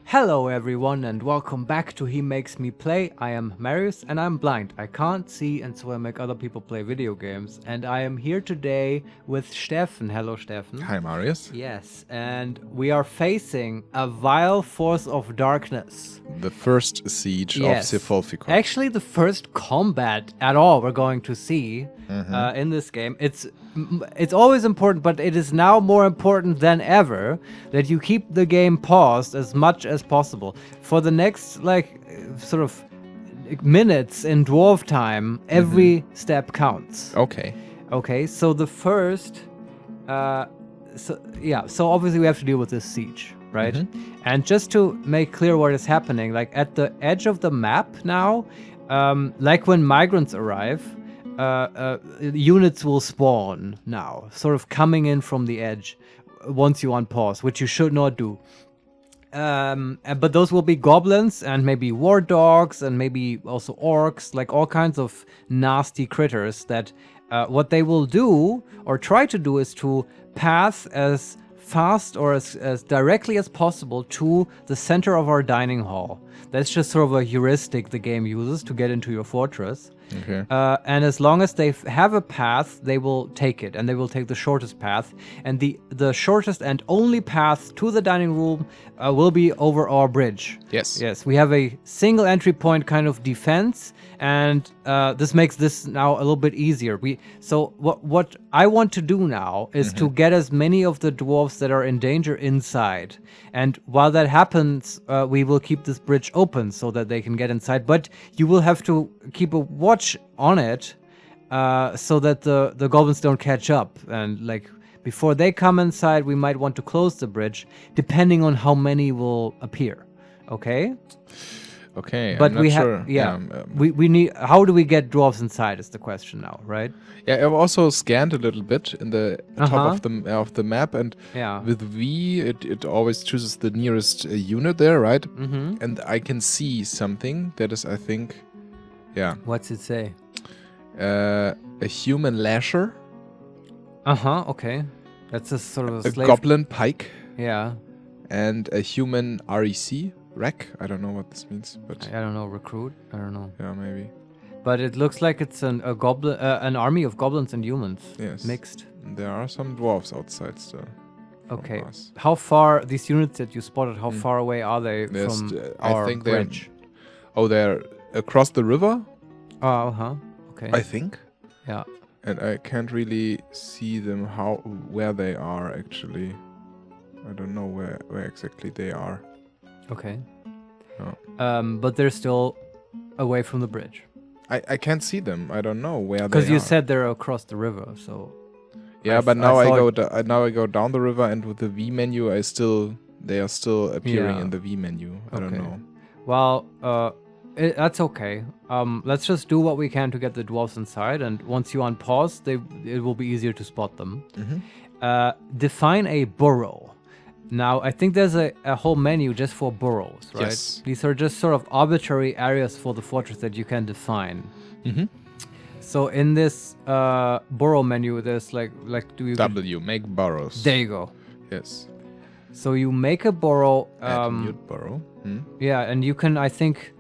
Hello everyone and welcome back to HeMakesMePlay. I am Marius and I'm blind. I can't see and so I make other people play video games. And I am here today with Steffen. Hello Steffen. Hi Marius. Yes, and we are facing a vile force of darkness. The first siege of Sefolfikod. Actually the first combat at all we're going to see in this game. It's always important, but it is now more important than ever that you keep the game paused as much as possible. For the next, sort of minutes in dwarf time, every step counts. Okay, so the first... so obviously we have to deal with this siege, right? And just to make clear what is happening, like at the edge of the map now, like when migrants arrive, units will spawn now, sort of coming in from the edge once you unpause, which you should not do. But those will be goblins and maybe war dogs and maybe also orcs, like all kinds of nasty critters that what they will do or try to do is to pass as fast or as directly as possible to the center of our dining hall. That's just sort of a heuristic the game uses to get into your fortress. Okay. And as long as they have a path, they will take it, and they will take the shortest path. And the shortest and only path to the dining room will be over our bridge. Yes. We have a single entry point kind of defense, and this makes this now a little bit easier. So what I want to do now is to get as many of the dwarves that are in danger inside. And while that happens, we will keep this bridge open so that they can get inside. But you will have to keep a watch on it so that the goblins don't catch up. And like before they come inside, we might want to close the bridge, depending on how many will appear. Okay. But I'm not sure. We need. How do we get dwarves inside? Is the question now, right? Yeah, I've also scanned a little bit in the top of the map, and with V, it always chooses the nearest unit there, right? And I can see something that is, I think, What's it say? A human lasher. Okay. That's a sort of a slave. Goblin pike. Yeah. And a human REC. Wreck? I don't know what this means, but I don't know. Recruit? I don't know. Yeah, maybe. But it looks like it's an army of goblins and humans. Yes. Mixed. There are some dwarves outside still. Okay. How far these units that you spotted? How far away are they from our bridge? They're across the river. Okay. I think. Yeah. And I can't really see them where they are actually. I don't know where exactly they are. Okay. Oh. But they're still away from the bridge. I can't see them. I don't know where they are. Because you said they're across the river, so. Yeah, but now I go down the river, and with the V menu, they are still appearing in the V menu. I don't know. Well, that's okay. Let's just do what we can to get the dwarves inside, and once you unpause, it will be easier to spot them. Define a burrow. Now, I think there's a whole menu just for burrows, right? Yes. These are just sort of arbitrary areas for the fortress that you can define. So in this burrow menu, there's make burrows. There you go. Yes. So you make a burrow. Add a new burrow. Yeah, and you can, I think,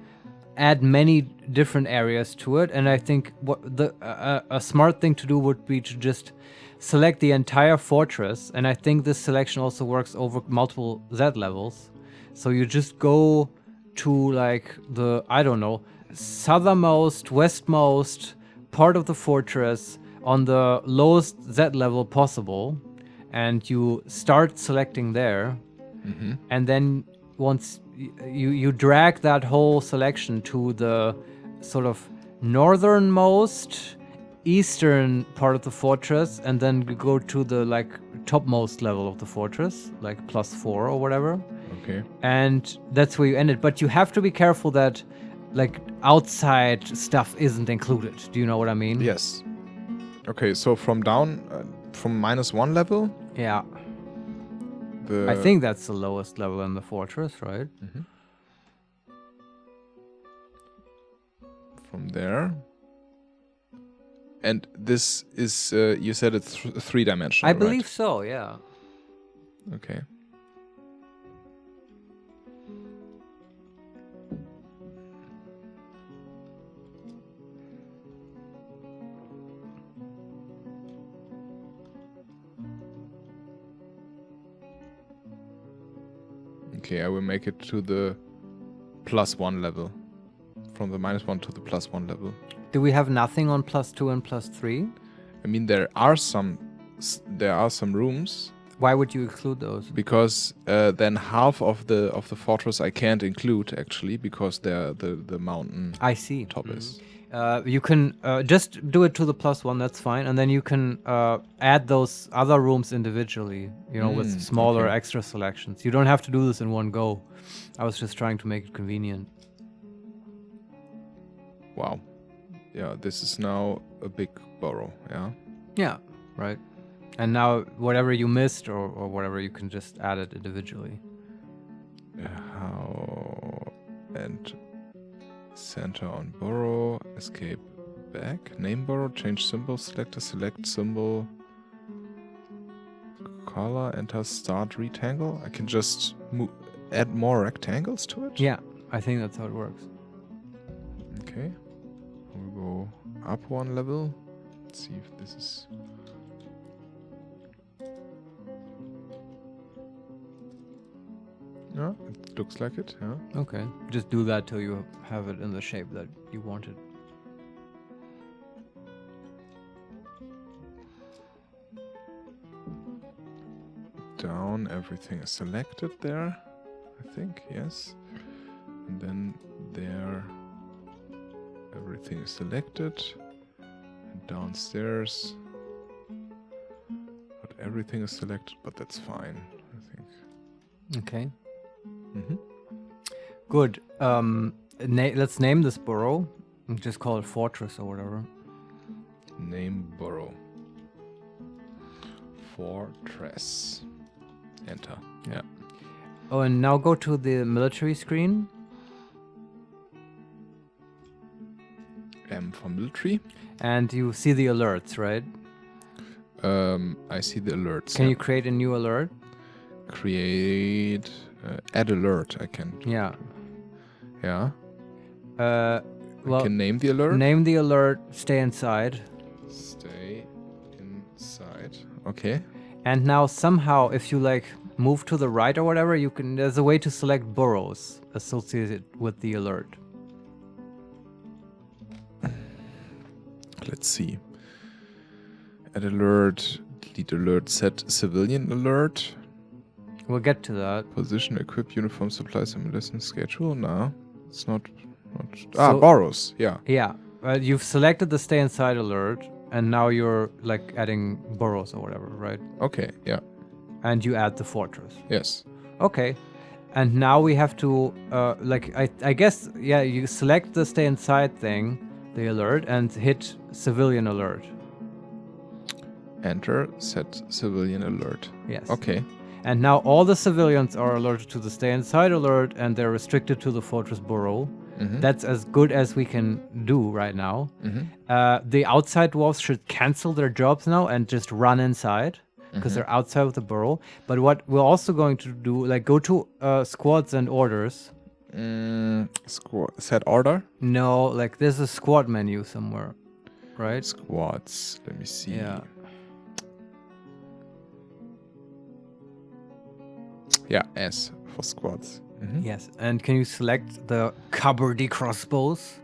add many different areas to it. And I think what a smart thing to do would be to just select the entire fortress, and I think this selection also works over multiple Z levels. So you just go to like the, I don't know, southernmost, westmost part of the fortress on the lowest Z level possible, and you start selecting there. And then once you drag that whole selection to the sort of northernmost eastern part of the fortress, and then go to the like topmost level of the fortress, like +4 or whatever. Okay. And that's where you end it. But you have to be careful that like outside stuff isn't included. Do you know what I mean? Yes. Okay, so from -1 level? Yeah. I think that's the lowest level in the fortress, right? From there. And this is, you said it's three-dimensional, I believe so, yeah. Okay. Okay, I will make it to the +1 level. From the -1 to the +1 level. Do we have nothing on +2 and +3? I mean, there are some rooms. Why would you exclude those? Because then half of the fortress I can't include actually because the mountain I see. top is. You can just do it to the +1. That's fine, and then you can add those other rooms individually. You know, with smaller extra selections. You don't have to do this in one go. I was just trying to make it convenient. Wow. Yeah, this is now a big burrow. Yeah. Yeah. Right. And now, whatever you missed or whatever, you can just add it individually. How and center on burrow, escape back, name burrow, change symbol, selector, select symbol, color, enter, start rectangle. I can just add more rectangles to it? Yeah, I think that's how it works. Okay. We'll go up 1 level. Let's see if this is... Yeah, it looks like it, yeah. Okay, just do that till you have it in the shape that you wanted. Down, everything is selected there, I think, yes. And then there, everything is selected. And downstairs, not everything is selected, but that's fine, I think. Okay. Mm-hmm. Good. Let's name this burrow. Just call it Fortress or whatever. Name burrow. Fortress. Enter. Yeah. Oh, and now go to the military screen. M for military. And you see the alerts, right? I see the alerts. Can you create a new alert? Create... add alert, I can. Yeah. Yeah. Well, I can name the alert. Name the alert, stay inside. Stay inside. Okay. And now somehow, if you like move to the right or whatever, you can. There's a way to select burrows associated with the alert. Let's see. Add alert, delete alert, set civilian alert. We'll get to that. Position, equip, uniform, supplies, and lesson schedule. No, it's not. Burrows. Yeah. Yeah. You've selected the stay inside alert, and now you're like adding burrows or whatever, right? Okay. Yeah. And you add the fortress. Yes. Okay. And now we have to I guess you select the stay inside thing, the alert, and hit civilian alert. Enter. Set civilian alert. Yes. Okay. And now all the civilians are alerted to the stay inside alert, and they're restricted to the fortress burrow. Mm-hmm. That's as good as we can do right now. Mm-hmm. The outside dwarves should cancel their jobs now and just run inside because they're outside of the burrow. But what we're also going to do, like go to squads and orders. Set order? No, like there's a squad menu somewhere, right? Squads. Let me see. Yeah. Yeah, S for squads. Mm-hmm. Yes, and can you select the cupboardy crossbows?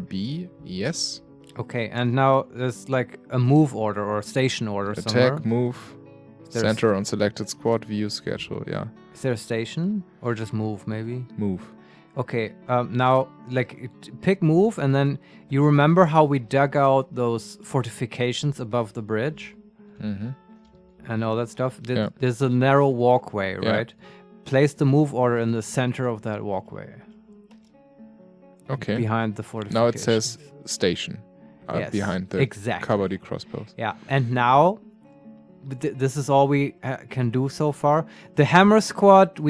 B, yes. Okay, and now there's like a move order or a station order somewhere. Attack, move, center on selected squad, view schedule, yeah. Is there a station? Or just move, maybe? Move. Okay, now, like, pick move, and then you remember how we dug out those fortifications above the bridge? Mm-hmm. And all that stuff? There's a narrow walkway, right? Place the move order in the center of that walkway. Okay. Behind the fortification. Now it says station. Yes, behind the cupboardy crossbows. Yeah, and now this is all we can do so far. The hammer squad,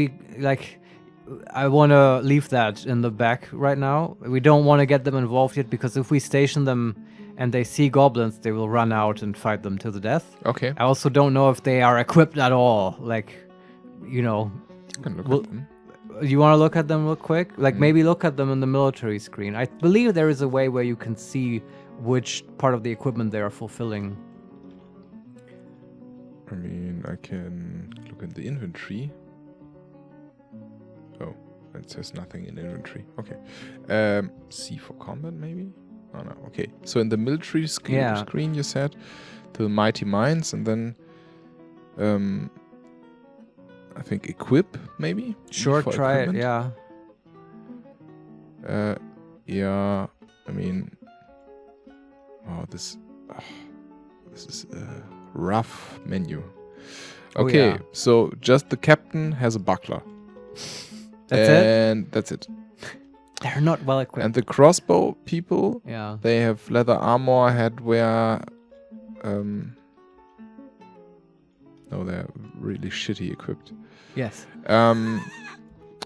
I want to leave that in the back right now. We don't want to get them involved yet because if we station them and they see goblins, they will run out and fight them to the death. Okay. I also don't know if they are equipped at all. Like, you know. You can look at them. You want to look at them real quick? Like, maybe look at them in the military screen. I believe there is a way where you can see which part of the equipment they are fulfilling. I mean, I can look in the inventory. Oh, it says nothing in inventory. Okay. C for combat, maybe? Oh, no. Okay. So in the military screen, you said, the mighty mines, and then I think equip, maybe? Sure, try it, yeah. Yeah, I mean... Oh, this is a rough menu. Okay, so just the captain has a buckler. That's it? And that's it. They're not well equipped. And the crossbow people, yeah, they have leather armor, headwear. No, they're really shitty equipped. Yes.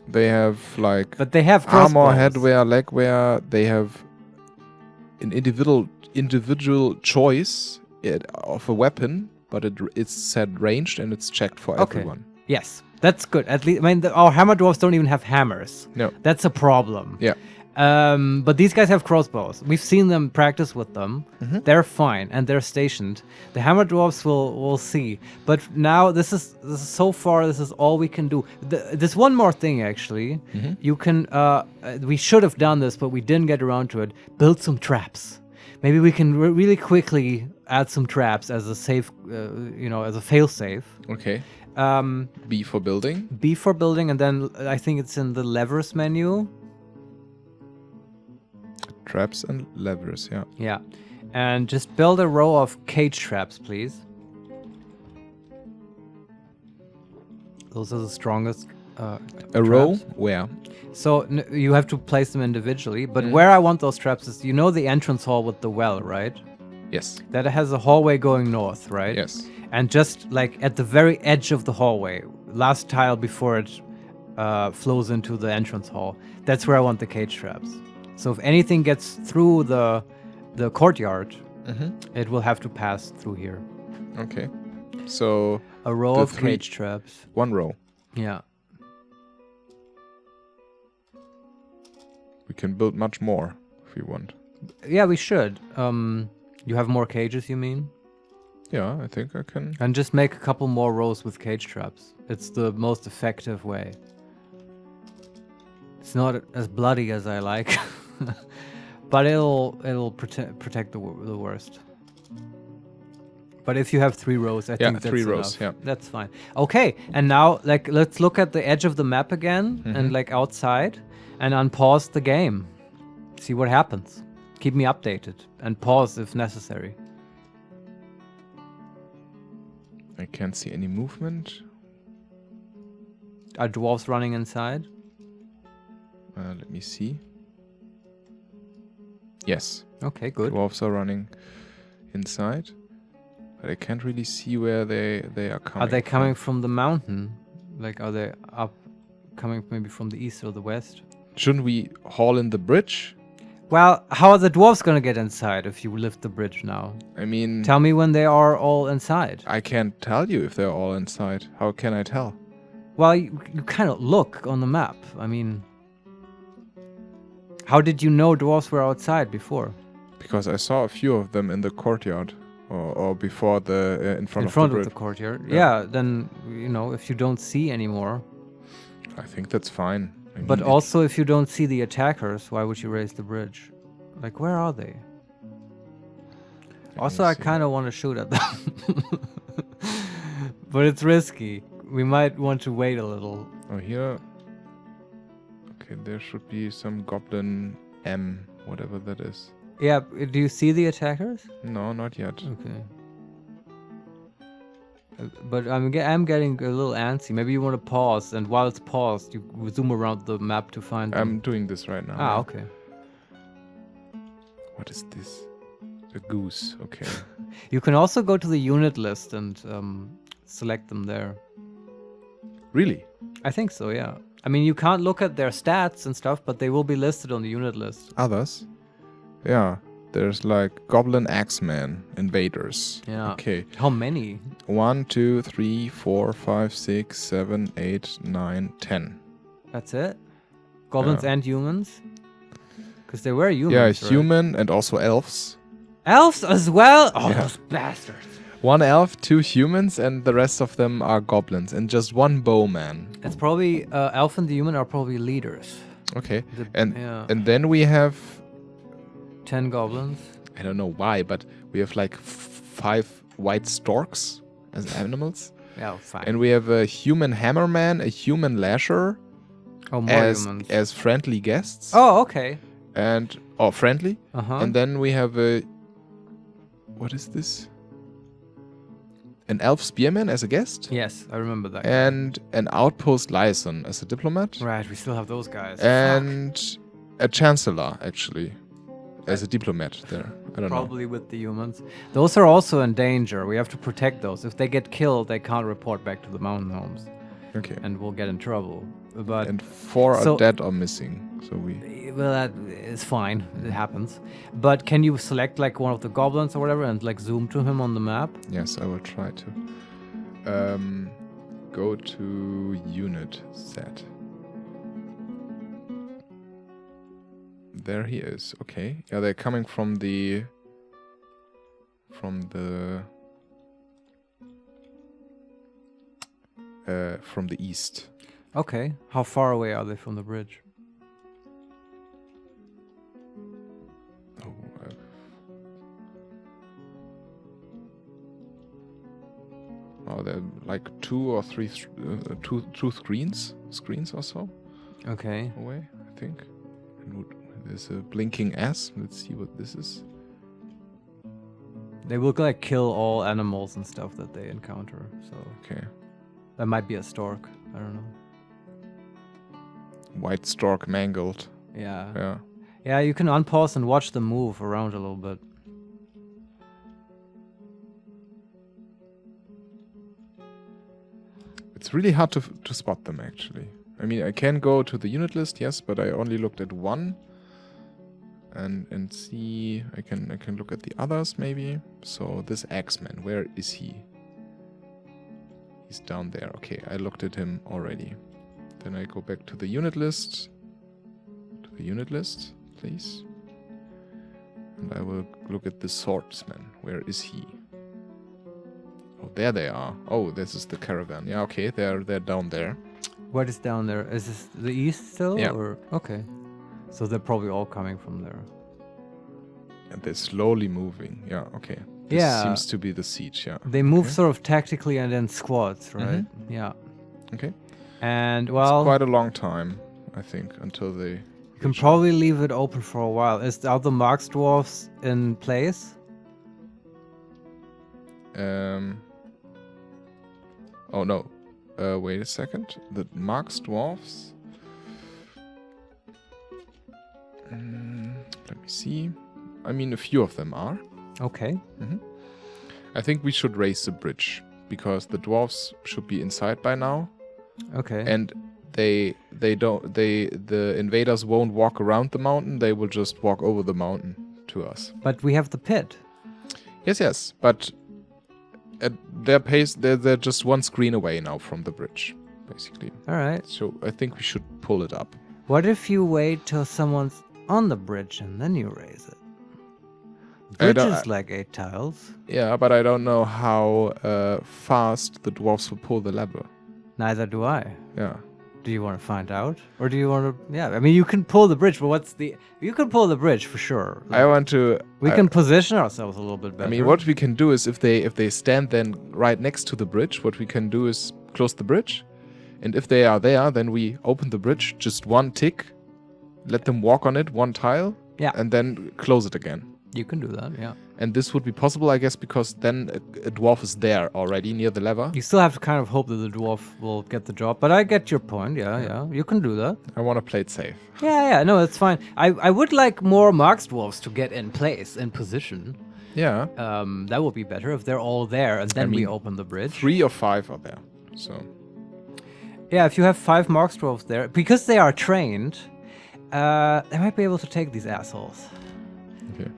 They have like... But they have armor, headwear, legwear. They have an individual choice of a weapon, but it's set ranged and it's checked for everyone. Yes, that's good. At least, I mean, our hammer dwarves don't even have hammers. No, that's a problem. Yeah. But these guys have crossbows. We've seen them practice with them. Mm-hmm. They're fine and they're stationed. The hammer dwarves we'll see. But now this is so far. This is all we can do. There's one more thing actually. Mm-hmm. You can. We should have done this, but we didn't get around to it. Build some traps. Maybe we can really quickly add some traps as a safe, as a fail-safe. Okay. B for building. B for building, and then I think it's in the levers menu. Traps and levers, yeah. Yeah. And just build a row of cage traps, please. Those are the strongest a traps. row? Where? So you have to place them individually, but where I want those traps is, the entrance hall with the well, right? Yes. That has a hallway going north, right? Yes. And just like at the very edge of the hallway, last tile before it flows into the entrance hall, that's where I want the cage traps. So if anything gets through the courtyard, it will have to pass through here. Okay. So a row of cage traps. One row. Yeah. We can build much more if we want. Yeah, we should. You have more cages, you mean? Yeah, I think I can. And just make a couple more rows with cage traps. It's the most effective way. It's not as bloody as I like, but it'll protect the worst. But if you have 3 rows, I think that's 3 rows. enough. Yeah, that's fine. Okay, and now let's look at the edge of the map again and outside, and unpause the game. See what happens. Keep me updated and pause if necessary. I can't see any movement. Are dwarves running inside? Let me see. Yes. Okay, good. Dwarves are running inside. But I can't really see where they are coming. Are they coming from the mountain? Like, are they coming maybe from the east or the west? Shouldn't we haul in the bridge? Well, how are the dwarves gonna get inside if you lift the bridge now? I mean... Tell me when they are all inside. I can't tell you if they're all inside. How can I tell? Well, you kind of look on the map. I mean... How did you know dwarves were outside before? Because I saw a few of them in the courtyard. Or before the... in front of the courtyard. Yeah, then, if you don't see anymore... I think that's fine. But also, if you don't see the attackers, why would you raise the bridge? Like, where are they? Also, I kind of want to shoot at them. But it's risky. We might want to wait a little. Oh, here... Okay, there should be some goblin M, whatever that is. Yeah, do you see the attackers? No, not yet. Okay. But I'm getting a little antsy. Maybe you want to pause, and while it's paused, you zoom around the map to find them. I'm doing this right now. Ah, okay. What is this? A goose, okay. You can also go to the unit list and select them there. Really? I think so, yeah. I mean, you can't look at their stats and stuff, but they will be listed on the unit list. Others? Yeah. There's like Goblin Axeman invaders. Yeah. Okay. How many? 1, 2, 3, 4, 5, 6, 7, 8, 9, 10. That's it? Goblins and humans? Because they were humans. Yeah, right? human and also elves. Elves as well? Oh, those bastards. 1 elf, 2 humans, and the rest of them are goblins, and just 1 bowman. It's probably elf and the human are probably leaders. Okay, and then we have 10 goblins. I don't know why, but we have like 5 white storks as animals. Yeah, fine. And we have a human hammerman, a human lasher, as friendly guests. Oh, okay. And friendly. And then we have a what is this? An elf spearman as a guest. Yes, I remember that. And an outpost liaison as a diplomat. Right, we still have those guys. And a chancellor actually as a diplomat there. I don't know. Probably with the humans. Those are also in danger. We have to protect those. If they get killed, they can't report back to the mountain homes. Okay. And we'll get in trouble. But and 4 are dead or missing. So well, that is fine. It happens. But can you select like one of the goblins or whatever and like zoom to him on the map? Yes, I will try to. Go to unit set. There he is. Okay. Yeah, they're coming from the east. Okay. How far away are they from the bridge? Oh, they're like 2 or 3 two screens or so. Okay. Away, I think. And there's a blinking S. Let's see what this is. They will like kill all animals and stuff that they encounter. So okay. That might be a stork. I don't know. White stork mangled. Yeah. Yeah. Yeah, you can unpause and watch them move around a little bit. It's really hard to spot them actually. I mean, I can go to the unit list, yes, but I only looked at 1. And see, I can look at the others maybe. So this Axeman, where is he? He's down there. Okay, I looked at him already. Then I go back to the unit list. To the unit list, please. And I will look at the swordsman. Where is he? Oh, there they are. Oh, this is the caravan. Yeah, okay, they're down there. What is down there? Is this the east still? Yeah. Or? Okay. So they're probably all coming from there. And they're slowly moving. Yeah, okay. This seems to be the siege, yeah. They move sort of tactically and in squads, right? Mm-hmm. Yeah. Okay. And, well... It's quite a long time, I think, until they... You can probably leave it open for a while. Are the Marks dwarfs in place? Oh, no. Wait a second. The Marks dwarfs... let me see. I mean, a few of them are. Okay. Mm-hmm. I think we should raise the bridge because the dwarves should be inside by now. Okay. And the invaders won't walk around the mountain. They will just walk over the mountain to us. But we have the pit. Yes. But at their pace, they're just 1 screen away now from the bridge, basically. All right. So I think we should pull it up. What if you wait till someone's on the bridge and then you raise it? Bridge is like 8 tiles. Yeah, but I don't know how fast the dwarves will pull the lever. Neither do I. Yeah. Do you want to find out? Or do you want to... Yeah, I mean, you can pull the bridge, but You can pull the bridge for sure. Like, I want to... We can position ourselves a little bit better. I mean, what we can do is if they stand then right next to the bridge, what we can do is close the bridge. And if they are there, then we open the bridge, just 1 tick, let them walk on it, 1 tile, and then close it again. You can do that, yeah. And this would be possible, I guess, because then a dwarf is there already near the lever. You still have to kind of hope that the dwarf will get the job, but I get your point, yeah. You can do that. I want to play it safe. Yeah, no, it's fine. I would like more Marks dwarves to get in place, in position. Yeah. That would be better if they're all there, and then we open the bridge. 3 or 5 are there, so... Yeah, if you have 5 Marks dwarves there, because they are trained, they might be able to take these assholes. Okay.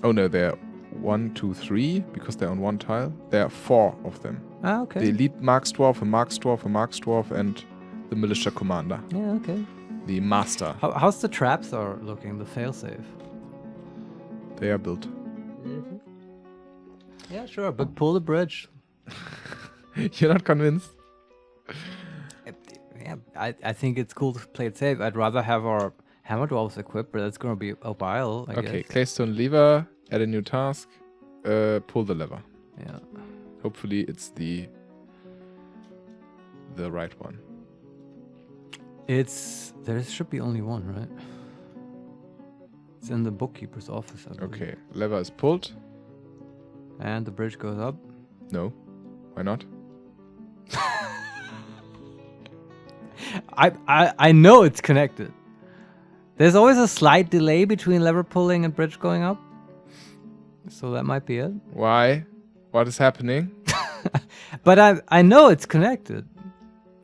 Oh no, there are 1, 2, 3, because they're on 1 tile. There are 4 of them. Ah, okay. The elite Marks dwarf, a Marks dwarf, a Marks dwarf, and the militia commander. Yeah, okay. The master. How's the traps are looking, the failsafe? They are built. Yeah, sure, but pull the bridge. You're not convinced? Yeah, I think it's cool to play it safe. I'd rather have our hammer dwarves equipped, but that's gonna be a while, I Okay, guess. claystone lever, add a new task, pull the lever. Yeah. Hopefully it's the right one. There should be only one, right? It's in the bookkeeper's office, I believe. Okay, lever is pulled. And the bridge goes up. No. Why not? I know it's connected. There's always a slight delay between lever pulling and bridge going up. So that might be it. Why? What is happening? But I know it's connected.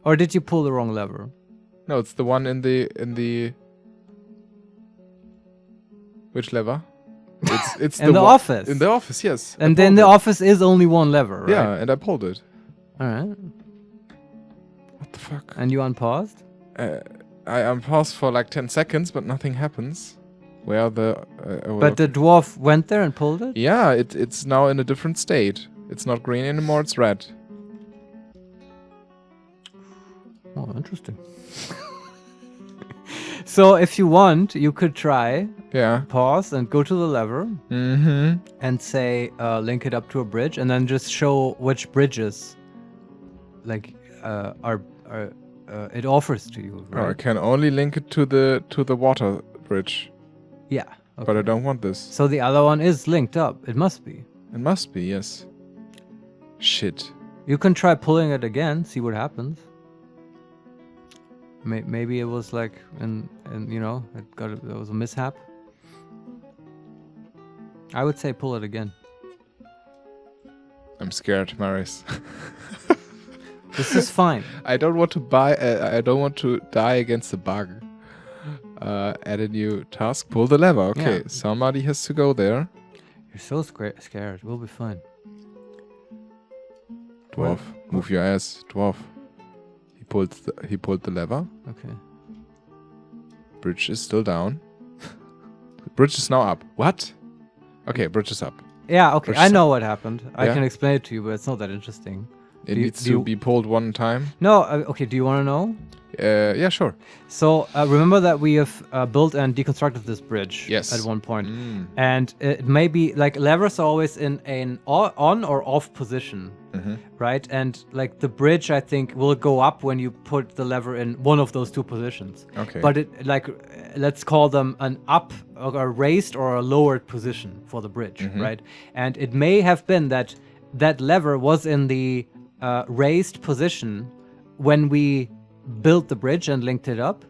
Or did you pull the wrong lever? No, it's the one in the which lever? It's in the office. In the office, yes. And then the office is only one lever, right? Yeah, and I pulled it. Alright. What the fuck? And you unpaused? I unpaused for like 10 seconds, but nothing happens. Where the... but the dwarf went there and pulled it? Yeah, it's now in a different state. It's not green anymore, it's red. Oh, interesting. So if you want, you could try. Yeah. Pause and go to the lever. Mm-hmm. And say, link it up to a bridge, and then just show which bridges, like, it offers to you. Right? Oh, I can only link it to the water bridge. Yeah. Okay. But I don't want this. So the other one is linked up. It must be. It must be, yes. Shit. You can try pulling it again, see what happens. Maybe it was like, and you know, it was a mishap. I would say pull it again. I'm scared, Marius. This is fine. I don't want to I don't want to die against the bug. Add a new task. Pull the lever. Okay, yeah. Somebody has to go there. You're so scared. We'll be fine. Dwarf, move your ass, dwarf. He pulled the lever. Okay. Bridge is still down. Bridge is now up. What? Okay, bridge is up. Yeah, okay. I know what happened. I can explain it to you, but it's not that interesting. It needs to be pulled one time. No, okay. Do you want to know? Yeah, sure. So remember that we have built and deconstructed this bridge at one point. And it may be like levers are always in an on or off position, right? And like the bridge, I think, will go up when you put the lever in one of those two positions. Okay. But it like let's call them an up or a raised or a lowered position for the bridge, right? And it may have been that lever was in the raised position when we built the bridge and linked it up,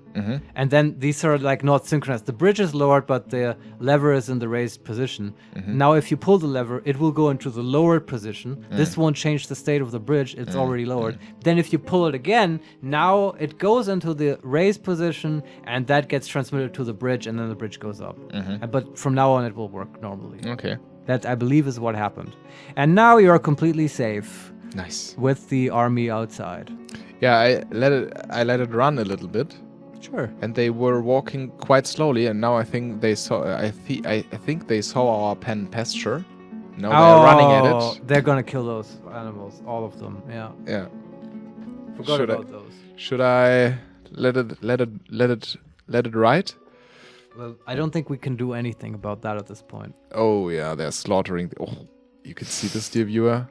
and then these are like not synchronized. The bridge is lowered, but the lever is in the raised position. Now, if you pull the lever, it will go into the lowered position. This won't change the state of the bridge; it's already lowered. Then, if you pull it again, now it goes into the raised position, and that gets transmitted to the bridge, and then the bridge goes up. But from now on, it will work normally. Okay. That, I believe, is what happened. And now you are completely safe. Nice. With the army outside. Yeah, I let it run a little bit. Sure. And they were walking quite slowly, and now I think they saw. I think they saw our pen pasture. Now they're running at it. They're gonna kill those animals, all of them. Yeah. Yeah. Forgot about those. Should I let it ride? Well, I don't think we can do anything about that at this point. Oh yeah, they're slaughtering. You can see this, dear viewer.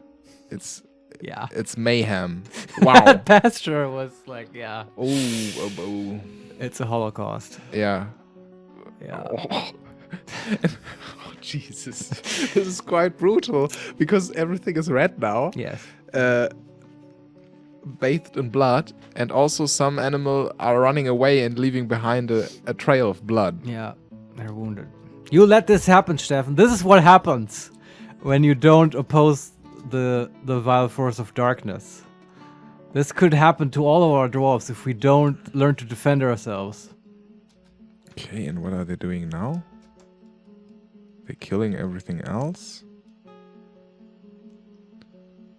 It's mayhem. Wow. That pasture was like, yeah. Oh. It's a Holocaust. Yeah. Yeah. Oh, Jesus. This is quite brutal because everything is red now. Yes. Bathed in blood, and also some animal are running away and leaving behind a trail of blood. Yeah, they're wounded. You let this happen, Steffen. This is what happens when you don't oppose the vile force of darkness. This could happen to all of our dwarves if we don't learn to defend ourselves. Okay, and what are they doing now? They're killing everything else.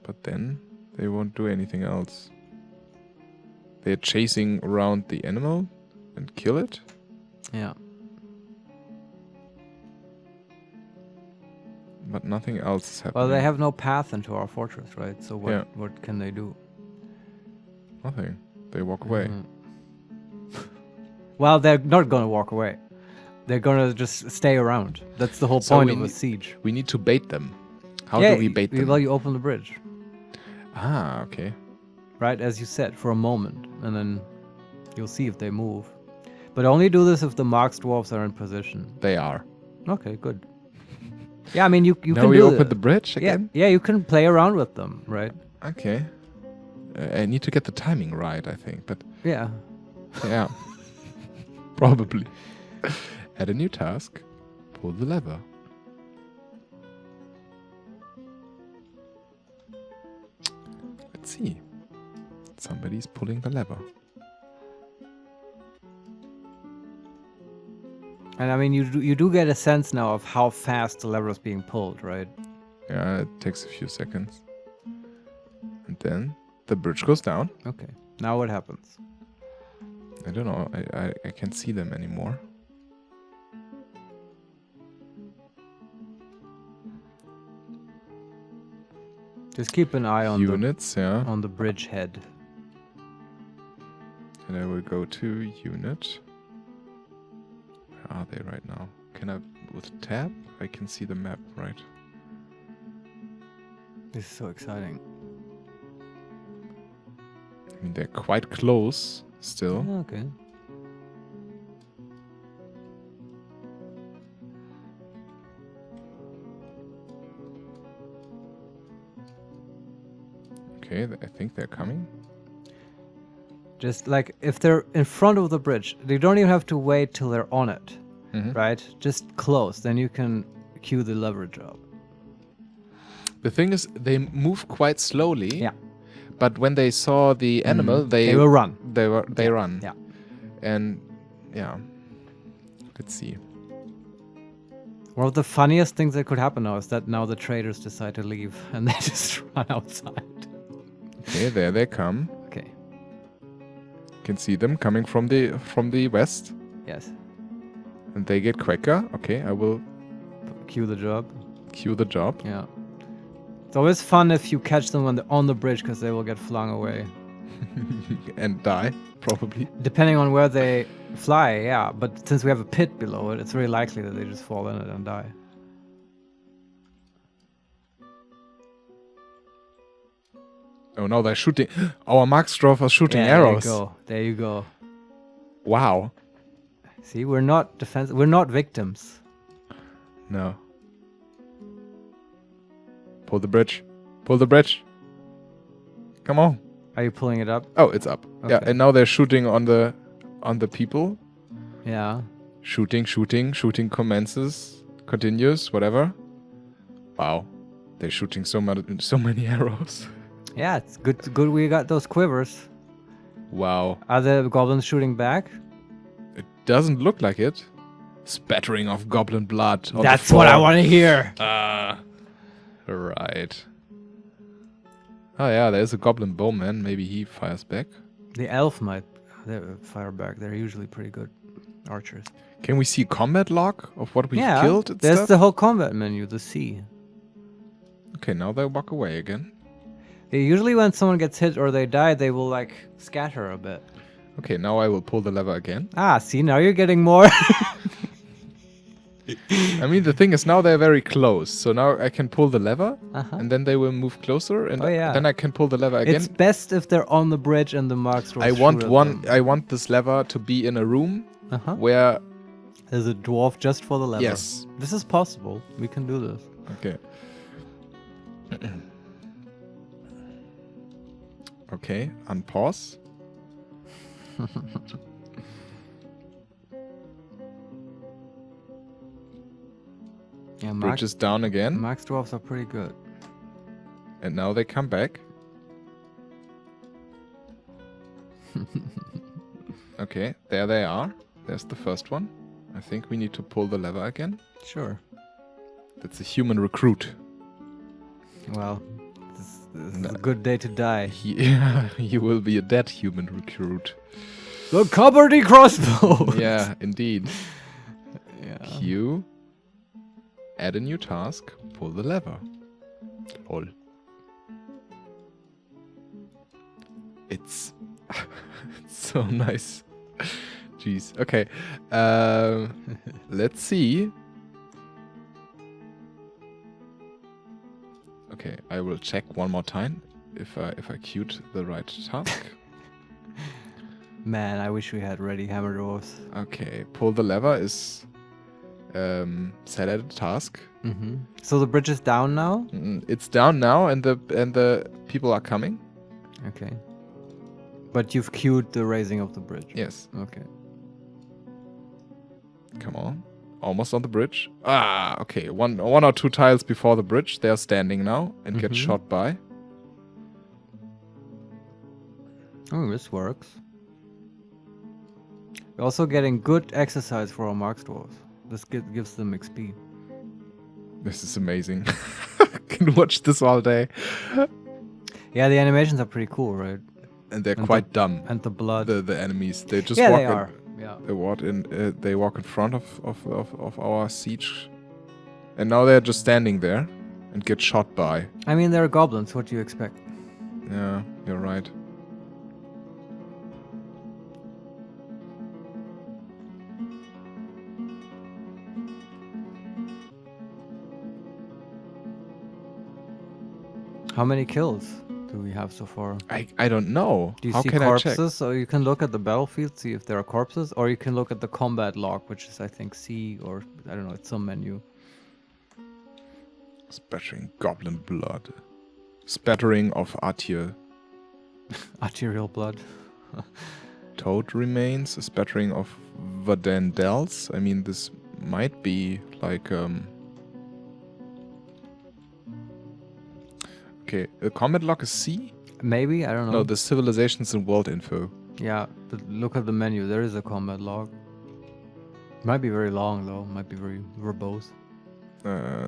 But then they won't do anything else. They're chasing around the animal and kill it? but nothing else is happening. Well, they have no path into our fortress, right? So what can they do? Nothing. They walk away. Well, they're not going to walk away. They're going to just stay around. That's the whole point of a siege. We need to bait them. How do we bait them? Well, you open the bridge. Ah, okay. Right, as you said, for a moment. And then you'll see if they move. But only do this if the Marks dwarves are in position. They are. Okay, good. Yeah, I mean, you can do Now we open the bridge again? Yeah, you can play around with them, right? Okay. I need to get the timing right, I think. But yeah. Yeah. Probably. Add a new task. Pull the lever. Let's see. Somebody's pulling the lever. And I mean, you do get a sense now of how fast the lever is being pulled, right? Yeah, it takes a few seconds. And then the bridge goes down. Okay. Now what happens? I don't know. I can't see them anymore. Just keep an eye on units, on the bridge head. And I will go to unit. Where are they right now? Can I, with tab, I can see the map, right? This is so exciting. I mean, they're quite close still. Yeah, okay. Okay, I think they're coming. Just like if they're in front of the bridge, they don't even have to wait till they're on it, right? Just close, then you can cue the lever job. The thing is, they move quite slowly. Yeah. But when they saw the animal, they will run. They run. Yeah. And yeah, let's see. One of the funniest things that could happen now is that now the traders decide to leave and they just run outside. Okay, there they come. Okay. Can see them coming from the west. Yes. And they get quicker. Okay, I will cue the job. Cue the job. Yeah. It's always fun if you catch them when they're on the bridge because they will get flung away. And die, probably. Depending on where they fly, yeah. But since we have a pit below it, it's very likely that they just fall in it and die. Oh no, they're shooting. Our Marksdorf are shooting arrows. There you go. There you go. Wow. See, we're not we're not victims. No. Pull the bridge. Pull the bridge. Come on. Are you pulling it up? Oh, it's up. Okay. Yeah, and now they're shooting on the people. Yeah. Shooting commences, continues, whatever. Wow. They're shooting so many arrows. Yeah, it's good we got those quivers. Wow. Are the goblins shooting back? It doesn't look like it. Spattering of goblin blood. That's what I want to hear. Right. Oh yeah, there's a goblin bowman. Maybe he fires back. The elf might fire back. They're usually pretty good archers. Can we see combat log of what we killed and there's stuff? the whole combat menu, the C. Okay, now they walk away again. Usually when someone gets hit or they die, they will like scatter a bit. Okay, now I will pull the lever again. Ah, see, now you're getting more. I mean, the thing is now they're very close. So now I can pull the lever and then they will move closer and then I can pull the lever again. It's best if they're on the bridge and the marks I want this lever to be in a room where there's a dwarf just for the lever. Yes. This is possible. We can do this. Okay. Okay, unpause. Yeah, bridge is down again. Max dwarves are pretty good. And now they come back. Okay, there they are. There's the first one. I think we need to pull the lever again. Sure. That's a human recruit. Well, this is a good day to die. Yeah, you will be a dead human recruit. The cupboardy crossbow. Yeah, indeed. Yeah. Q. Add a new task. Pull the lever. Lol. It's so nice. Jeez. Okay. Let's see. Okay, I will check one more time if I queued the right task. Man, I wish we had ready hammer dwarfs. Okay, pull the lever is set at a task. Mm-hmm. So the bridge is down now? It's down now, and the people are coming. Okay. But you've queued the raising of the bridge. Yes. Okay. Come on. Almost on the bridge. Ah, okay. One or two tiles before the bridge. They are standing now and get shot by. Oh, this works. We're also getting good exercise for our Marks dwarves. This gives them XP. This is amazing. I can watch this all day. Yeah, the animations are pretty cool, right? And they're quite dumb. And the blood. The enemies. They just walk walk they are. Yeah. They walk in front of our siege. And now they're just standing there and get shot by. I mean, they're goblins. What do you expect? Yeah, you're right. How many kills do we have so far? I don't know. Do you How see can corpses? I check? So you can look at the battlefield, see if there are corpses, or you can look at the combat log, which is, I think, C, or I don't know, it's some menu. Spattering goblin blood. Spattering of arterial. Arterial blood. Toad remains. A spattering of Vadandels. I mean, this might be like Okay, the combat log is C? Maybe, I don't know. No, the civilizations and world info. Yeah, but look at the menu. There is a combat log. Might be very long though. Might be very verbose.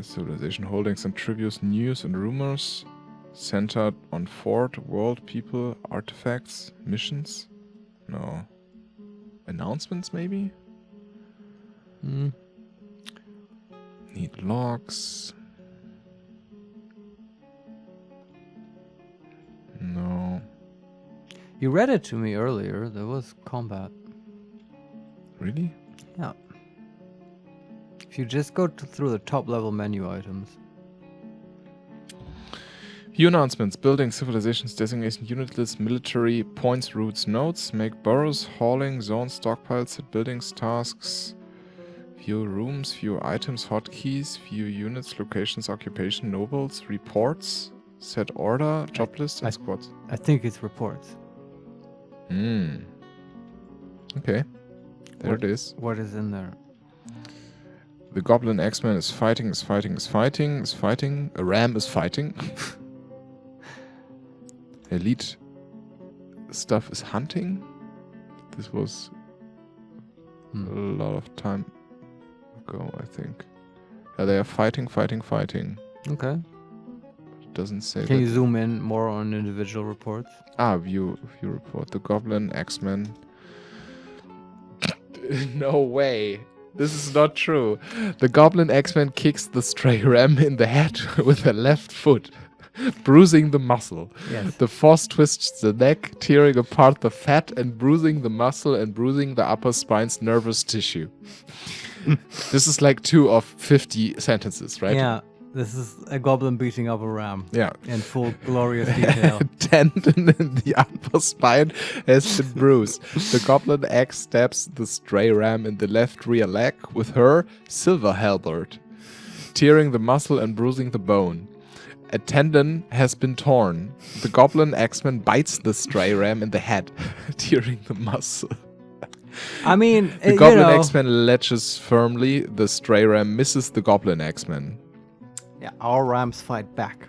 Civilization holdings and tributes, news and rumors. Centered on fort, world, people, artifacts, missions. No. Announcements maybe? Need logs. No. You read it to me earlier. There was combat. Really? Yeah. If you just go through the top level menu items. View announcements. Building, civilizations, designation, unit list, military, points, routes, notes. Make burrows, hauling, zones, stockpiles, set buildings, tasks. View rooms, view items, hotkeys, view units, locations, occupation, nobles, reports. Set order, job list, and squads. I think it's reports. Okay. There it is. What is in there? The Goblin X-Men is fighting. A ram is fighting. Elite stuff is hunting. This was a lot of time ago, I think. Yeah, they are fighting. Okay. Doesn't say. Can you zoom in more on individual reports? View report. The Goblin X-Men. No way. This is not true. The Goblin X-Men kicks the stray ram in the head with her left foot, bruising the muscle. Yes. The force twists the neck, tearing apart the fat and bruising the muscle and bruising the upper spine's nervous tissue. This is like 2 of 50 sentences, right? Yeah. This is a goblin beating up a ram. Yeah. In full glorious detail. Tendon in the upper spine has been bruised. The goblin axe stabs the stray ram in the left rear leg with her silver halberd, tearing the muscle and bruising the bone. A tendon has been torn. The goblin axeman bites the stray ram in the head, tearing the muscle. I mean, the goblin axeman latches firmly. The stray ram misses the goblin axeman. Yeah, our rams fight back.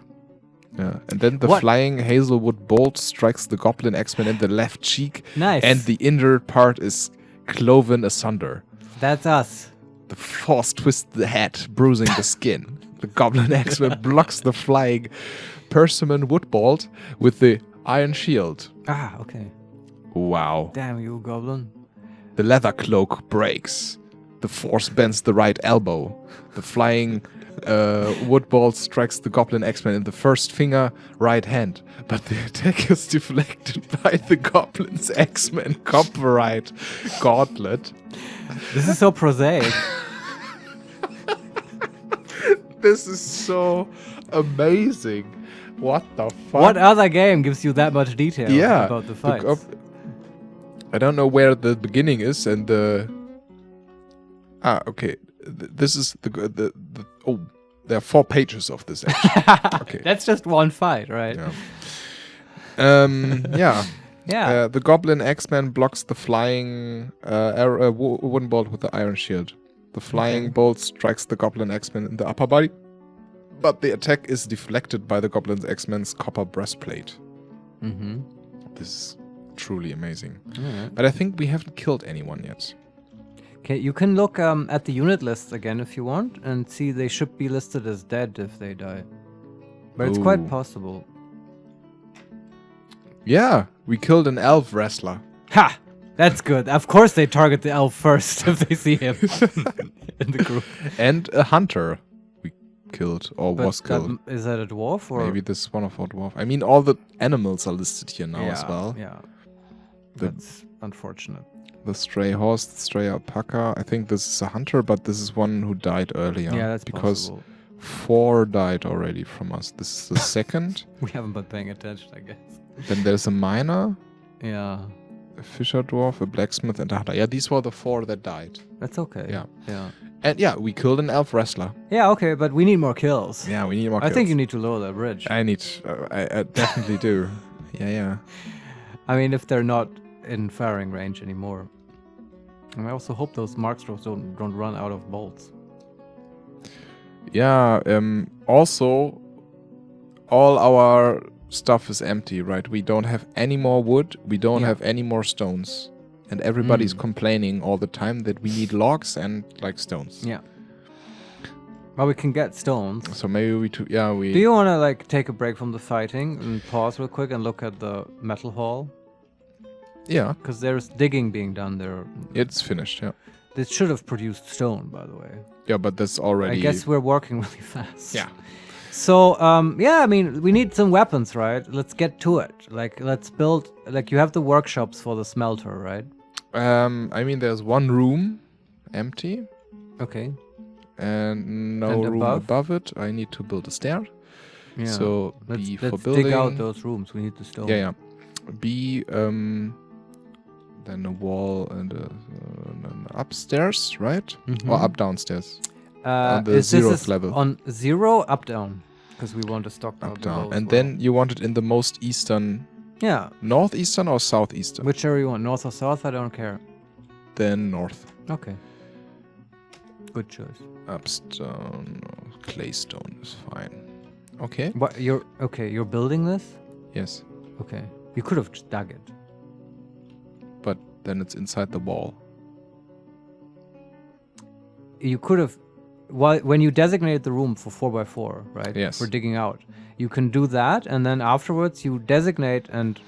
Yeah, and then the flying hazelwood bolt strikes the goblin axeman in the left cheek. Nice. And the injured part is cloven asunder. That's us. The force twists the head, bruising the skin. The goblin axeman blocks the flying persimmon wood bolt with the iron shield. Ah, okay. Wow. Damn you, goblin. The leather cloak breaks. The force bends the right elbow. The flying wood ball strikes the goblin X-Men in the first finger, right hand, but the attack is deflected by the goblin's X-Men copyright gauntlet. This is so prosaic. This is so amazing. What the fuck? What other game gives you that much detail about the fights? I don't know where the beginning is and the... okay. This is the oh, there are 4 pages of this actually. Okay. That's just one fight, right? Yeah. Yeah. The goblin X-Men blocks the flying wooden bolt with the iron shield. The flying bolt strikes the goblin X-Men in the upper body, but the attack is deflected by the goblin X-Men's copper breastplate. Mm-hmm. This is truly amazing. Right. But I think we haven't killed anyone yet. Okay, you can look at the unit list again if you want, and see they should be listed as dead if they die. But it's quite possible. Yeah, we killed an elf wrestler. Ha! That's good. Of course they target the elf first if they see him in the group. And a hunter we killed, or was killed. Is that a dwarf? Or? Maybe this is one of our dwarf. I mean, all the animals are listed here now as well. Yeah, that's unfortunate. The stray horse, the stray alpaca. I think this is a hunter, but this is one who died earlier. Yeah, that's because possible. 4 died already from us. This is the second. We haven't been paying attention, I guess. Then there's a miner. Yeah. A fisher dwarf, a blacksmith, and a hunter. Yeah, these were the 4 that died. That's okay. Yeah. And yeah, we killed an elf wrestler. Yeah, okay, but we need more kills. Yeah, we need more kills. I think you need to lower that bridge. I need... I definitely do. Yeah. I mean, if they're not in firing range anymore. And I also hope those markstrokes don't run out of bolts. Yeah, also, all our stuff is empty, right? We don't have any more wood, we don't have any more stones. And everybody's complaining all the time that we need logs and, like, stones. Yeah. Well, we can get stones. So maybe we... Do you want to, like, take a break from the fighting and pause real quick and look at the metal hall? Yeah. Because there's digging being done there. It's finished, yeah. This should have produced stone, by the way. Yeah, but that's already... I guess we're working really fast. Yeah. So, yeah, I mean, we need some weapons, right? Let's get to it. Like, let's build... Like, you have the workshops for the smelter, right? I mean, there's one room empty. Okay. And no room above it. I need to build a stair. Yeah. So, let's building... dig out those rooms. We need the stone. Yeah. B, then a wall and an upstairs, right? Or up downstairs? On the 0th level. On 0, up down. Because we want to stock up down. And then you want it in the most eastern... Yeah. Northeastern or southeastern? Whichever you want. North or south, I don't care. Then north. Okay. Good choice. Upstone, claystone is fine. Okay. What, you're building this? Yes. Okay. You could have just dug it. But then it's inside the wall. You could have... when you designated the room for 4x4, right? Yes. For digging out. You can do that, and then afterwards you designate an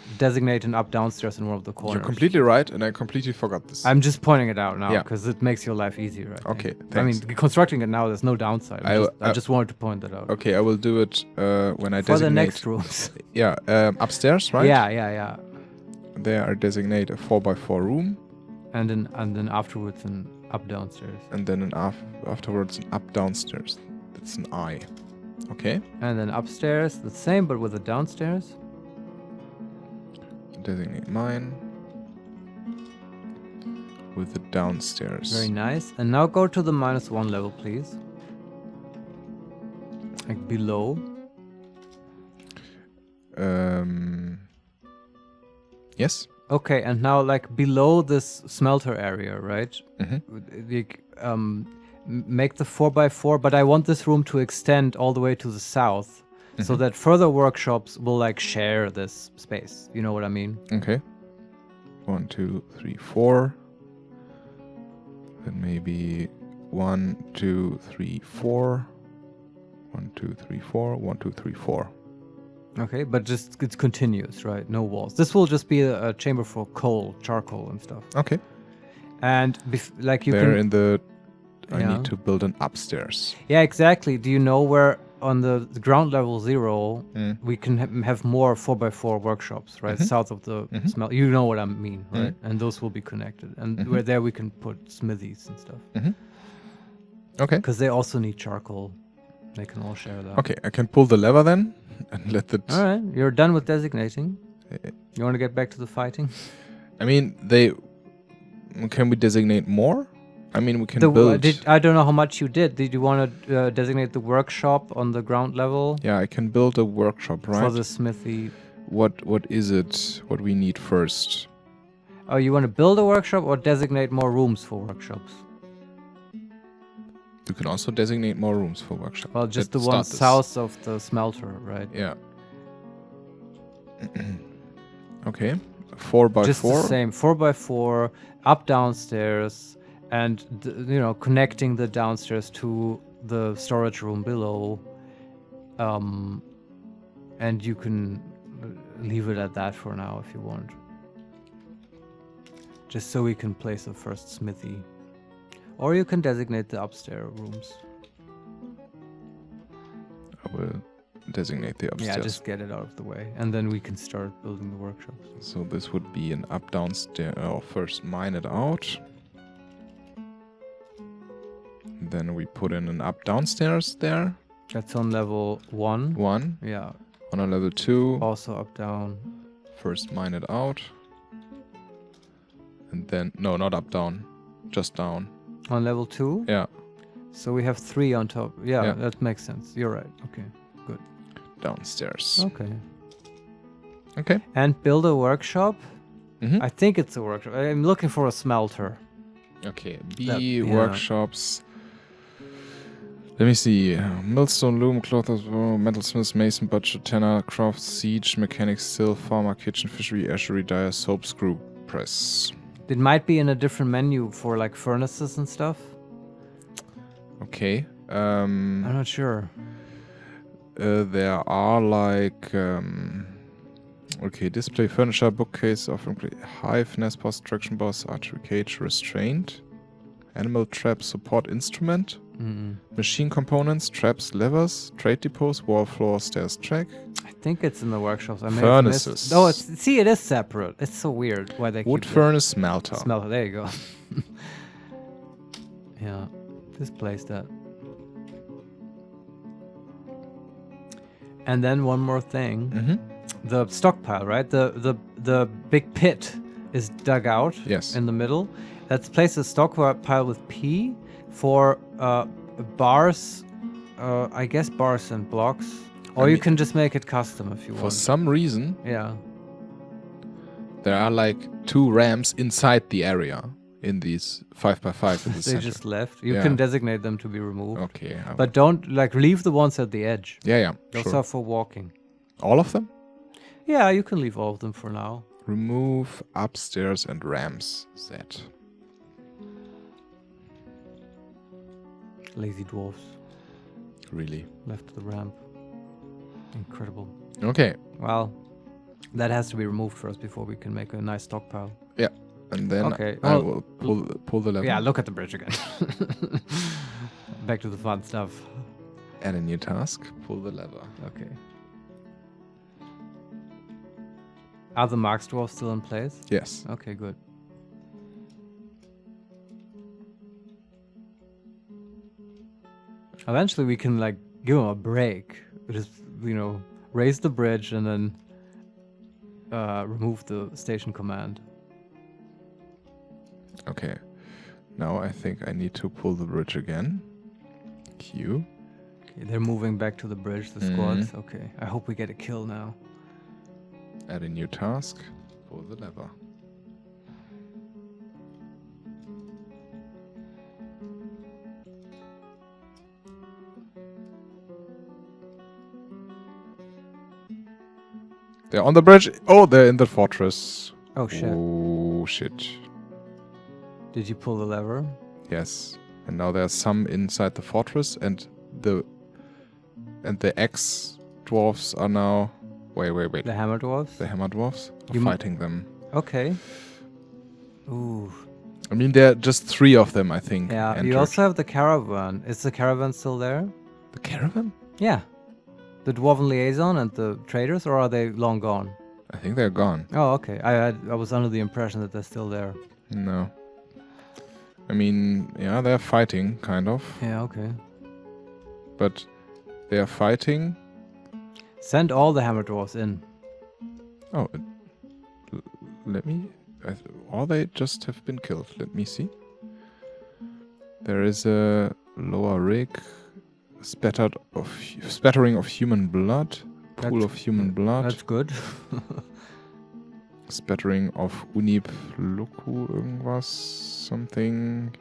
up downstairs in one of the corners. You're completely right, and I completely forgot this. I'm just pointing it out now, because it makes your life easier, right? Okay, thanks. I mean, constructing it now, there's no downside. I just wanted to point that out. Okay, I will do it when I designate... For the next rooms. Yeah, upstairs, right? Yeah. There I designate a 4x4 room. And then afterwards an up downstairs. And then afterwards an up downstairs. That's an I. Okay. And then upstairs, the same, but with a downstairs. Designate mine. With the downstairs. Very nice. And now go to the -1 level, please. Like below. Yes. Okay, and now like below this smelter area, right? Make the 4x4, but I want this room to extend all the way to the south, so that further workshops will like share this space. You know what I mean? Okay. 1, 2, 3, 4. Then maybe 1, 2, 3, 4. 1, 2, 3, 4. 1, 2, 3, 4. Okay, but just it's continuous, right? No walls. This will just be a chamber for charcoal and stuff. Okay. And like you there can in the I need to build an upstairs. Yeah, exactly. Do you know where on the ground level 0 we can have more 4x4 workshops, right? South of the smelt. You know what I mean, right? And those will be connected. And where there we can put smithies and stuff. Okay. Because they also need charcoal. They can all share that. Okay, I can pull the lever then and let it... All right, you're done with designating. You want to get back to the fighting? I mean, can we designate more? I mean, we can build... I don't know how much you did. Did you want to designate the workshop on the ground level? Yeah, I can build a workshop, right? For the smithy. What is it? What we need first? Oh, you want to build a workshop or designate more rooms for workshops? You can also designate more rooms for workshops. Well, just the one south of the smelter, right? Yeah. Okay. 4x4. Just the same. 4x4, up downstairs, and connecting the downstairs to the storage room below. And you can leave it at that for now if you want. Just so we can place the first smithy. Or you can designate the upstairs rooms. I will designate the upstairs. Yeah, just get it out of the way. And then we can start building the workshops. So this would be an up downstairs. First mine it out. Then we put in an up downstairs there. That's on level 1. 1. Yeah. On a level 2. Also up down. First mine it out. And then... No, not up down. Just down. On level 2? Yeah. So we have 3 on top. Yeah, that makes sense. You're right. Okay, good. Downstairs. Okay. Okay. And build a workshop? I think it's a workshop. I'm looking for a smelter. Okay, workshops. Let me see. Millstone, loom, clothers, metalsmith, mason, butcher, tanner, craft, siege, mechanic, still, farmer, kitchen, fishery, ashery, dyer, soap, screw, press. It might be in a different menu for like furnaces and stuff. Okay. I'm not sure. There are like... okay, display furniture, bookcase, offering hive, nest boss, traction boss, archery cage, restraint, animal trap, support instrument, machine components, traps, levers, trade depots, wall floor, stairs, track. I think it's in the workshops. I Furnaces. Oh, see, it is separate. It's so weird why they wood keep furnace, smelter. Smelter, there you go. Yeah, displace that. And then one more thing. The stockpile, right? The big pit is dug out in the middle. Let's place a stockpile with P for bars, I guess bars and blocks. Or you can just make it custom if you want. For some reason, yeah, there are like 2 ramps inside the area in these 5x5 in the they center. just left. You can designate them to be removed. Okay. But don't leave the ones at the edge. Yeah, Those are for walking. All of them? Yeah, you can leave all of them for now. Remove upstairs and ramps. Z. Lazy dwarfs. Really? Left the ramp. Incredible. Okay. Well, that has to be removed first before we can make a nice stockpile. Yeah. And then I will pull the lever. Yeah, look at the bridge again. Back to the fun stuff. Add a new task. Pull the lever. Okay. Are the Marks dwarfs still in place? Yes. Okay, good. Eventually we can give them a break. Just, raise the bridge and then remove the station command. Okay. Now I think I need to pull the bridge again. Q. Okay, they're moving back to the bridge, the squads. Okay. I hope we get a kill now. Add a new task. Pull the lever. They're on the bridge. Oh, they're in the fortress. Oh, shit. Oh, shit. Did you pull the lever? Yes. And now there's some inside the fortress, and the X dwarfs are now... Wait. The hammer dwarfs? The hammer dwarfs are fighting them. Okay. Ooh. I mean, there are just 3 of them, I think. Yeah, entered. you also have the caravan. Is the caravan still there? The caravan? Yeah. The Dwarven Liaison and the traders, or are they long gone? I think they're gone. Oh, okay. I was under the impression that they're still there. No. I mean, yeah, they're fighting, kind of. Yeah, okay. But they are fighting. Send all the hammer dwarfs in. Oh, let me... or they just have been killed. Let me see. There is a lower rig. Spattering of human blood. Pool of human blood. That's good. Spattering of Unib Luku irgendwas. Something.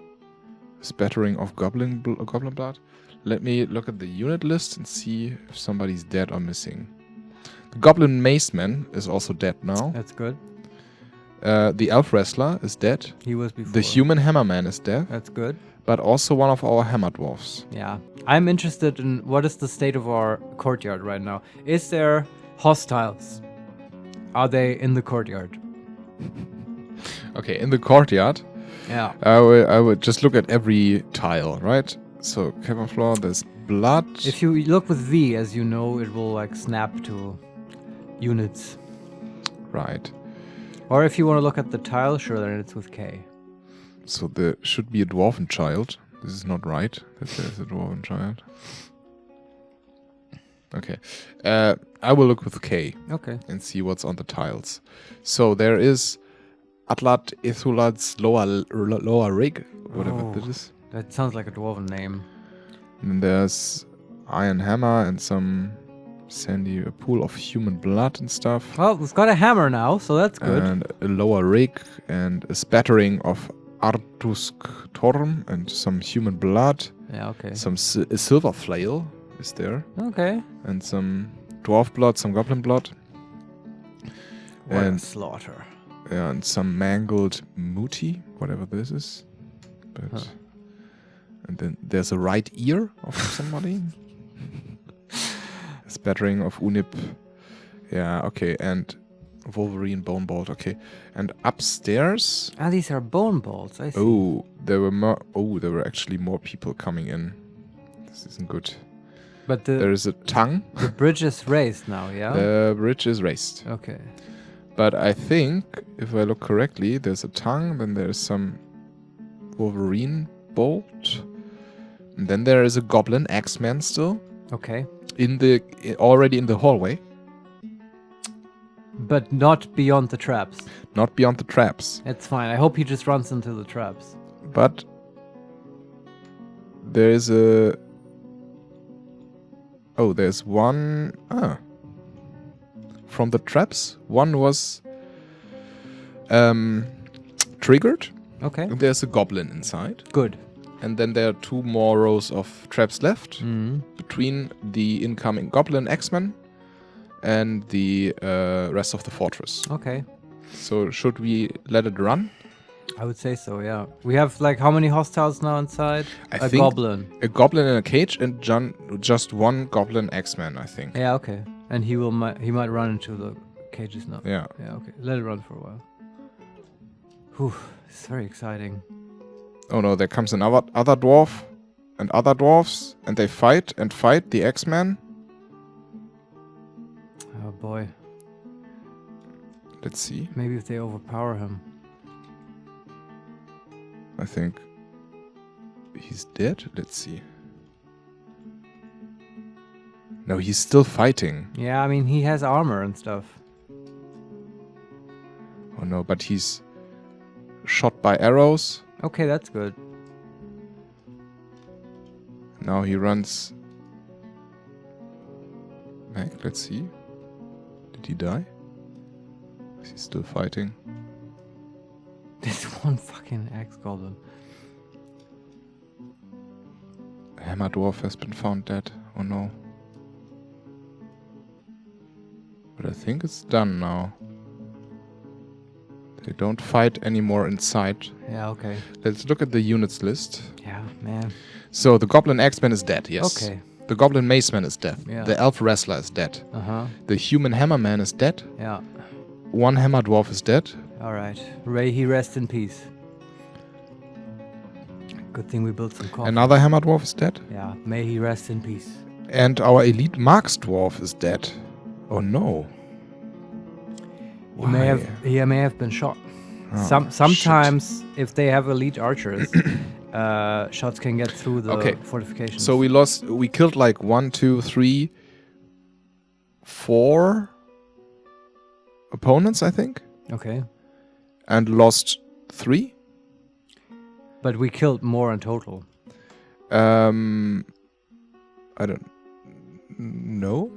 Spattering of goblin blood. Let me look at the unit list and see if somebody's dead or missing. The Goblin Maceman is also dead now. That's good. The Elf Wrestler is dead. He was before. The Human Hammerman is dead. That's good. But also one of our Hammer Dwarfs. Yeah. I'm interested in what is the state of our courtyard right now. Is there hostiles? Are they in the courtyard? Okay, in the courtyard. Yeah. I would just look at every tile, right? So, cavern floor, there's blood. If you look with V, as you know, it will like snap to units. Right. Or if you want to look at the tile, sure, then it's with K. So there should be a dwarven child. This is not right that there's a dwarven child. Okay. I will look with K. Okay. And see what's on the tiles. So there is Atlat Ithulad's lower rig, whatever that is. That sounds like a dwarven name. And then there's Iron Hammer and some sandy a pool of human blood and stuff. Well, we've got a hammer now, so that's good. And a lower rig and a spattering of Artusk Torm and some human blood. Yeah, okay. A silver flail is there. Okay. And some dwarf blood, some goblin blood. What and a slaughter. Yeah, and some mangled muti, whatever this is. But and then there's a right ear of somebody. A spattering of Unib. Yeah, okay, and Wolverine bone bolt, okay. And upstairs. Ah, these are bone bolts, I see. Oh, there were more. Oh, there were actually more people coming in. This isn't good. But there is a tongue. The bridge is raised now, yeah? The bridge is raised. Okay. But I think, if I look correctly, there's a tongue, then there's some Wolverine bolt. And then there is a goblin axeman still. Okay. Already in the hallway. But not beyond the traps. Not beyond the traps. It's fine. I hope he just runs into the traps. But there is a... Oh, there's one... From the traps, one was triggered. Okay. And there's a goblin inside. Good. And then there are 2 more rows of traps left between the incoming goblin X-Men and the rest of the fortress. Okay. So should we let it run? I would say so, yeah. We have like how many hostiles now inside? I think goblin. A goblin in a cage and just one goblin X-Men, I think. Yeah, okay. And he might run into the cages now. Yeah. Yeah, okay. Let it run for a while. Whew, it's very exciting. Oh no, there comes another dwarf and other dwarfs, and they fight the X-Men. Oh boy. Let's see. Maybe if they overpower him. I think he's dead. Let's see. No, he's still fighting. Yeah, I mean, he has armor and stuff. Oh no, but he's shot by arrows. Okay, that's good. Now he runs back. Let's see. Did he die? Is he still fighting? This one fucking ex-goblin. Hammer Dwarf has been found dead. Oh no. But I think it's done now. They don't fight anymore inside. Yeah, okay. Let's look at the units list. Yeah, man. So the Goblin X-Man is dead, yes. Okay. The Goblin Maceman is dead. Yeah. The Elf Wrestler is dead. Uh-huh. The Human Hammerman is dead. Yeah. One Hammer Dwarf is dead. Alright. He rests in peace. Good thing we built some coffee. Another Hammer Dwarf is dead. Yeah, may he rest in peace. And our elite Marks Dwarf is dead. Oh no. He may have been shot. Oh, sometimes, if they have elite archers, shots can get through the fortifications. So we killed like 1, 2, 3, 4 opponents, I think. Okay. And lost 3. But we killed more in total. I don't know.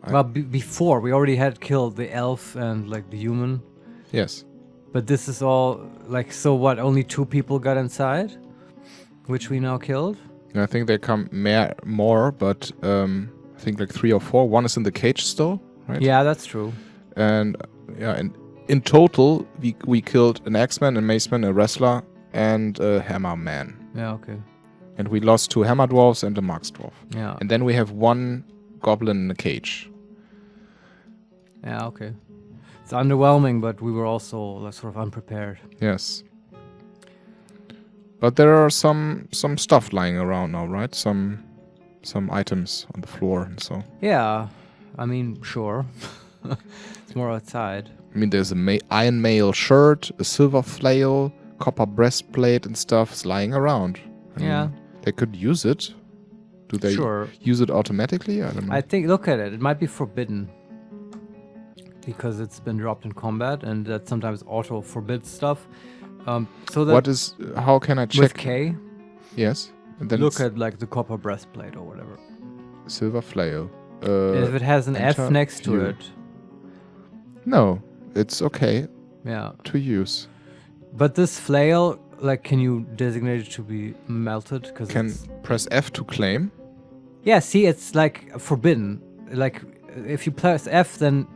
Well, before we already had killed the elf and like the human. Yes. But this is all like, so what? Only 2 people got inside, which we now killed. I think they come more, but I think like 3 or 4. One is in the cage still, right? Yeah, that's true. And in total, we killed an axeman, a maceman, a wrestler, and a hammerman. Yeah, okay. And we lost 2 hammer dwarves and a marks dwarf. Yeah. And then we have 1 goblin in a cage. Yeah, okay. It's underwhelming, but we were also sort of unprepared. Yes. But there are some stuff lying around now, right? Some items on the floor and so. Yeah, I mean, sure. It's more outside. I mean, there's a iron mail shirt, a silver flail, copper breastplate and stuff is lying around. I mean, they could use it. Do they use it automatically? I don't know. I think, look at it. It might be forbidden. Because it's been dropped in combat, and that sometimes auto forbids stuff. So that how can I check? With K? Yes. And then look at like the copper breastplate or whatever. Silver flail. If it has an F next to it. No, it's okay. Yeah. To use. But this flail, like, can you designate it to be melted? Can press F to claim. Yeah. See, it's like forbidden. Like. If you press F, then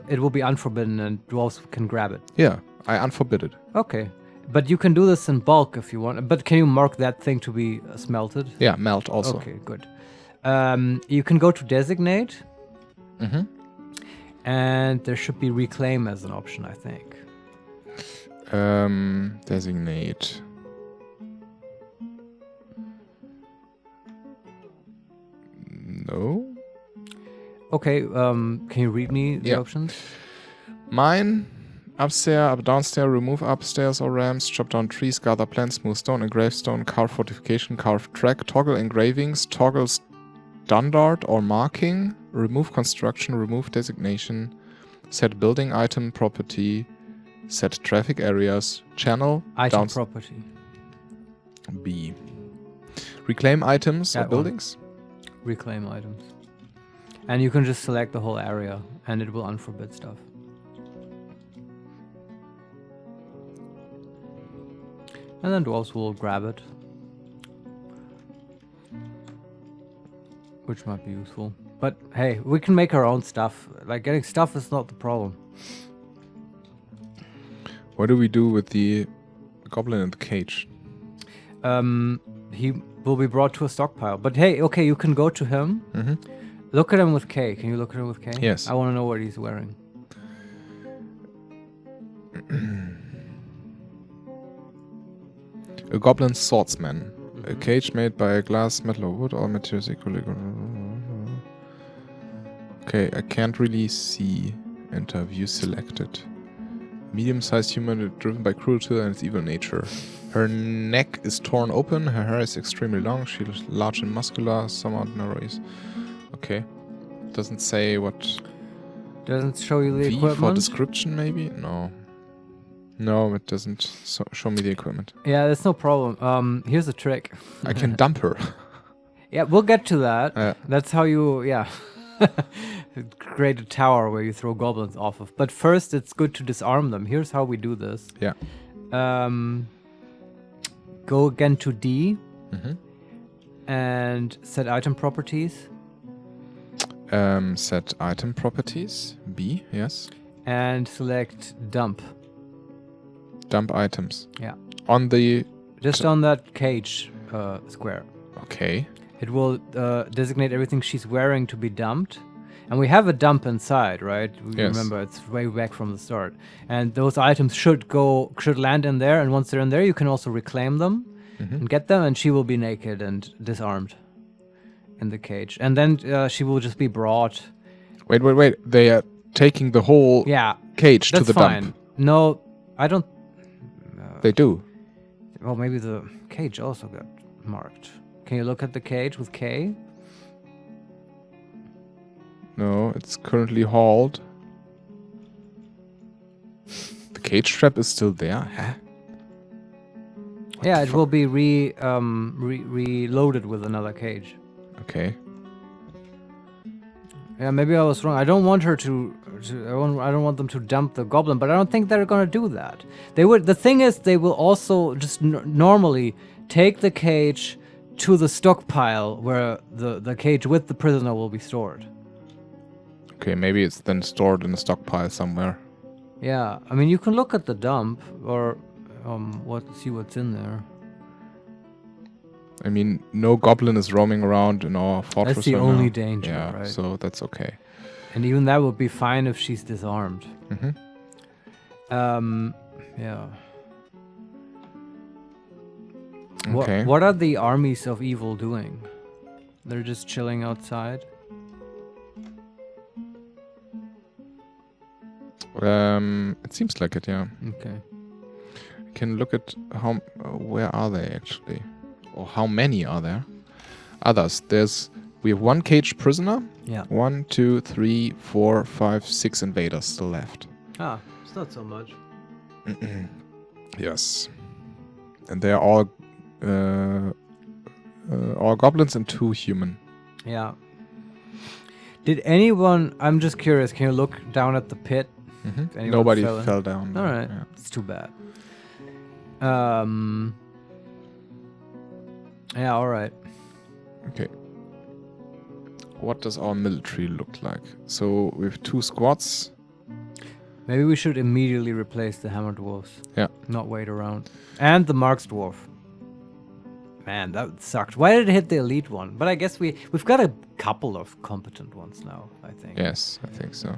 it will be unforbidden and dwarves can grab it. Yeah, I unforbid it. Okay. But you can do this in bulk if you want. But can you mark that thing to be smelted? Yeah, melt also. Okay, good. You can go to designate. Mm-hmm. And there should be reclaim as an option, I think. Designate. No. Okay, can you read me the options? Mine, upstairs, up downstairs, remove upstairs or ramps, chop down trees, gather plants, smooth stone, engrave stone, carve fortification, carve track, toggle engravings, toggle standard or marking, remove construction, remove designation, set building item property, set traffic areas, channel, item property. B. Reclaim items or buildings? Reclaim items. And you can just select the whole area, and it will unforbid stuff. And then dwarves will grab it. Which might be useful. But hey, we can make our own stuff. Like, getting stuff is not the problem. What do we do with the goblin in the cage? He will be brought to a stockpile. But hey, okay, you can go to him. Mm-hmm. Look at him with K. Can you look at him with K? Yes. I want to know what he's wearing. A goblin swordsman. A cage made by glass, metal, or wood, all materials equally. Okay, I can't really see. Enter view selected. Medium-sized human driven by cruelty and its evil nature. Her neck is torn open, her hair is extremely long, she is large and muscular, somewhat narrow. Okay. Doesn't say what. Doesn't show you the V equipment? for description, maybe? No. No, it doesn't show me the equipment. Yeah, that's no problem. Here's a trick. I can dump her. Yeah, we'll get to that. That's how you, create a tower where you throw goblins off of. But first, it's good to disarm them. Here's how we do this. Yeah. Go again to D. And set item properties. Set item properties. B, yes. And select dump. Dump items. Yeah. On the... Just on that cage square. Okay. It will designate everything she's wearing to be dumped. And we have a dump inside, right? Yes. Remember, it's way back from the start. And those items should land in there. And once they're in there, you can also reclaim them. and get them, and she will be naked and disarmed in the cage. And then she will just be brought. Wait. They are taking the whole cage to the dump. No, I don't. They do. Well, maybe the cage also got marked. Can you look at the cage with K? No, it's currently hauled. The cage trap is still there? Huh? Yeah, it will be reloaded with another cage. Okay. Yeah, maybe I was wrong. I don't want her to I don't want them to dump the goblin, but I don't think they're gonna do that. They would. The thing is, they will also just normally take the cage to the stockpile where the cage with the prisoner will be stored. Okay, maybe it's then stored in a stockpile somewhere. Yeah, I mean, you can look at the dump or see what's in there. I mean, no goblin is roaming around in our fortress. That's the only danger, right? So that's okay. And even that would be fine if she's disarmed. Yeah. Okay. What are the armies of evil doing? They're just chilling outside? It seems like it, yeah. Okay. You can look at where are they actually? Or how many are there? Others. We have one caged prisoner. Yeah. 1, 2, 3, 4, 5, 6 invaders still left. Ah, it's not so much. Yes. And they're all goblins and 2 human. Yeah. Did anyone... I'm just curious, can you look down at the pit? Nobody fell down. Alright, yeah. It's too bad. Yeah, alright. Okay. What does our military look like? So we have 2 squads. Maybe we should immediately replace the hammer dwarves. Yeah. Not wait around. And the marks dwarf. Man, that sucked. Why did it hit the elite one? But I guess we've got a couple of competent ones now, I think. Yes, I think so.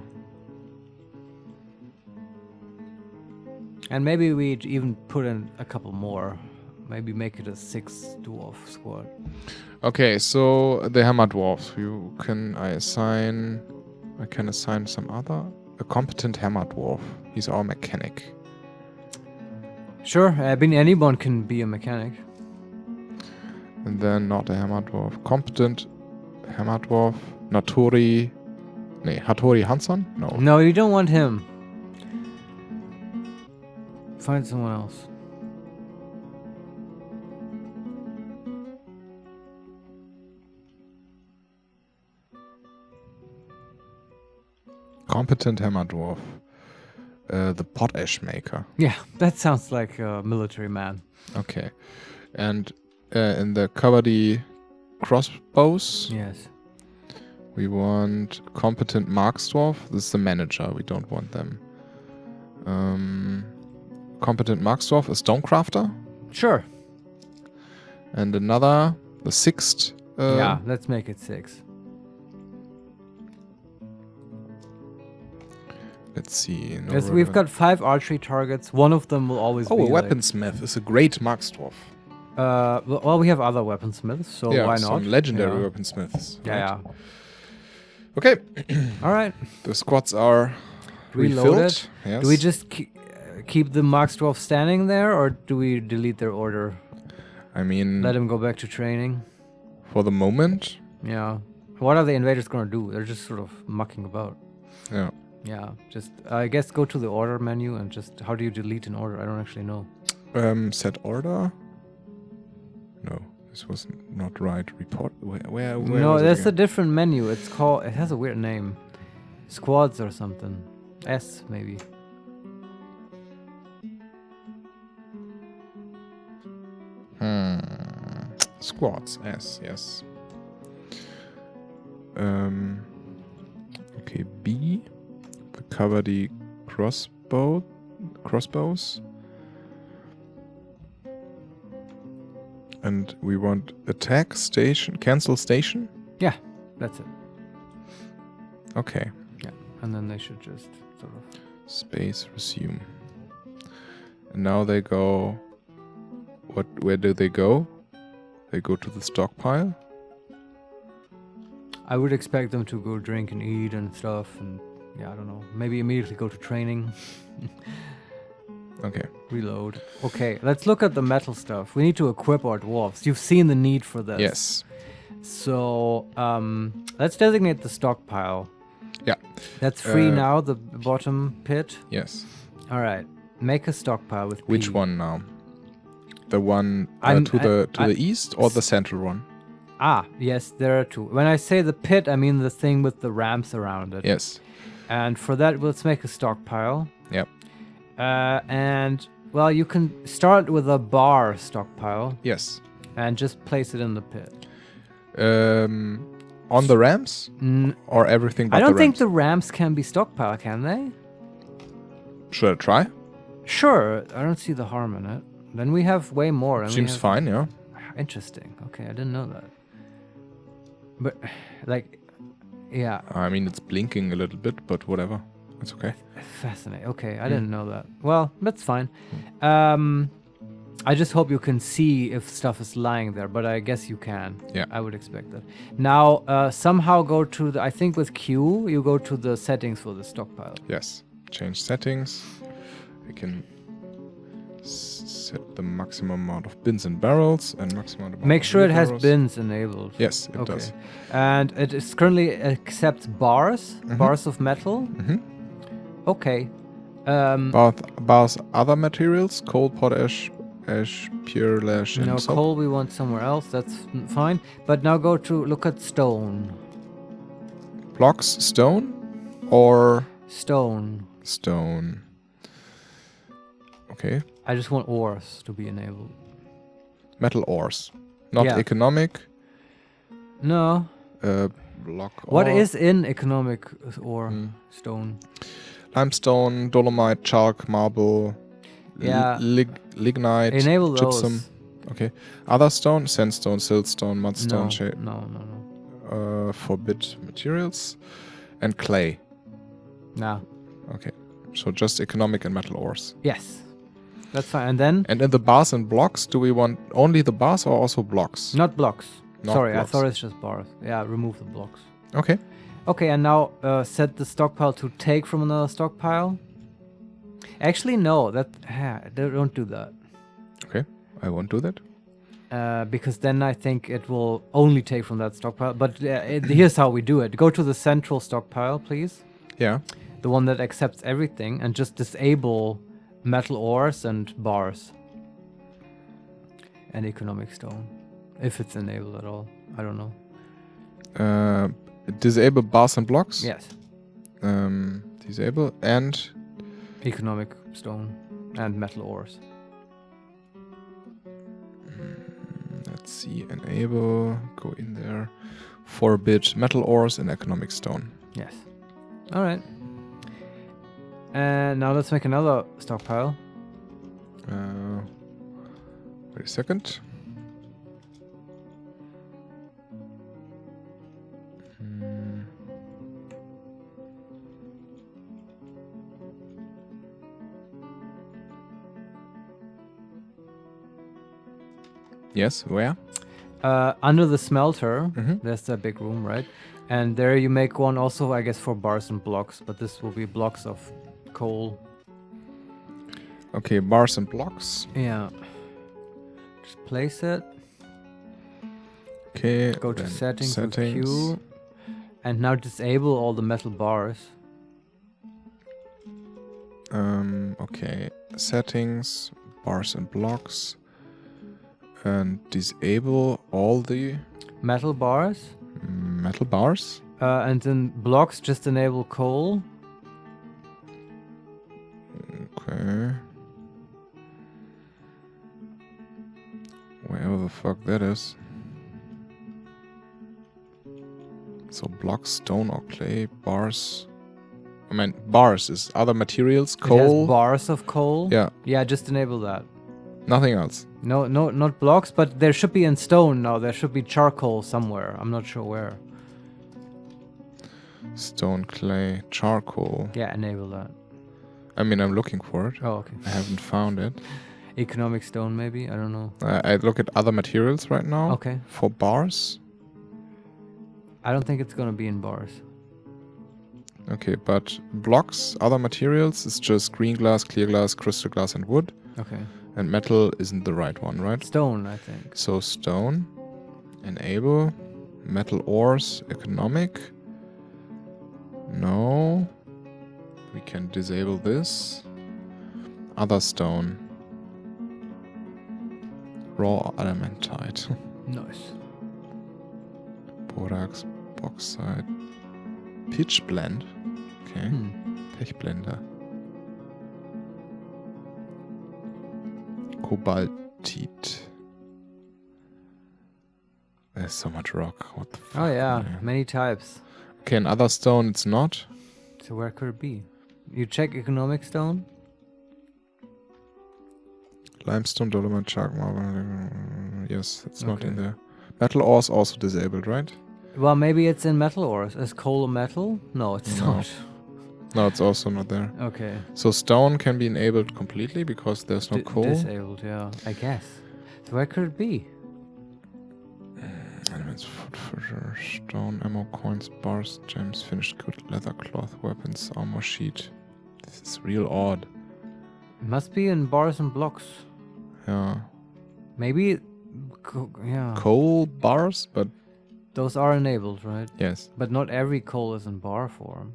And maybe we'd even put in a couple more. Maybe make it a 6 dwarf squad. Okay, so the hammer dwarf. I can assign a competent hammer dwarf. He's our mechanic. Sure, I mean anyone can be a mechanic. And then not a hammer dwarf. Competent hammer dwarf. Hattori Hansson? No. No, you don't want him. Find someone else. Competent hammer dwarf. The potash maker. Yeah, that sounds like a military man. Okay. And in the cavalry crossbows. Yes. We want competent marks dwarf. This is the manager. We don't want them. Competent marks dwarf, a stonecrafter. Sure. And another, the 6th. Yeah, let's make it 6. Let's see. Yes, we've got 5 archery targets. One of them will always be a weaponsmith is a great marks dwarf. Well, we have other weaponsmiths, so why not? Some legendary weaponsmiths. Yeah, right? Okay. All right. The squads are reloaded. Yes. Do we just keep the marks dwarf standing there, or do we delete their order? I mean... Let them go back to training? For the moment? Yeah. What are the invaders going to do? They're just sort of mucking about. Yeah. Yeah, just, I guess go to the order menu and just, how do you delete an order? I don't actually know. Set order? No, this was not right. Report, where no, that's a different menu. It's called, it has a weird name. Squads or something. S, maybe. Squads, S, yes. Okay, B. The cavalry crossbows. And we want attack station, cancel station? Yeah, that's it. Okay. Yeah, and then they should just sort of... Space, resume. And now they go Where do they go? They go to the stockpile? I would expect them to go drink and eat and stuff, and yeah, I don't know. Maybe immediately go to training. Okay. Reload. Okay, let's look at the metal stuff. We need to equip our dwarves. You've seen the need for this. Yes. So, let's designate the stockpile. Yeah. That's free now, the bottom pit. Yes. All right. Make a stockpile with Which P. one now? The one to the east or the central one? Ah, yes, there are two. When I say the pit, I mean the thing with the ramps around it. Yes. And for that, let's make a stockpile. Yep. And, well, you can start with a bar stockpile. Yes. And just place it in the pit. On the ramps? Or everything but I don't the think ramps? the ramps can be stockpile, can they? Should I try? Sure. I don't see the harm in it. Then we have way more. And Seems fine, yeah. Interesting. Okay, I didn't know that. But, like, yeah. I mean, it's blinking a little bit, but whatever. It's okay. Fascinating. Okay, I didn't know that. Well, that's fine. I just hope you can see if stuff is lying there, but I guess you can. Yeah. I would expect that. Now, somehow go to the... I think with Q, you go to the settings for the stockpile. Yes. Change settings. I can set the maximum amount of bins and barrels and maximum amount of Make sure it has barrels. bins enabled. Yes, it does. And it is currently accepts bars, bars of metal. Okay. Bars other materials, coal, potash, ash, pure lash, and No, soap. coal we want somewhere else. That's fine. But now go to look at stone. Blocks, stone, or Stone. stone. Okay. I just want ores to be enabled. Metal ores, not Yeah. economic. No. Block. What ore. is in economic ore? Stone. Limestone, dolomite, chalk, marble. Yeah. Lignite. Enable gypsum. those. Okay. Other stone, sandstone, siltstone, mudstone, No, shade. no. Forbid materials, and clay. No. Okay. So just economic and metal ores. Yes. That's fine. And then? And in the bars and blocks, do we want only the bars or also blocks? Not blocks. Not Sorry, blocks. I thought it's just bars. Yeah, remove the blocks. Okay. Okay, and now set the stockpile to take from another stockpile. Actually, no. Don't do that. Okay. I won't do that. Because then I think it will only take from that stockpile. But here's how we do it. Go to the central stockpile, please. Yeah. The one that accepts everything, and just disable metal ores and bars. And economic stone. If it's enabled at all. I don't know. Disable bars and blocks? Yes. Disable and... Economic stone and metal ores. Let's see. Enable. Go in there. Forbid metal ores and economic stone. Yes. All right. And now let's make another stockpile. Wait a second. Yes, where? Under the smelter, Mhm. there's that big room, right? And there you make one also, I guess, for bars and blocks, but this will be blocks of coal. Okay, bars and blocks. Yeah. Just place it. Okay. Go to then settings with Q. And now disable all the metal bars. Okay. Settings, bars and blocks. And disable all the Metal bars. metal bars. And then blocks, just enable coal. Okay. Wherever the fuck that is. So blocks, stone or clay, bars. I mean, bars is other materials, It coal. has bars of coal. Yeah, Yeah, just enable that. nothing else. No, not blocks, but there should be in stone now. There should be charcoal somewhere. I'm not sure where. Stone, clay, charcoal. Yeah, enable that. I mean, I'm looking for it. Oh, okay. I haven't found it. Economic stone, maybe? I don't know. I look at other materials right now. Okay. For bars. I don't think it's gonna be in bars. Okay, but blocks, other materials, is just green glass, clear glass, crystal glass, and wood. Okay. And metal isn't the right one, right? Stone, I think. So stone, enable, metal ores, economic. No. We can disable this. Other stone. Raw adamantite. Nice. Borax, bauxite. Pitch blend. Okay. Pechblender. Kobaltit. There's so much rock. What the fuck? Oh yeah, man? many types. Okay, another stone it's not. So where could it be? You check economic stone? Limestone, dolomite, chalk, marble. Yes, it's not in there. Metal ores also disabled, right? Well, maybe it's in metal ores. Is coal a metal? No, it's not. No, it's also not there. Okay. So stone can be enabled completely because there's no coal. Disabled, yeah, I guess. So where could it be? Elements, food, fissure, stone, ammo, coins, bars, gems, finished good, leather, cloth, weapons, armor sheet. This is real odd. It must be in bars and blocks. Yeah. Maybe, yeah. Coal bars, but... Those are enabled, right? Yes. But not every coal is in bar form.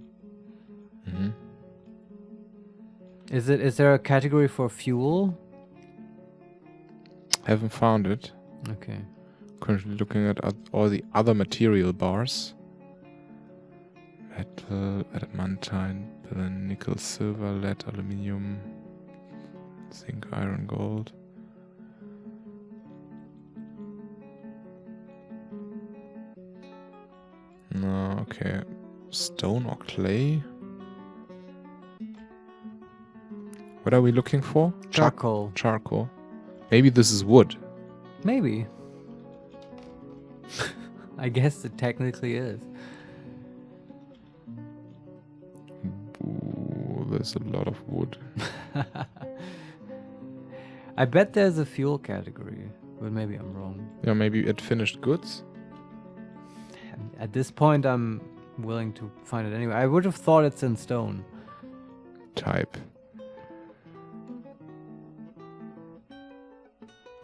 Mm-hmm. Is there a category for fuel? Haven't found it. Okay. Currently looking at all the other material bars. Metal, adamantine, nickel, silver, lead, aluminium, zinc, iron, gold. No, okay. Stone or clay? What are we looking for? Charcoal. Charcoal. Maybe this is wood. Maybe. I guess it technically is. Ooh, there's a lot of wood. I bet there's a fuel category, but maybe I'm wrong. Yeah, maybe at finished goods. At this point, I'm willing to find it anyway. I would have thought it's in stone. Type.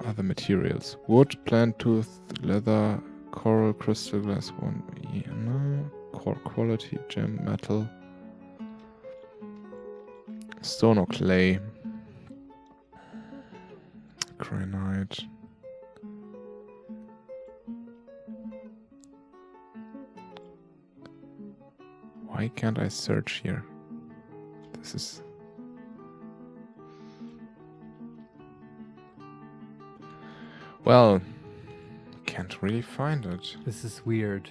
Other materials. Wood, plant tooth, leather, coral, crystal, glass, one. Yeah, no. Core quality, gem, metal. Stone or clay. Granite. Why can't I search here? This is... Well, can't really find it. This is weird.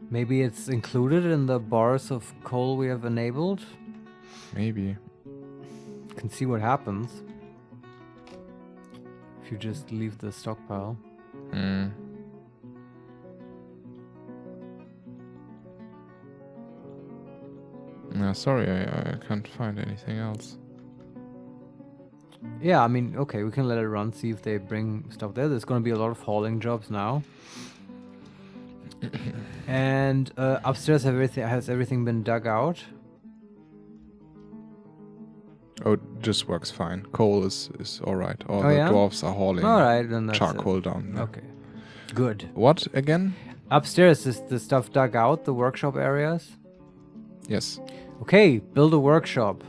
Maybe it's included in the bars of coal we have enabled? Maybe. Can see what happens if you just leave the stockpile. Hmm. No, sorry, I can't find anything else. Yeah, I mean, okay, we can let it run, see if they bring stuff there. There's going to be a lot of hauling jobs now. And upstairs, has everything been dug out? Oh, it just works fine. Coal is alright. All the yeah? dwarves are hauling Alright, then that's charcoal down there. Okay, good. What again? Upstairs, is the stuff dug out, the workshop areas? Yes. Okay, build a workshop.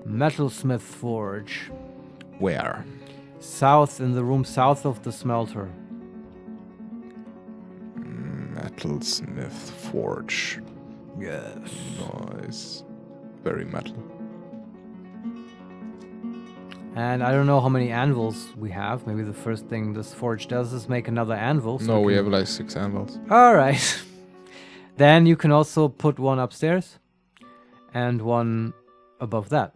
Metalsmith forge. Where? South, in the room south of the smelter. Metalsmith forge. Yes. Nice. Very metal. And I don't know how many anvils we have. Maybe the first thing this forge does is make another anvil. So No, we have like 6 anvils. Alright. Then you can also put one upstairs and one above that.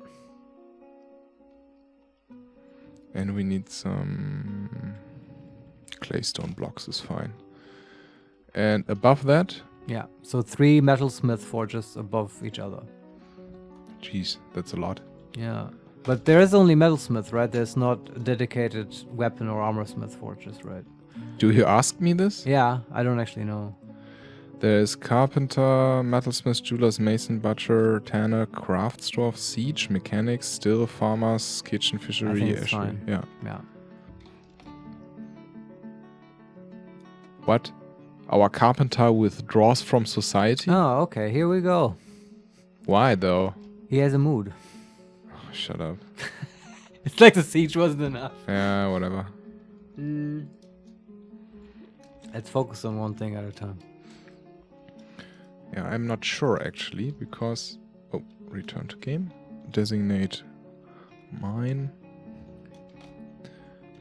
And we need some claystone blocks is fine. And above that? Yeah, so 3 metalsmith forges above each other. Jeez, that's a lot. Yeah. But there is only metalsmith, right? There's not a dedicated weapon or armorsmith fortress, right? Do you ask me this? Yeah, I don't actually know. There's carpenter, metalsmith, jewelers, mason, butcher, tanner, craftsdwarf, siege, mechanics, still, farmers, kitchen, fishery, I think it's fishery. fine. Yeah. Yeah. What? Our carpenter withdraws from society? Oh, okay. Here we go. Why though? He has a mood. Oh, shut up. It's like the siege wasn't enough. Yeah, whatever. Let's focus on one thing at a time. Yeah, I'm not sure actually, because... Oh, return to game. Designate mine.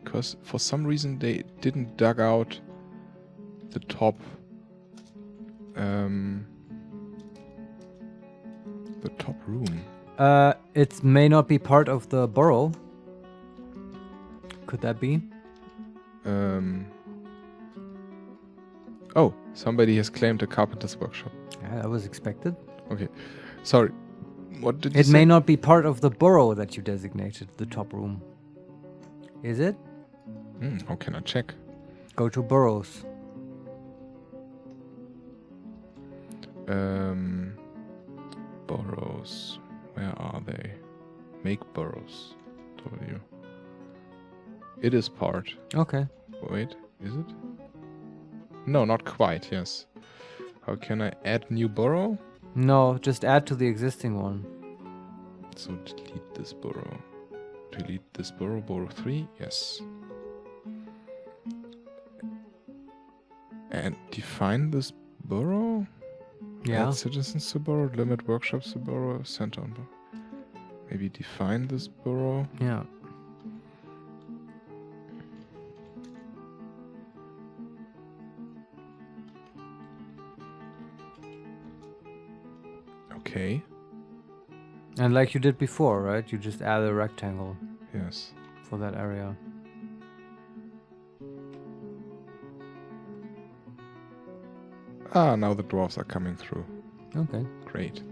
Because for some reason they didn't dug out the top... the top room. It may not be part of the burrow. Could that be? Oh, somebody has claimed a carpenter's workshop. Yeah, that was expected. Okay, sorry. What did you say? It may not be part of the burrow that you designated, the top room. Is it? How can I check? Go to burrows. Burrows. Where are they? Make burrows. W. It is part. Okay. Wait, is it? No, not quite, yes. How can I add new burrow? No, just add to the existing one. So delete this burrow. Delete this burrow, burrow 3, yes. And define this burrow? Yeah. Add citizens to burrow, limit workshops to burrow, center on burrow. Maybe define this burrow. Yeah. Okay. And like you did before, right? You just add a rectangle Yes. for that area. Ah, now the dwarves are coming through. Okay. Great.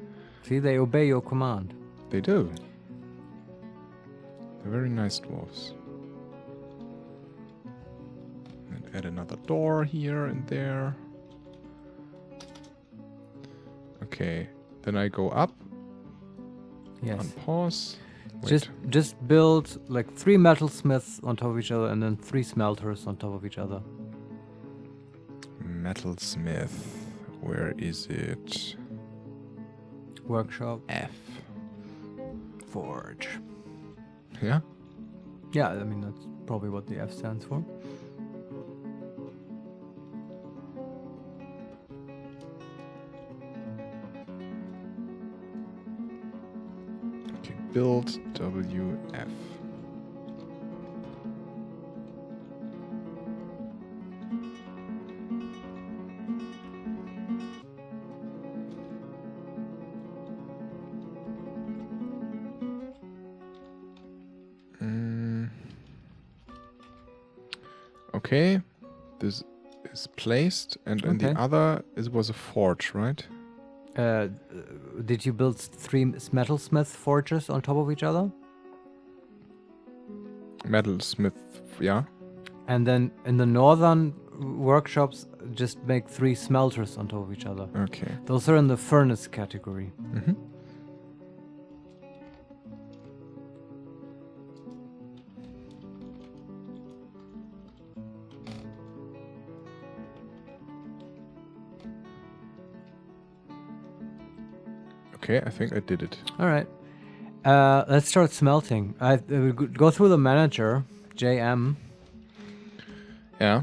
See, they obey your command. They do. They're very nice dwarves. And add another door here and there. Okay. Then I go up. Yes. On pause. Wait. Just build like 3 metalsmiths on top of each other and then 3 smelters on top of each other. Metalsmith. Where is it? Workshop. F. Forge. Yeah? Yeah, I mean, that's probably what the F stands for. Okay, build WF. Okay, this is placed, and in the other, it was a forge, right? Did you build 3 metalsmith forges on top of each other? Metalsmith, yeah. And then in the northern workshops, just make 3 smelters on top of each other. Okay. Those are in the furnace category. Mm-hmm. Okay, I think I did it. All right. Let's start smelting. Go through the manager, JM. Yeah.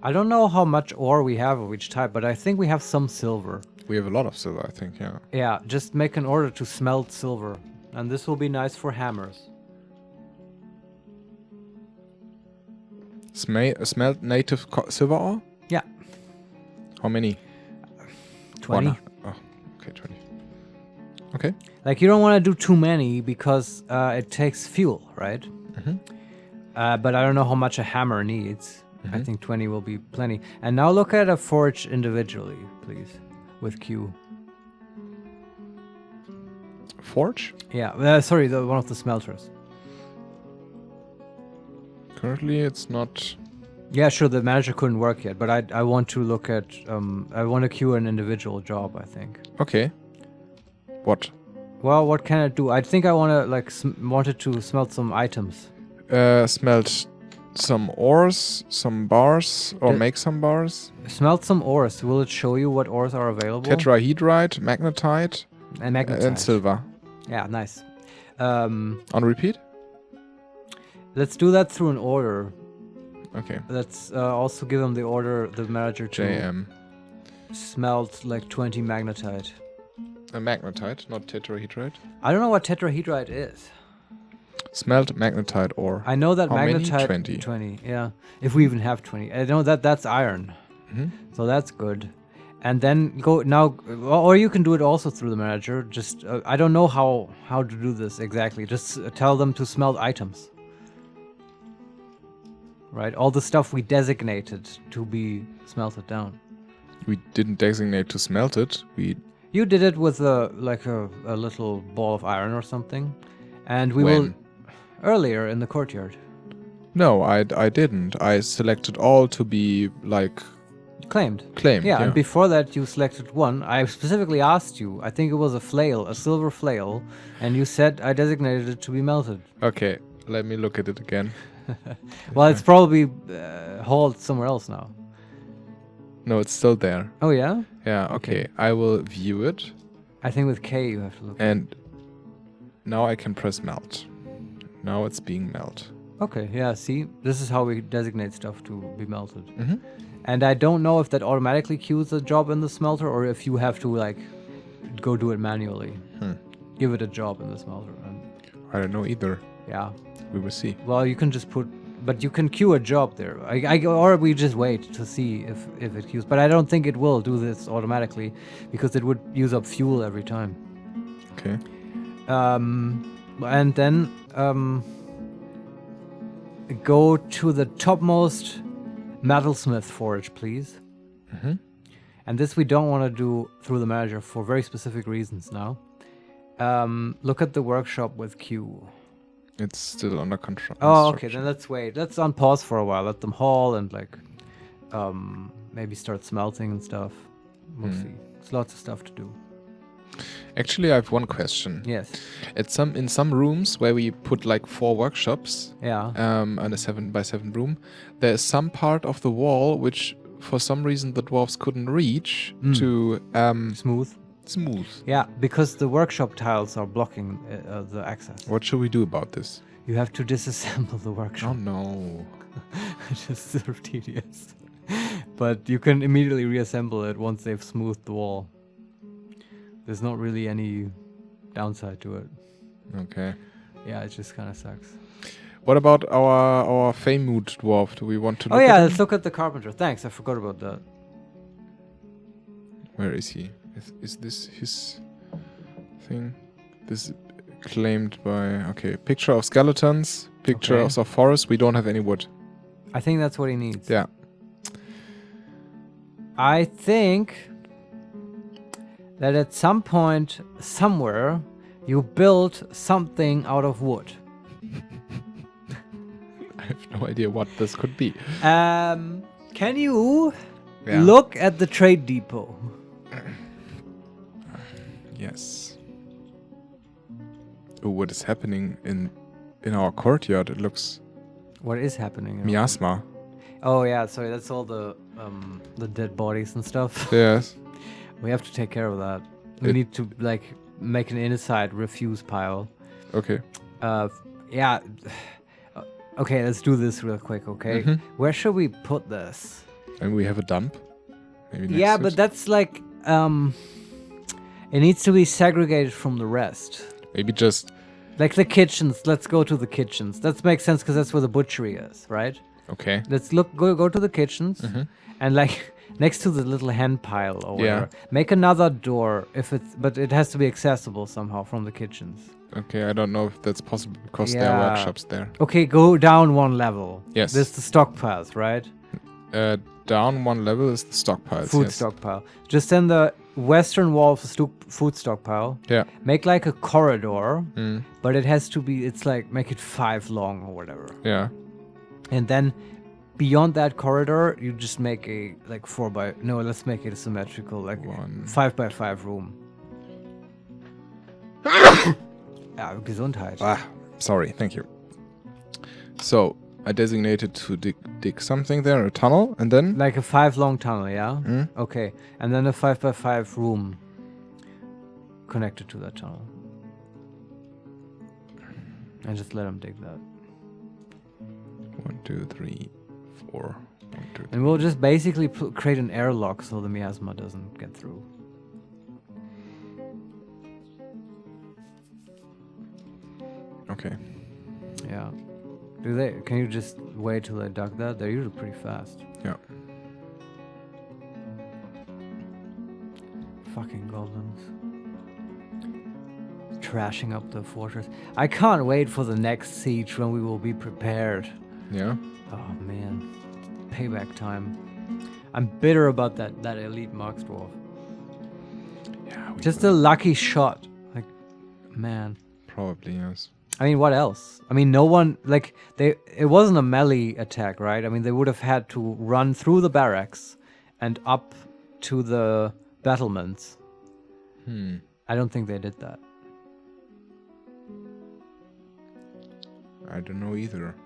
I don't know how much ore we have of each type, but I think we have some silver. We have a lot of silver, I think, yeah. Yeah, just make an order to smelt silver. And this will be nice for hammers. Smelt native silver ore? Yeah. How many? 20. Oh, okay, 20. Okay. Like, you don't want to do too many because it takes fuel, right? Mm-hmm. But I don't know how much a hammer needs. Mm-hmm. I think 20 will be plenty. And now look at a forge individually, please, with Q. forge? Yeah, sorry, one of the smelters. Currently, it's not. Yeah, sure. The manager couldn't work yet, but I want to look at. I want to queue an individual job. I think. Okay. What? Well, what can I do? I think I want to wanted to smelt some items. Smelt some ores, some bars, or make some bars. Smelt some ores. Will it show you what ores are available? Tetrahedrite, magnetite, and silver. Yeah, nice. On repeat? Let's do that through an order. Okay. Let's also give him the order, the manager, to JM. Smelt like 20 magnetite. A magnetite, not tetrahedrite. I don't know what tetrahedrite is. Smelt magnetite ore. I know that how magnetite. Many? 20. Yeah. If we even have 20. I know that's iron. So that's good. And then go now, or you can do it also through the manager. Just I don't know how to do this exactly. Just tell them to smelt items. Right, all the stuff we designated to be smelted down. We didn't designate to smelt it. You did it with a little ball of iron or something, and we When? will earlier in the courtyard. No, I didn't. I selected all to be like claimed. Yeah, and before that you selected one. I specifically asked you. I think it was a flail, a silver flail, and you said I designated it to be melted. Okay, let me look at it again. Well, it's probably hauled somewhere else now. No, it's still there. Oh yeah? Yeah, okay. I will view it. I think with K you have to look. And now I can press melt. Now it's being melted. Okay, yeah, see? This is how we designate stuff to be melted. And I don't know if that automatically queues a job in the smelter or if you have to like go do it manually. Give it a job in the smelter. I don't know either. Yeah. We will see. Well, you can just but you can queue a job there. Or we just wait to see if it queues. But I don't think it will do this automatically because it would use up fuel every time. Okay. And then go to the topmost metalsmith forge, please. And this we don't want to do through the manager for very specific reasons now. Look at the workshop with Q. It's still under control. Oh, okay. Then let's wait. Let's on pause for a while. Let them haul and maybe start smelting and stuff. We'll see. There's lots of stuff to do. Actually, I have one question. Yes. In some rooms where we put like 4 workshops. Yeah. And a 7x7 room, there is some part of the wall which, for some reason, the dwarves couldn't reach to Smooth. Yeah, because the workshop tiles are blocking the access. What should we do about this? You have to disassemble the workshop. Oh no. It's just sort of tedious. But you can immediately reassemble it once they've smoothed the wall. There's not really any downside to it. Okay. Yeah, it just kind of sucks. What about our Famood dwarf? Do we want to look at him? Let's look at the carpenter. Thanks, I forgot about that. Where is he? Is this his thing? This is claimed by... Okay, picture of skeletons, pictures of forest. We don't have any wood. I think that's what he needs. Yeah. I think that at some point, somewhere, you built something out of wood. I have no idea what this could be. Can you look at the trade depot? Yes. Oh, what is happening in our courtyard? It looks... What is happening? Miasma. Oh yeah, sorry, that's all the dead bodies and stuff. Yes. We have to take care of that. We need to like make an inside refuse pile. Okay. Yeah. Okay, let's do this real quick, okay? Where should we put this? And we have a dump? Maybe next yeah, to but it? that's like it needs to be segregated from the rest. Maybe just... Like the kitchens. Let's go to the kitchens. That makes sense because that's where the butchery is, right? Okay. Let's go to the kitchens and like next to the little hen pile or whatever. Make another door but it has to be accessible somehow from the kitchens. Okay, I don't know if that's possible because there are workshops there. Okay, go down one level. Yes. There's the stockpiles, right? Down one level is the stockpiles. Food stockpile. Just then western wall of the food stockpile. Yeah. Make like a corridor, but it has to be, it's like, make it 5 long or whatever. Yeah. And then beyond that corridor, you just make a like 4 by, no, let's make it a symmetrical, like 5 by 5 room. Gesundheit. Sorry, thank you. So, I designated to dig something there, a tunnel, and then... Like a 5 long tunnel, yeah? Okay. And then a 5 by 5 room connected to that tunnel. And just let them dig that. 1, 2, 3, 4. 1, 2, 3. And we'll just basically create an airlock so the miasma doesn't get through. Okay. Yeah. Can you just wait till they dug that? They're usually pretty fast. Yeah. Fucking goblins. Trashing up the fortress. I can't wait for the next siege when we will be prepared. Yeah? Oh man. Payback time. I'm bitter about that elite Marks dwarf. Yeah. Just a lucky shot. Like, man. Probably, yes. I mean, what else? I mean, no one, like, it wasn't a melee attack, right? I mean, they would have had to run through the barracks and up to the battlements. I don't think they did that. I don't know either.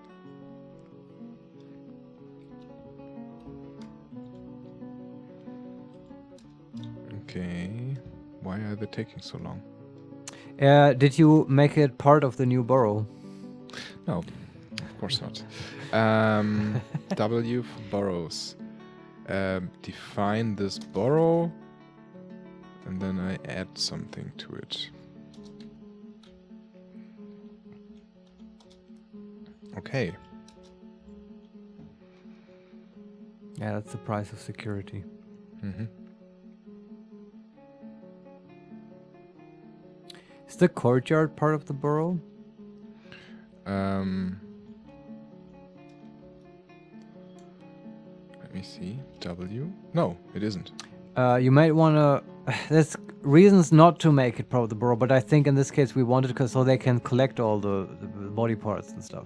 Okay. Why are they taking so long? Did you make it part of the new burrow? No, of course not. W for burrows. Define this burrow, and then I add something to it. Okay. Yeah, that's the price of security. Is the courtyard part of the burrow? Let me see. W? No, it isn't. You might want to... There's reasons not to make it part of the burrow, but I think in this case we wanted it so they can collect all the body parts and stuff.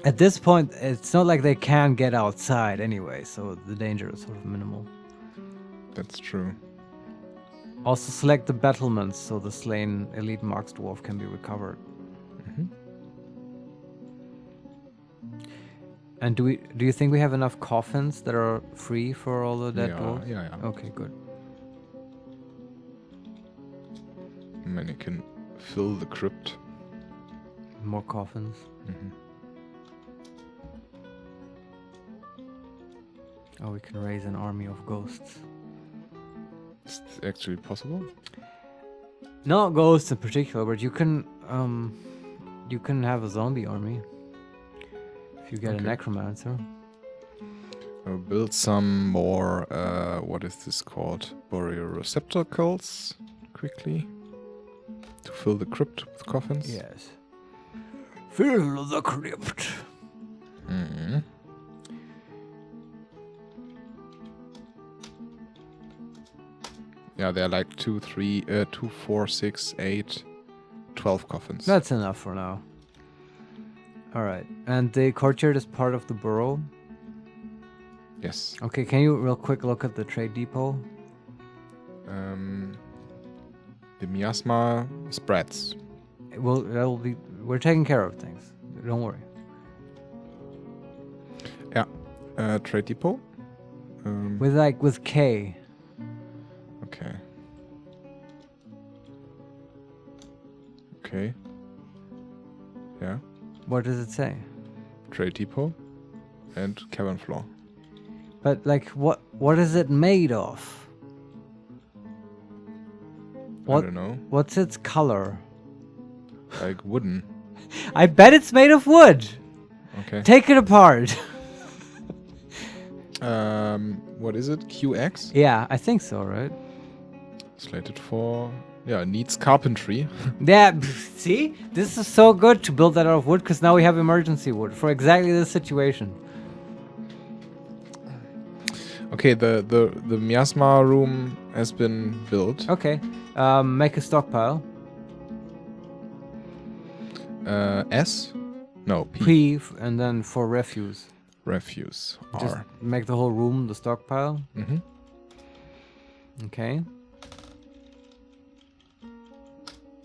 At this point, it's not like they can get outside anyway, so the danger is sort of minimal. That's true. Also select the battlements so the slain elite Marks dwarf can be recovered. And do you think we have enough coffins that are free for all the dead dwarves? Yeah. Okay, good. And then you can fill the crypt. More coffins. Oh, we can raise an army of ghosts. Is it actually possible? Not ghosts in particular, but you can have a zombie army if you get a necromancer. I'll build some more. What is this called? Burial receptacles. Quickly to fill the crypt with coffins. Yes. Fill the crypt. Yeah, they're like 2, 4, 6, 8, 12 coffins. That's enough for now. Alright, and the courtyard is part of the burrow? Yes. Okay, can you real quick look at the trade depot? The miasma spreads. We're taking care of things. Don't worry. Yeah. Trade depot? With K. Okay. Okay. Yeah. What does it say? Trade depot and cavern floor. But like, what is it made of? I don't know. What's its color? Like wooden. I bet it's made of wood. Okay. Take it apart. What is it? QX? Yeah, I think so, right? Slated for... Yeah, needs carpentry. Yeah, see? This is so good to build that out of wood, because now we have emergency wood for exactly this situation. Okay, the miasma room has been built. Okay. Make a stockpile. S? No, P. P and then for refuse. Refuse. Just R. make the whole room the stockpile. Mm-hmm. Okay.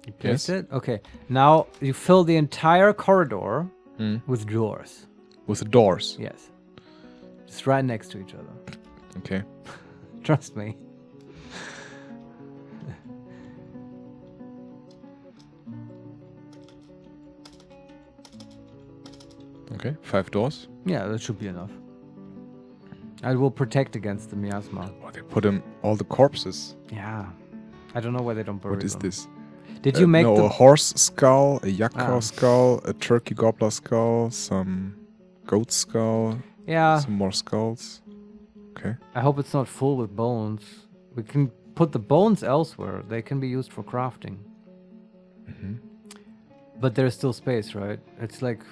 You placed it? Okay. Now you fill the entire corridor with drawers. With the doors? Yes. Just right next to each other. Okay. Trust me. Okay, 5 doors. Yeah, that should be enough. I will protect against the miasma. Oh, they put in all the corpses. Yeah. I don't know why they don't bury What is them. this? Did you make a horse skull, a yak cow skull, a turkey gobbler skull, some goat skull, some more skulls. Okay. I hope it's not full with bones. We can put the bones elsewhere. They can be used for crafting. Mm-hmm. But there's still space, right? It's like...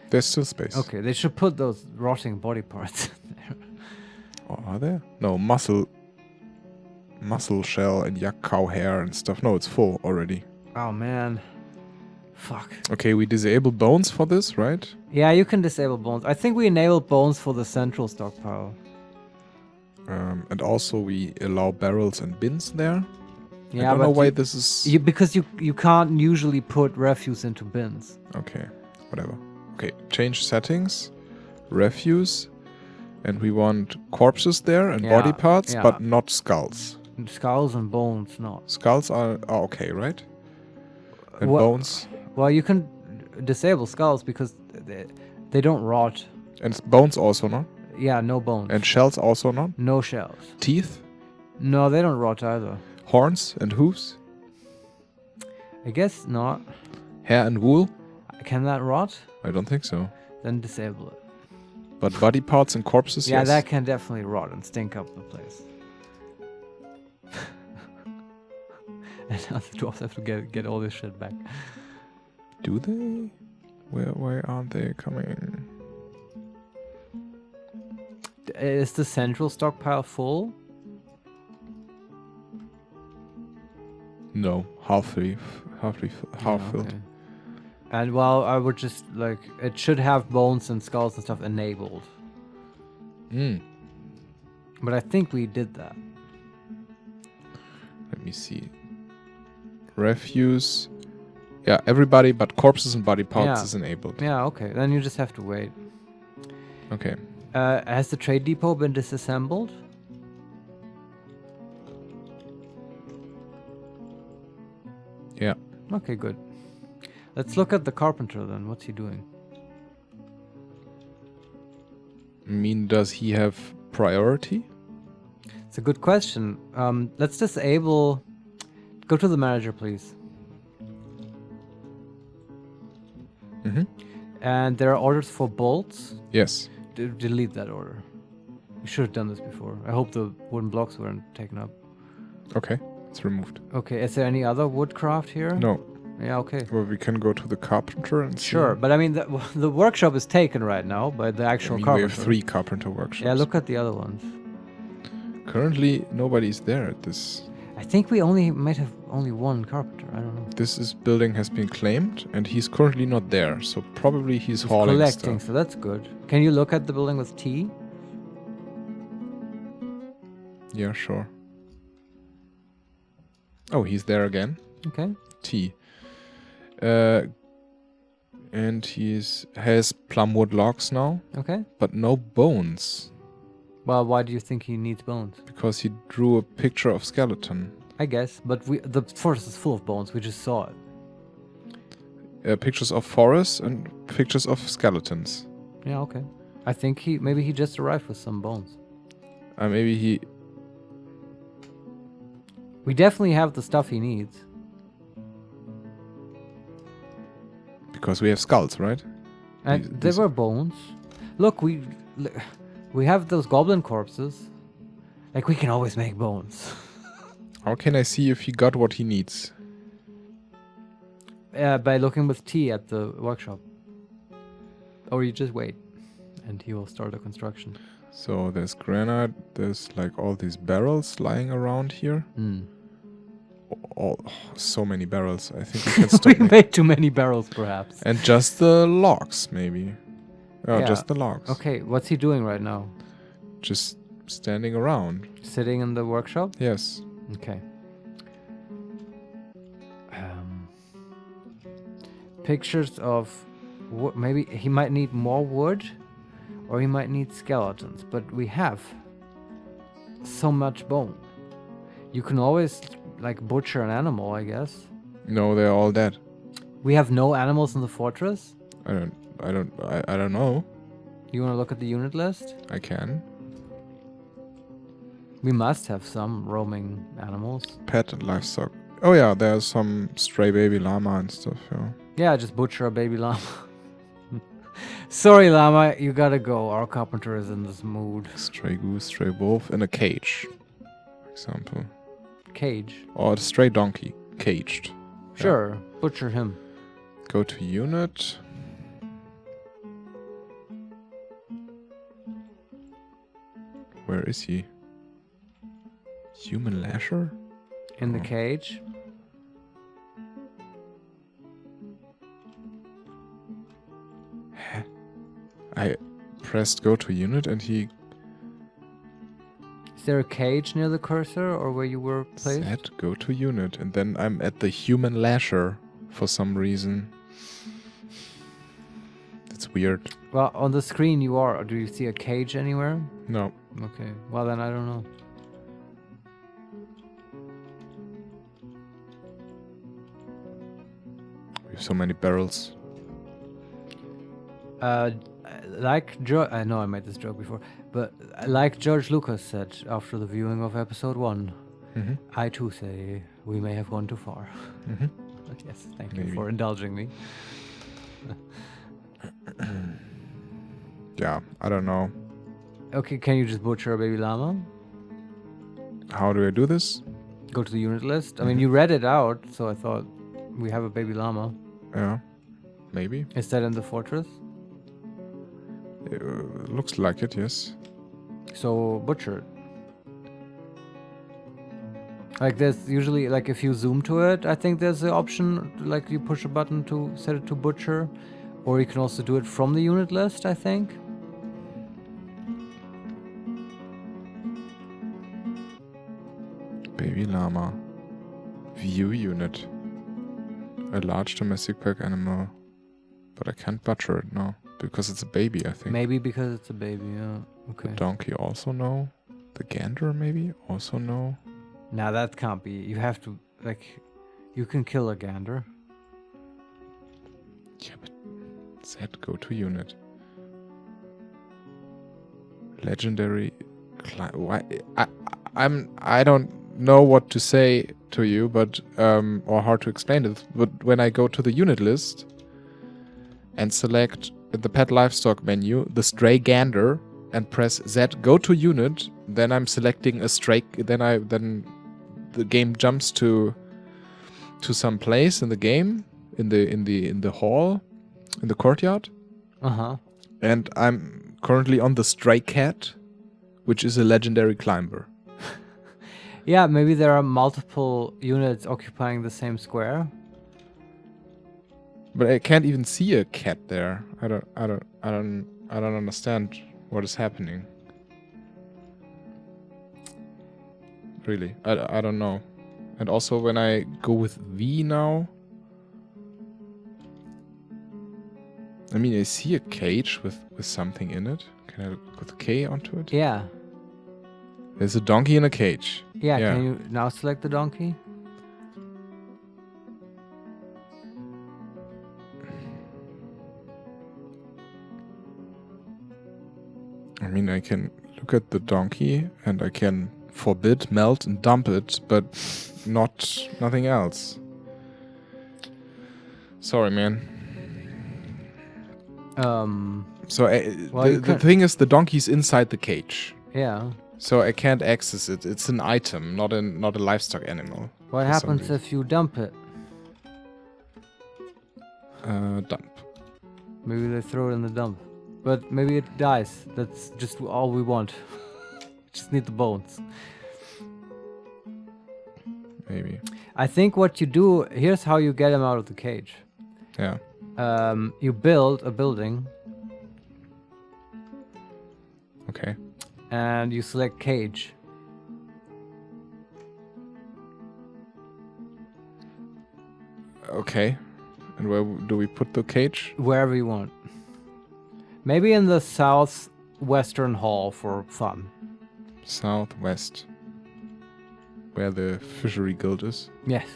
There's still space. Okay, they should put those rotting body parts in there. Oh, are there? No, muscle shell and yak cow hair and stuff. No, it's full already. Oh, man. Fuck. Okay, we disable bones for this, right? Yeah, you can disable bones. I think we enable bones for the central stockpile. And also we allow barrels and bins there. Yeah, I don't know why this is... because you can't usually put refuse into bins. Okay, whatever. Okay, change settings, refuse, and we want corpses there and body parts, but not skulls. Skulls and bones, not. Skulls are okay, right? And bones? Well, you can disable skulls because they don't rot. And bones also not? Yeah, no bones. And shells also not? No shells. Teeth? No, they don't rot either. Horns and hooves? I guess not. Hair and wool? Can that rot? I don't think so. Then disable it. But body parts and corpses, yeah, yes. that can definitely rot and stink up the place. And now the dwarves have to get all this shit back. Do they? Why aren't they coming? Is the central stockpile full? No, half filled. Okay. And well, I would just like it should have bones and skulls and stuff enabled. But I think we did that. Let me see. Refuse. Yeah, everybody but corpses and body parts is enabled. Yeah, okay. Then you just have to wait. Okay. Has the trade depot been disassembled? Yeah. Okay, good. Let's look at the carpenter then. What's he doing? I mean, does he have priority? It's a good question. Let's disable... Go to the manager, please. Mm-hmm. And there are orders for bolts. Yes. Delete that order. You should have done this before. I hope the wooden blocks weren't taken up. Okay, it's removed. Okay, is there any other woodcraft here? No. Yeah, okay. Well, we can go to the carpenter and see. Sure, but I mean, the workshop is taken right now by the actual carpenter. We have 3 carpenter workshops. Yeah, look at the other ones. Currently, nobody's there at this. I think we might have only one carpenter. I don't know. This building has been claimed, and he's currently not there. So probably he's hauling collecting, stuff. So that's good. Can you look at the building with T? Yeah, sure. Oh, he's there again. Okay. T. And has plumwood logs now. Okay. But no bones. Well, why do you think he needs bones? Because he drew a picture of skeleton. I guess, but the forest is full of bones. We just saw it. Pictures of forests and pictures of skeletons. Yeah, okay. I think maybe he just arrived with some bones. Maybe he... We definitely have the stuff he needs. Because we have skulls, right? And there were bones. Look, we have those goblin corpses. Like, we can always make bones. How can I see if he got what he needs? By looking with T at the workshop. Or you just wait. and he will start the construction. So there's granite. There's like all these barrels lying around here. So many barrels. I think we can stop. We made too many barrels, perhaps. And just the logs, maybe. Oh, Yeah. just the logs. Okay, what's he doing right now? Just standing around. Sitting in the workshop? Yes. Okay. Pictures of... maybe he might need more wood, or he might need skeletons, but we have so much bone. You can always, like, butcher an animal, I guess. No, they're all dead. We have no animals in the fortress? I don't know. You want to look at the unit list? I can. We must have some roaming animals. Pet and livestock. Oh yeah, there's some stray baby llama and stuff, yeah. Yeah, just butcher a baby llama. Sorry, llama, you gotta go. Our carpenter is in this mood. Stray goose, stray wolf in a cage, for example. Cage? Or a stray donkey, caged. Sure, Yeah. butcher him. Go to unit. Where is he? Human lasher? In the cage. I pressed go to unit and he... Is there a cage near the cursor or where you were placed? said go to unit, and then I'm at the human lasher for some reason. It's weird. Well, on the screen you are. Do you see a cage anywhere? No. Okay, well then I don't know. We have so many barrels. Like I know I made this joke before, but like George Lucas said after the viewing of episode 1, I too say we may have gone too far. Yes, thank you for indulging me. Yeah, I don't know. Okay, can you just butcher a baby llama? How do I do this? Go to the unit list. I mean, you read it out, so I thought we have a baby llama. Yeah, maybe. Is that in the fortress? Looks like it, yes. So butcher it. Like there's usually, like if you zoom to it, I think there's the option, like you push a button to set it to butcher. Or you can also do it from the unit list, I think. Baby llama. View unit. A large domestic pack animal. But I can't butcher it now. Because it's a baby, I think. Maybe because it's a baby, yeah. Okay. The donkey also no. The gander maybe also no. Nah, that can't be. You have to, like, you can kill a gander. Yeah, but set go to unit. Legendary why I don't know what to say to you, but or how to explain it. But when I go to the unit list and select the pet livestock menu, the stray gander, and press Z go to unit, then I'm selecting a stray. Then the game jumps to some place in the game, in the hall, in the courtyard. And I'm currently on the stray cat, which is a legendary climber. Yeah, maybe there are multiple units occupying the same square. But I can't even see a cat there. I don't understand what is happening. Really, I don't know. And also when I go with V now, I mean I see a cage with something in it. Can I look with K onto it? Yeah. There's a donkey in a cage. Yeah. Can you now select the donkey? I mean, I can look at the donkey and I can forbid, melt, and dump it, but nothing else. Sorry, man. So the thing is, the donkey's inside the cage. Yeah. So I can't access it. It's an item, not a livestock animal. What happens if you dump it? Dump. Maybe they throw it in the dump. but maybe it dies. That's just all we want. Just need the bones. Maybe. I think what you do, here's how you get him out of the cage. Yeah. You build a building. Okay. And you select cage. Okay. And where do we put the cage? Wherever you want. Maybe in the southwestern hall for fun. Southwest. Where the fishery guild is? Yes.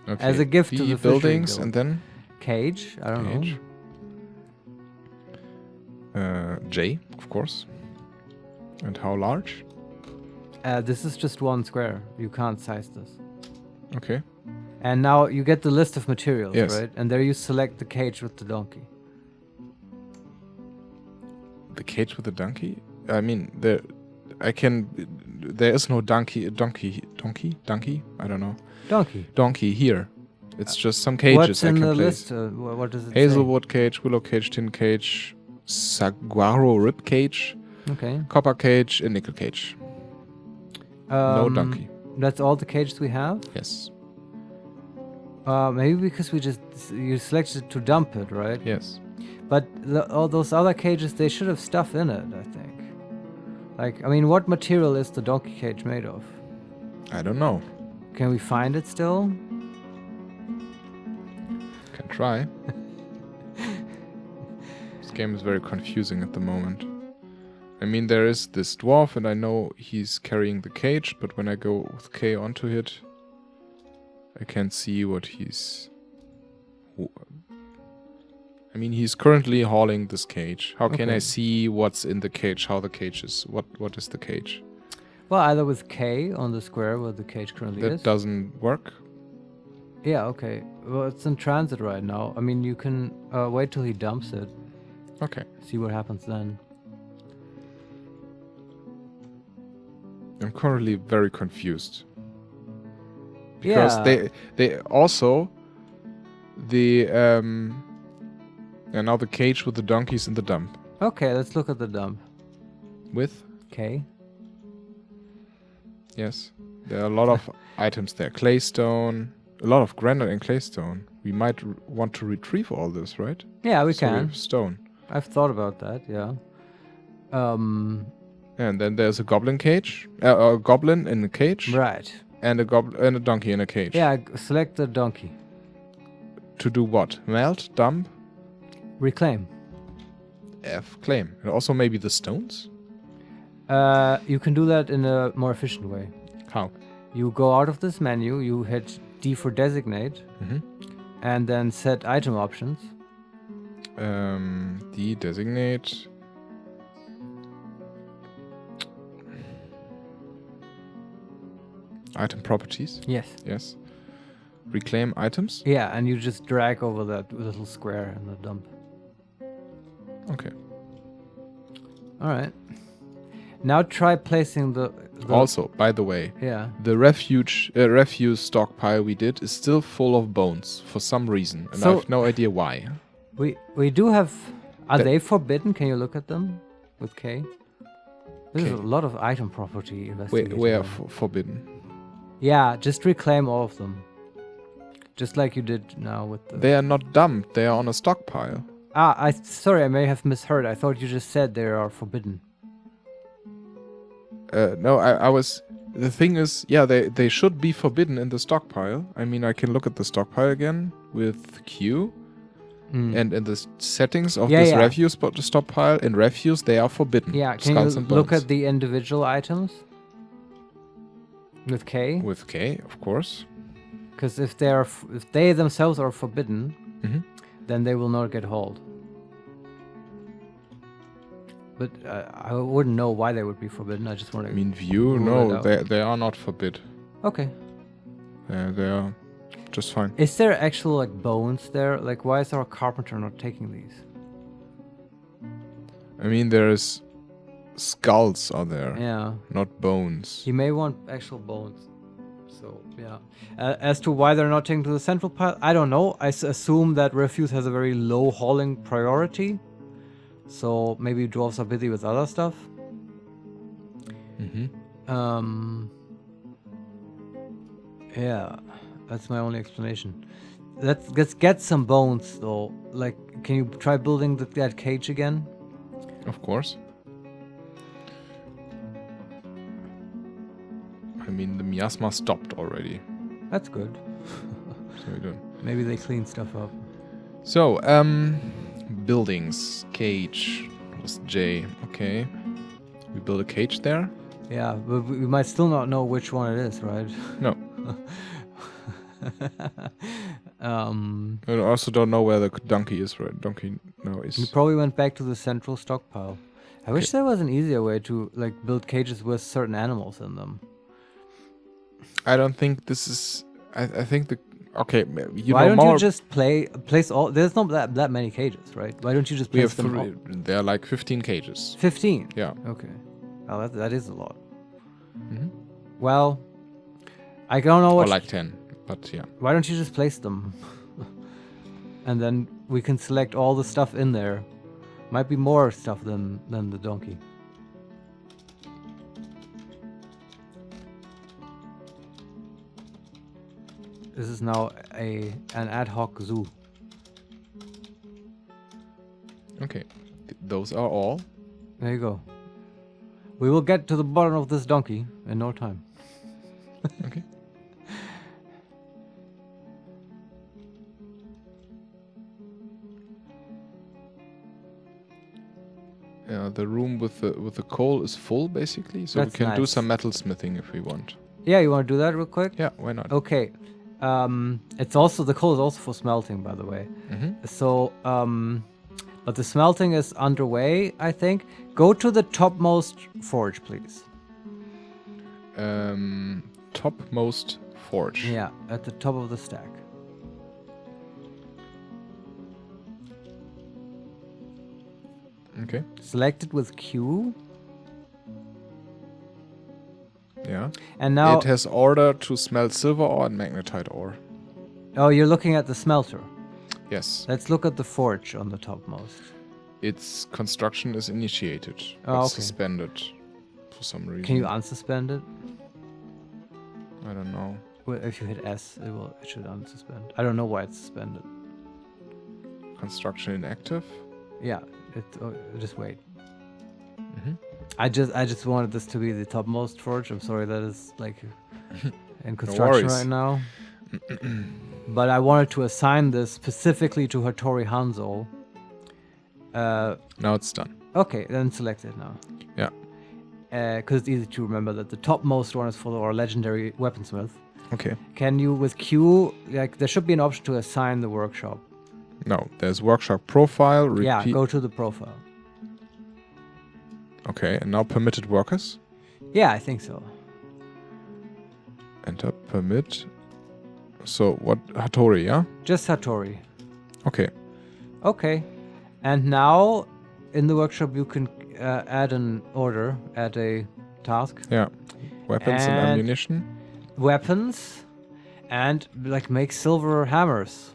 Okay. As a gift to the buildings guild. And then? Cage? I don't know. J, of course. And how large? This is just 1 square. You can't size this. Okay. And now you get the list of materials, yes. right? And there you select the cage with the donkey. The cage with the donkey? I mean, there is no donkey? I don't know. Donkey here. It's just some cages what's I in can the place. list? What does it Hazelwood cage, willow cage, tin cage, saguaro rib cage, okay, copper cage, and nickel cage. No donkey. That's all the cages we have? Yes. Maybe because you selected to dump it, right? Yes. But all those other cages, they should have stuff in it, I think. Like, I mean, what material is the donkey cage made of? I don't know. Can we find it still? Can try. This game is very confusing at the moment. I mean, there is this dwarf, and I know he's carrying the cage, but when I go with K onto it, I can't see what he's... I mean, he's currently hauling this cage. How can I see what's in the cage, how the cage is? What is the cage? Well, either with K on the square where the cage currently is. That doesn't work? Yeah, okay. Well, it's in transit right now. I mean, you can wait till he dumps it. Okay. See what happens then. I'm currently very confused. Because they also... And now the cage with the donkeys in the dump. Okay, let's look at the dump. With? K. Yes. There are a lot of items there. Claystone. A lot of granite and claystone. We might want to retrieve all this, right? Yeah, we so can. We have stone. I've thought about that, yeah. And then there's a goblin cage. A goblin in a cage. Right. And a donkey in a cage. Yeah, select the donkey. To do what? Melt? Dump? Reclaim. F. Claim. And also maybe the stones? You can do that in a more efficient way. How? You go out of this menu, you hit D for designate, and then set item options. D designate. Item properties? Yes. Yes. Reclaim items? Yeah, and you just drag over that little square in the dump. Okay. Alright. Now try placing the also, by the way, the refuse stockpile we did is still full of bones for some reason, and I have no idea why. We do have... Are they forbidden? Can you look at them with K? There's a lot of item property investigation. Where forbidden? Yeah, just reclaim all of them. Just like you did now with the... They are not dumped, they are on a stockpile. Sorry, I may have misheard. I thought you just said they are forbidden. No, I was... The thing is, yeah, they should be forbidden in the stockpile. I mean, I can look at the stockpile again with Q. And in the settings of this refuse stockpile, in refuse, they are forbidden. Yeah, can you look at the individual items? With K? With K, of course. Because if they themselves are forbidden, then they will not get hauled. But I wouldn't know why they would be forbidden. I just want to... I mean, view? No, they are not forbid. Okay. They are just fine. Is there actual, like, bones there? Like, why is our carpenter not taking these? I mean, there's skulls are there. Yeah. Not bones. You may want actual bones. So, yeah. As to why they're not taken to the central pile, I don't know. I assume that refuse has a very low hauling priority. So maybe dwarves are busy with other stuff. Yeah, that's my only explanation. Let's get some bones though. Like, can you try building that cage again? Of course. I mean, the miasma stopped already. That's good. So we don't. Maybe they clean stuff up. So, buildings, cage was J. Okay, we build a cage there. Yeah, but we might still not know which one it is, right? No. I also don't know where the donkey is, right? Donkey now is. He probably went back to the central stockpile. I wish there was an easier way to like build cages with certain animals in them. I don't think this is. I think the. Okay, Why don't you just place all? There's not that many cages, right? Why don't you just place them all? There are like 15 cages. 15? Yeah. Okay. Well, that is a lot. Well, I don't know what. Or like 10, but yeah. Why don't you just place them? And then we can select all the stuff in there. Might be more stuff than the donkey. This is now an ad hoc zoo. Okay, those are all. There you go. We will get to the bottom of this donkey in no time. Okay. Yeah, the room with the coal is full basically, so That's we can do nice. some metal smithing if we want. Yeah, you want to do that real quick? Yeah, why not? Okay. It's also, the coal is also for smelting, by the way. So, but the smelting is underway, I think. Go to the topmost forge, please. Topmost forge. Yeah, at the top of the stack. Okay. Select it with Q. Yeah. And now it has order to smelt silver ore and magnetite ore. Oh, you're looking at the smelter. Yes. Let's look at the forge on the topmost. Its construction is initiated, Oh, but okay. suspended for some reason. Can you unsuspend it? I don't know. Well, if you hit S, it should unsuspend. I don't know why it's suspended. Construction inactive. Yeah, just wait. I just wanted this to be the topmost forge. I'm sorry that is like in construction right now. But I wanted to assign this specifically to Hattori Hanzo. Now it's done. Okay, then select it now. Yeah. Because it's easy to remember that the topmost one is for our legendary weaponsmith. Okay. Can you, with Q, like, there should be an option to assign the workshop. No, there's workshop profile. Repeat. Yeah, go to the profile. Okay, and now permitted workers. Yeah, I think so. Enter permit. So what? Hattori, yeah? Just Hattori. Okay. Okay. And now, in the workshop, you can add an order, add a task. Yeah. Weapons and ammunition. Weapons. And, like, make silver hammers.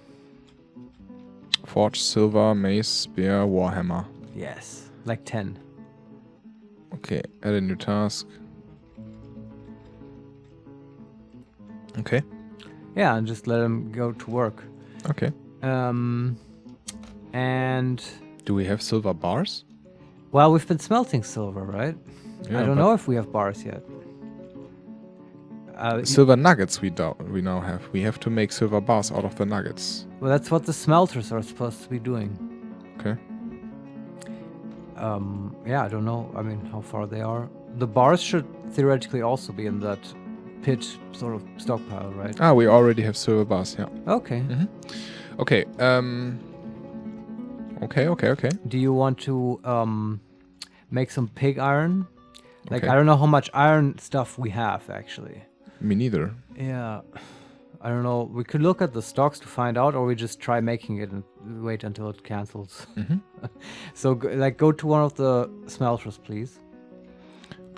Forge, silver, mace, spear, warhammer. Yes. Like 10. Okay, add a new task. Okay. Yeah, and just let him go to work. Okay. And... Do we have silver bars? Well, we've been smelting silver, right? Yeah, I don't know if we have bars yet. Silver nuggets we now have. We have to make silver bars out of the nuggets. Well, that's what the smelters are supposed to be doing. Okay. Yeah, I don't know. I mean, how far they are. The bars should theoretically also be in that pit sort of stockpile, right? Ah, we already have silver bars, yeah. Okay. Okay, Okay. Do you want to make some pig iron? Like, Okay. I don't know how much iron stuff we have, actually. Me neither. Yeah. I don't know. We could look at the stocks to find out, or we just try making it and wait until it cancels. So, go to one of the smelters, please.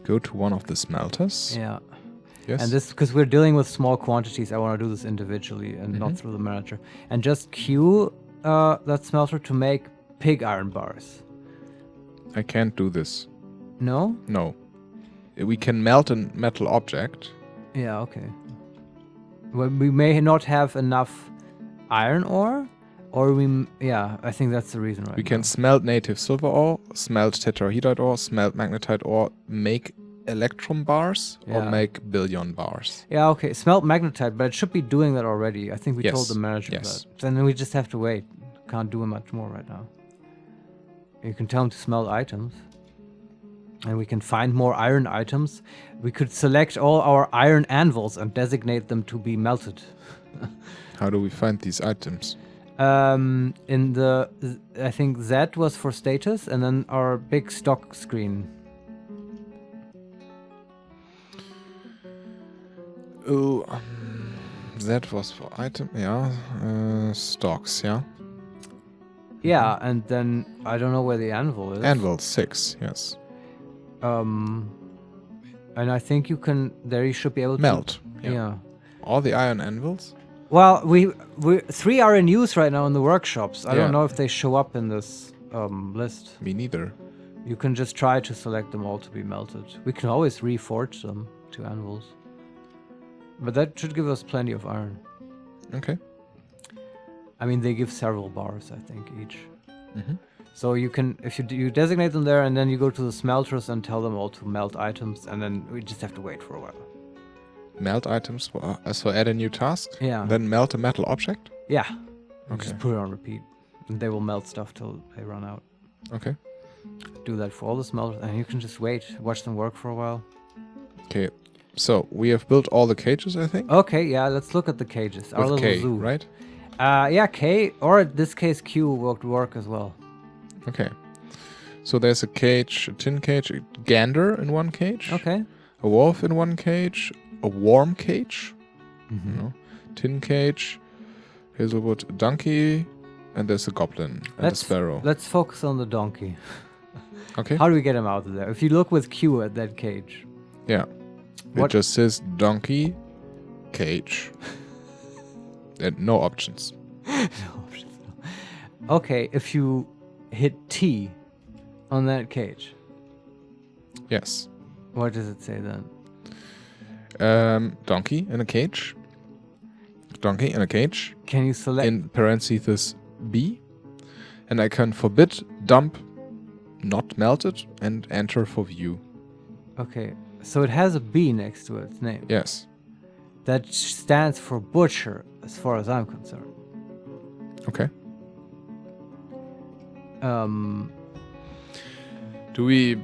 Go to one of the smelters. Yeah. Yes. And this, because we're dealing with small quantities, I want to do this individually and not through the manager. And just queue that smelter to make pig iron bars. I can't do this. No? No. We can melt a metal object. Yeah, okay. Well, we may not have enough iron ore, or I think that's the reason, right? We can smelt native silver ore, smelt tetrahedrite ore, smelt magnetite ore, make electrum bars, or make billion bars. Yeah, okay. Smelt magnetite, but it should be doing that already. I think we told the manager that. Then we just have to wait. Can't do much more right now. You can tell him to smelt items. And we can find more iron items. We could select all our iron anvils and designate them to be melted. How do we find these items? In the, I think Z was for status, and then our big stock screen. Oh, that was for item, stocks, yeah. Yeah, and then I don't know where the anvil is. Anvil 6, yes. And I think you can. There you should be able to melt. Yeah. All the iron anvils. Well, we 3 are in use right now in the workshops. I don't know if they show up in this list. Me neither. You can just try to select them all to be melted. We can always reforge them to anvils. But that should give us plenty of iron. Okay. I mean, they give several bars, I think, each. So you can, if you designate them there, and then you go to the smelters and tell them all to melt items, and then we just have to wait for a while. Melt items, so add a new task? Yeah. Then melt a metal object? Yeah. Okay. Just put it on repeat. And they will melt stuff till they run out. Okay. Do that for all the smelters, and you can just wait, watch them work for a while. Okay. So, we have built all the cages, I think? Okay, yeah, let's look at the cages. Our With little K, zoo. right? Yeah, K, or in this case, Q would work as well. Okay. So there's a cage, a tin cage, a gander in one cage. Okay. A wolf in one cage, a worm cage, tin cage, hazelwood, a donkey, and there's a goblin and a sparrow. Let's focus on the donkey. Okay. How do we get him out of there? If you look with Q at that cage. Yeah. It just says donkey cage. And no options. No options. Okay, if you hit T on that cage. Yes. What does it say then? Donkey in a cage. Donkey in a cage. Can you select? In parentheses B. And I can forbid, dump, not melted, and enter for view. Okay, so it has a B next to its name. Yes. That stands for butcher, as far as I'm concerned. Okay. Do we...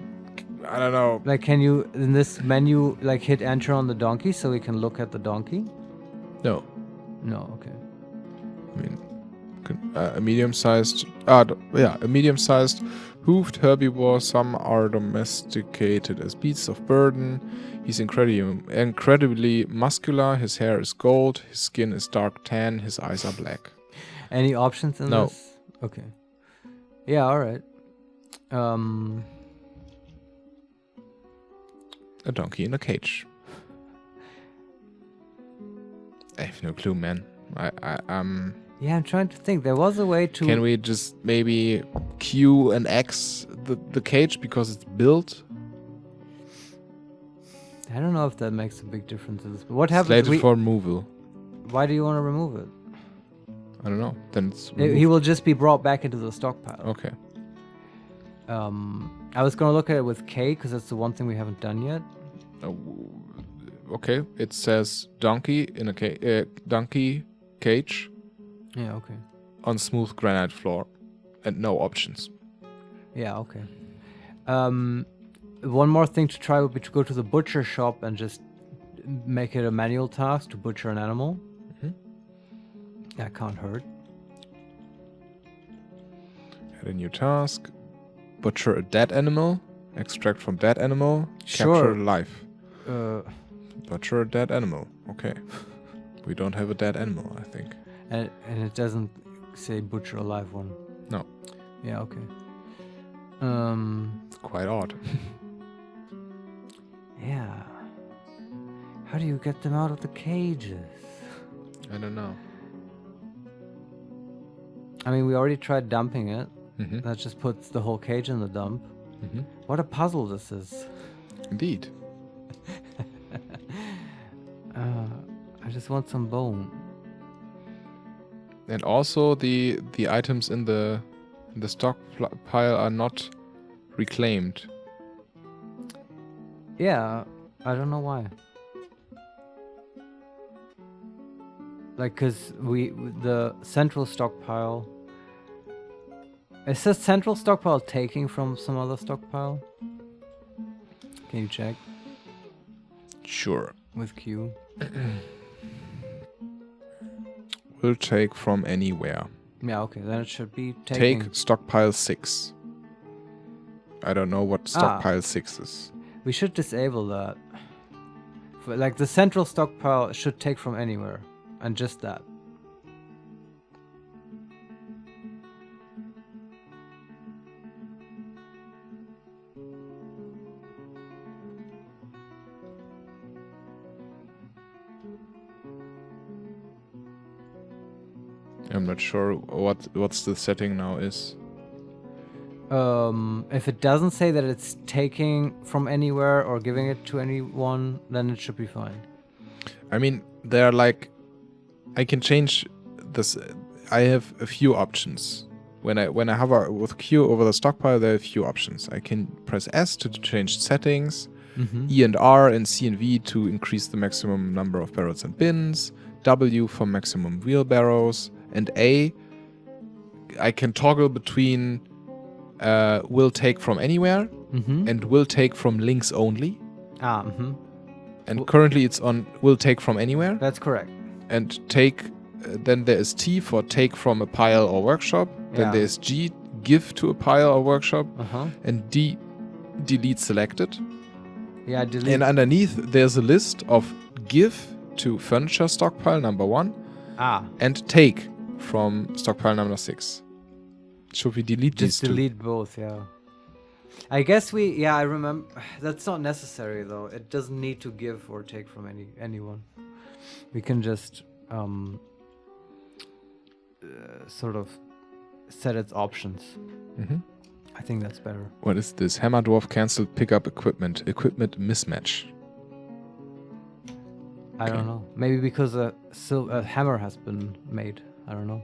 I don't know. Like, can you, in this menu, like, hit enter on the donkey so we can look at the donkey? No. No, okay. I mean, a medium-sized... a medium-sized hoofed herbivore. Some are domesticated as beasts of burden. He's incredibly muscular. His hair is gold. His skin is dark tan. His eyes are black. Any options in this? Okay. Yeah, alright. A donkey in a cage. I have no clue, man. Yeah, I'm trying to think. There was a way to... Can we just maybe Q and X the cage because it's built? I don't know if that makes a big difference in this. But what happens... Slated for removal. Why do you want to remove it? I don't know. Then it's he will just be brought back into the stockpile. Okay. I was going to look at it with K because that's the one thing we haven't done yet. Okay. It says donkey in a donkey cage. Yeah, okay. On smooth granite floor. And no options. Yeah, okay. One more thing to try would be to go to the butcher shop and just make it a manual task to butcher an animal. That can't hurt. Add a new task. Butcher a dead animal. Extract from dead animal. Sure. Capture life. Butcher a dead animal. Okay. We don't have a dead animal, I think. And it doesn't say butcher a live one. No. Yeah, okay. Quite odd. Yeah. How do you get them out of the cages? I don't know. I mean, we already tried dumping it. That just puts the whole cage in the dump. What a puzzle this is. Indeed. I just want some bone. And also the items in the stockpile are not reclaimed. Yeah, I don't know why. Like, cause the central stockpile. Is the central stockpile taking from some other stockpile? Can you check? Sure. With Q. Will take from anywhere. Yeah, okay, then it should be taking. Take stockpile 6. I don't know what stockpile 6 is. We should disable that. Like, the central stockpile should take from anywhere. And just that. I'm not sure what's the setting now is. If it doesn't say that it's taking from anywhere or giving it to anyone, then it should be fine. I mean, they're like, I can change this. I have a few options. When I hover with Q over the stockpile, there are a few options. I can press S to change settings, E and R and C and V to increase the maximum number of barrels and bins, W for maximum wheelbarrows, and A, I can toggle between will take from anywhere and will take from links only. And currently it's on will take from anywhere. That's correct. And take, then there is T for take from a pile or workshop. Then there's G, give to a pile or workshop. And D, delete selected. Yeah, delete. And underneath there's a list of give to furniture stockpile number 1 and take from stockpile number 6. Should we delete these two? Just delete both, yeah. I guess I remember. That's not necessary though. It doesn't need to give or take from anyone. We can just sort of set its options. I think that's better. What is this? Hammer Dwarf cancelled pickup equipment. Equipment mismatch. I don't know. Maybe because a hammer has been made. I don't know.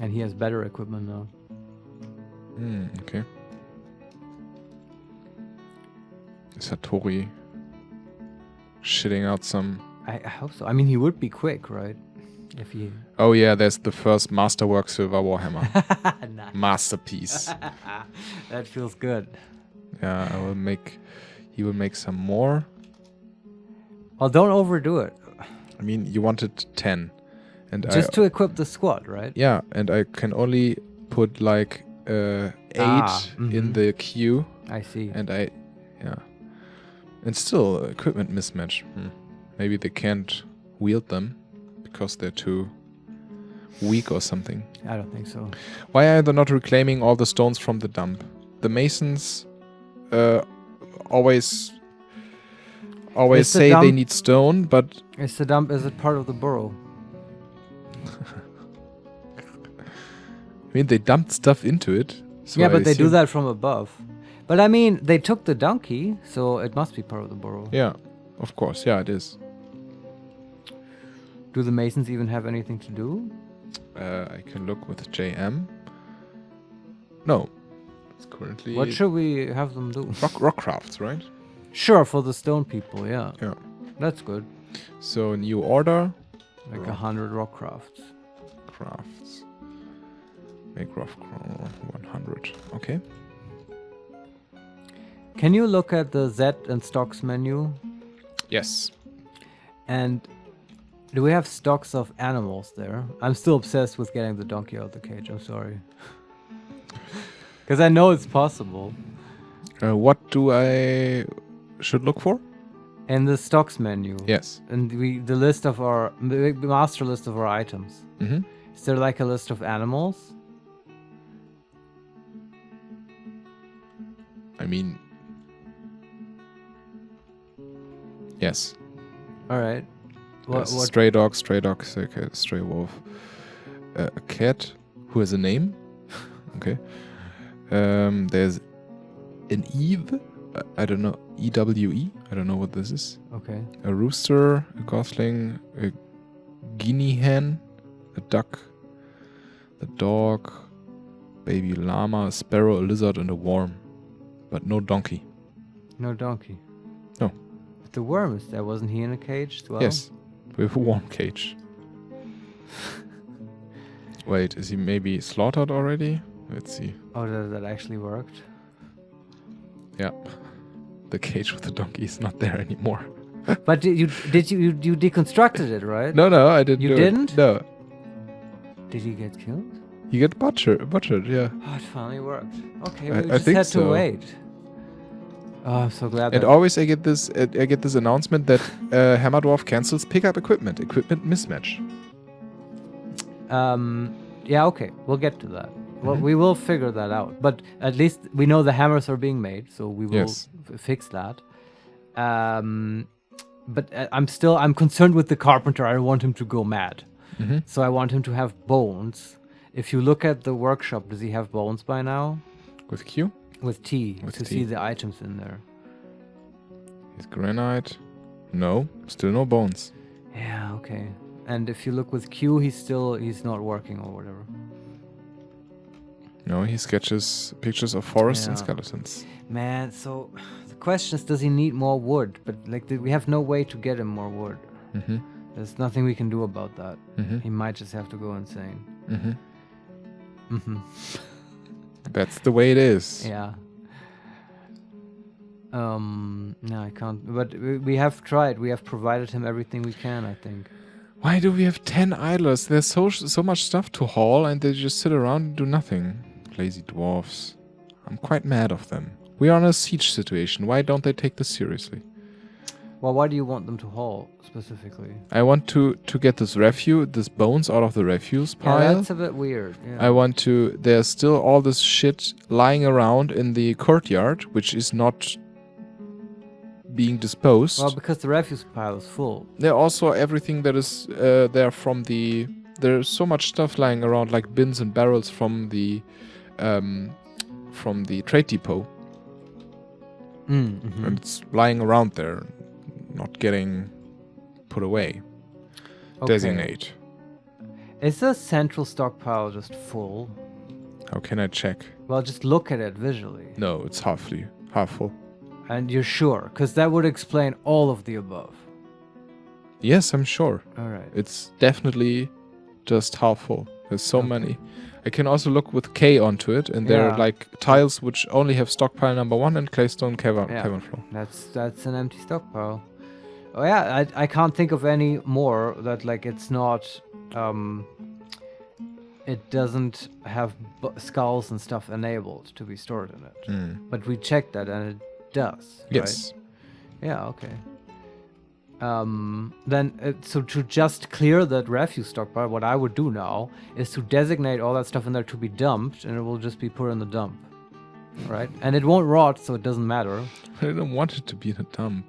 And he has better equipment now. Okay. Satori shitting out some... I hope so. I mean, he would be quick, right? If he... Oh yeah, there's the first Masterwork Silver Warhammer. Nice. Masterpiece. That feels good. Yeah, he will make some more. Well, don't overdo it. I mean, you wanted 10. And just to equip the squad, right? Yeah, and I can only put like 8 in the queue. I see. And and still equipment mismatch. Maybe they can't wield them because they're too weak or something. I don't think so. Why are they not reclaiming all the stones from the dump? The masons always say they need stone, but... Is the dump, is it part of the burrow? I mean, they dumped stuff into it. So yeah, but they do that from above. But I mean, they took the donkey, so it must be part of the burrow. Yeah, of course. Yeah, it is. Do the masons even have anything to do? I can look with JM. No. It's currently... What should we have them do? Rock crafts, right? Sure, for the stone people, yeah. Yeah. That's good. So, new order. Like 100 rock crafts. Crafts. Make rough 100. Okay. Can you look at the Z and stocks menu? Yes. And do we have stocks of animals there? I'm still obsessed with getting the donkey out of the cage. I'm sorry. Because I know it's possible. What do I should look for? In the stocks menu. Yes. And the list of the master list of our items. Is there like a list of animals? I mean, yes. All right. What? Stray dog, okay, stray wolf. A cat who has a name. Okay. There's an Eve. I don't know. EWE. I don't know what this is. Okay. A rooster, a gosling, a guinea hen, a duck, a dog, baby llama, a sparrow, a lizard, and a worm. But no donkey. No donkey. No. But the worm is there. Wasn't he in a cage as well? Yes. With a worm cage. Wait, is he maybe slaughtered already? Let's see. Oh, that actually worked? Yeah. The cage with the donkey is not there anymore. But you deconstructed it, right? No, I didn't. You didn't? No. Did he get killed? He got butchered, yeah. Oh, it finally worked. Okay, I we just think had so. to wait. Oh, I'm so glad. And always I get this announcement that Hammerdwarf cancels pickup equipment mismatch. Yeah, okay, we'll get to that. Well, we will figure that out. But at least we know the hammers are being made, so we will fix that. But I'm concerned with the carpenter. I don't want him to go mad. So I want him to have bones. If you look at the workshop, does he have bones by now? With Q? With T, to see the items in there. His granite. No, still no bones. Yeah, okay. And if you look with Q, he's not working or whatever. No, he sketches pictures of forests and skeletons. Man, so the question is, does he need more wood? But like, we have no way to get him more wood. There's nothing we can do about that. He might just have to go insane. That's the way it is. Yeah. No, I can't. But we have tried. We have provided him everything we can, I think. Why do we have 10 idlers? There's so much stuff to haul and they just sit around and do nothing. Lazy dwarfs. I'm quite mad of them. We are in a siege situation. Why don't they take this seriously? Well, why do you want them to haul specifically? I want to get this bones out of the refuse pile. Yeah, that's a bit weird. Yeah. There's still all this shit lying around in the courtyard, which is not being disposed. Well, because the refuse pile is full. There also everything that is there from the... There's so much stuff lying around, like bins and barrels from the trade depot. And it's lying around there, not getting put away. Okay. Designate. Is the central stockpile just full? How can I check? Well, just look at it visually. No, it's half full. And you're sure? Because that would explain all of the above. Yes, I'm sure. All right. It's definitely just half full. There's so many. I can also look with K onto it, and there are like tiles which only have stockpile number 1 and claystone cavern floor. That's an empty stockpile. Oh yeah, I can't think of any more that like it's not. It doesn't have skulls and stuff enabled to be stored in it. But we checked that and it does. Yes. Right? Yeah. Okay. Then, so to just clear that refuse stockpile, what I would do now is to designate all that stuff in there to be dumped, and it will just be put in the dump, right? And it won't rot, so it doesn't matter. I don't want it to be in a dump.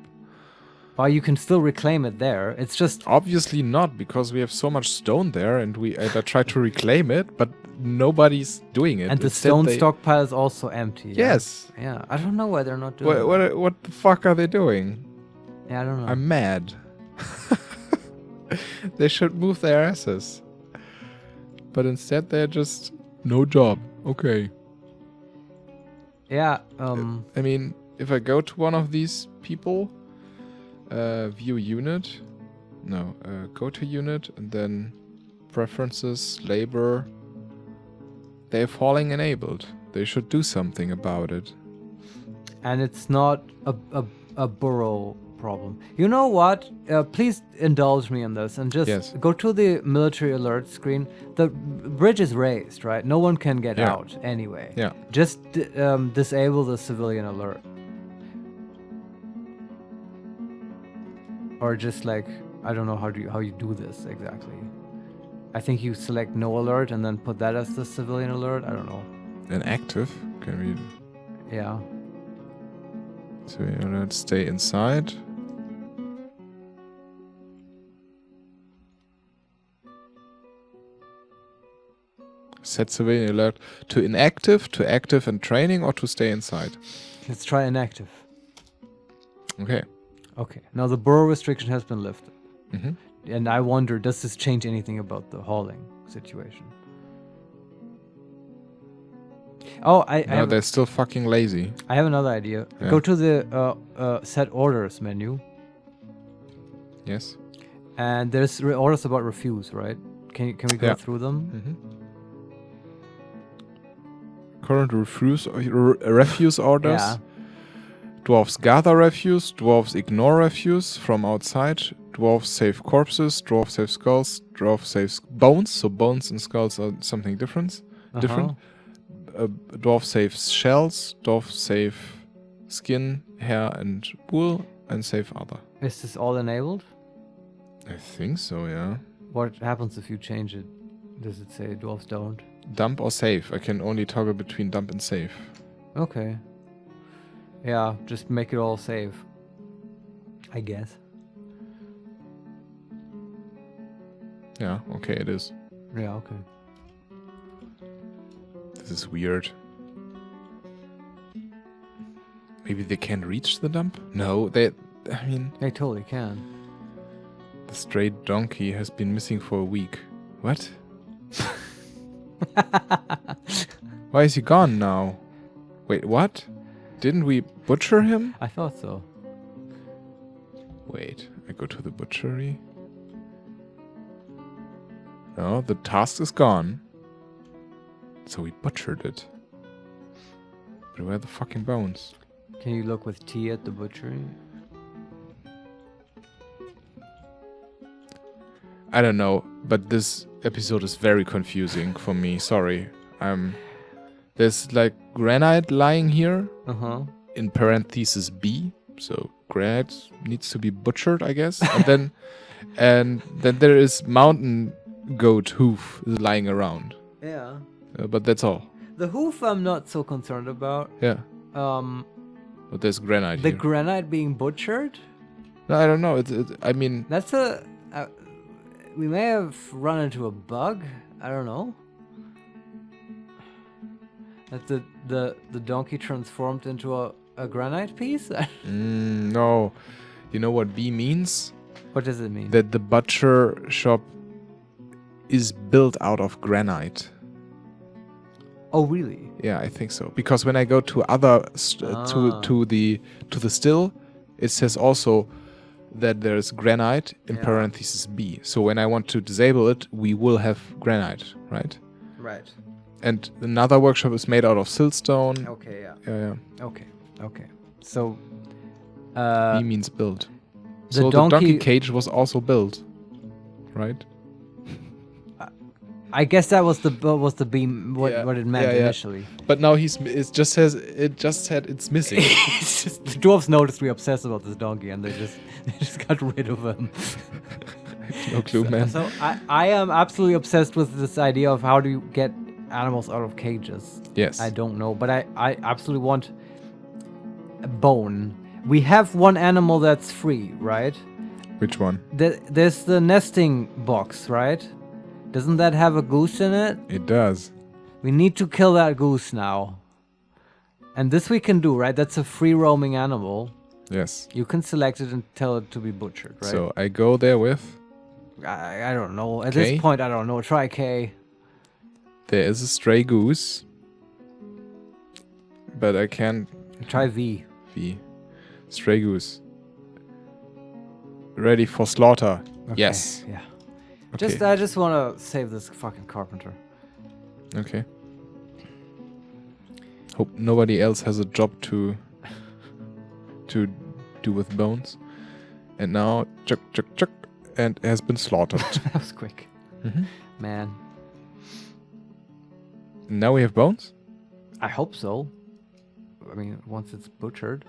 Well, you can still reclaim it there. It's just obviously not, because we have so much stone there, and I tried to reclaim it, but nobody's doing it. And the stone stockpile is also empty. Yes. Yeah. I don't know why they're not doing it. What the fuck are they doing? Yeah, I don't know. I'm mad. They should move their asses. But instead they're just no job. Okay. Yeah. I mean, if I go to one of these people, view unit. No, go to unit and then preferences, labor. They have hauling enabled. They should do something about it. And it's not a burrow problem. You know what? Please indulge me in this and just go to the military alert screen. The bridge is raised, right? No one can get out anyway. Yeah. Just disable the civilian alert. Or just like, I don't know how you do this exactly. I think you select no alert and then put that as the civilian alert. I don't know. And active? Can we... Yeah. So let's stay inside. Set civilian alert to inactive, to active and training, or to stay inside. Let's try inactive. Okay. Okay. Now the burrow restriction has been lifted. Mm-hmm. And I wonder, does this change anything about the hauling situation? Oh, No, they're still fucking lazy. I have another idea. Yeah. Go to the set orders menu. Yes. And there's orders about refuse, right? Can we go through them? Mm-hmm. Current refuse orders. Yeah. Dwarves gather refuse. Dwarves ignore refuse from outside. Dwarves save corpses. Dwarves save skulls. Dwarves save bones. So bones and skulls are something different. Dwarf saves shells. Dwarf save skin, hair, and wool, and save other. Is this all enabled? I think so, yeah. What happens if you change it? Does it say dwarves don't? Dump or save. I can only toggle between dump and save. Okay. Yeah, just make it all save. I guess. Yeah, okay, it is. Yeah, okay. This is weird. Maybe they can't reach the dump? No, they totally can. The stray donkey has been missing for a week. What? Why is he gone now? Wait, what? Didn't we butcher him? I thought so. Wait, I go to the butchery. No, the task is gone. So we butchered it. But where are the fucking bones? Can you look with T at the butchery? I don't know, but this episode is very confusing for me. Sorry. There's like granite lying here. In parentheses B. So granite needs to be butchered, I guess. And then there is mountain goat hoof lying around. Yeah. But that's all. The hoof I'm not so concerned about. Yeah. But there's granite the here. Granite being butchered? No, I don't know. I mean... That's we may have run into a bug. I don't know. That the donkey transformed into a granite piece? No. You know what B means? What does it mean? That the butcher shop is built out of granite. Oh, really? Yeah, I think so. Because when I go to other to the still, it says also that there's granite in parentheses B. So when I want to disable it, we will have granite, right? Right. And another workshop is made out of siltstone. Okay, yeah. Yeah. Okay. So B means build. The so the donkey cage was also built, right? I guess that was the beam. What it meant initially. But now it just said it's missing. It's just, the dwarves noticed we obsessed about this donkey, and they just got rid of him. No clue, man. So I am absolutely obsessed with this idea of how do you get animals out of cages. Yes. I don't know, but I absolutely want a bone. We have one animal that's free, right? Which one? There's the nesting box, right? Doesn't that have a goose in it? It does. We need to kill that goose now. And this we can do, right? That's a free roaming animal. Yes. You can select it and tell it to be butchered, right? So I go there with... I don't know. At this point, I don't know. Try K. There is a stray goose. But I can't... Try V. V. Stray goose. Ready for slaughter. Okay, yes. Yeah. Okay. I just want to save this fucking carpenter. Okay. Hope nobody else has a job to do with bones. And now, chuck, and it has been slaughtered. That was quick. Man. Now we have bones? I hope so. I mean, once it's butchered.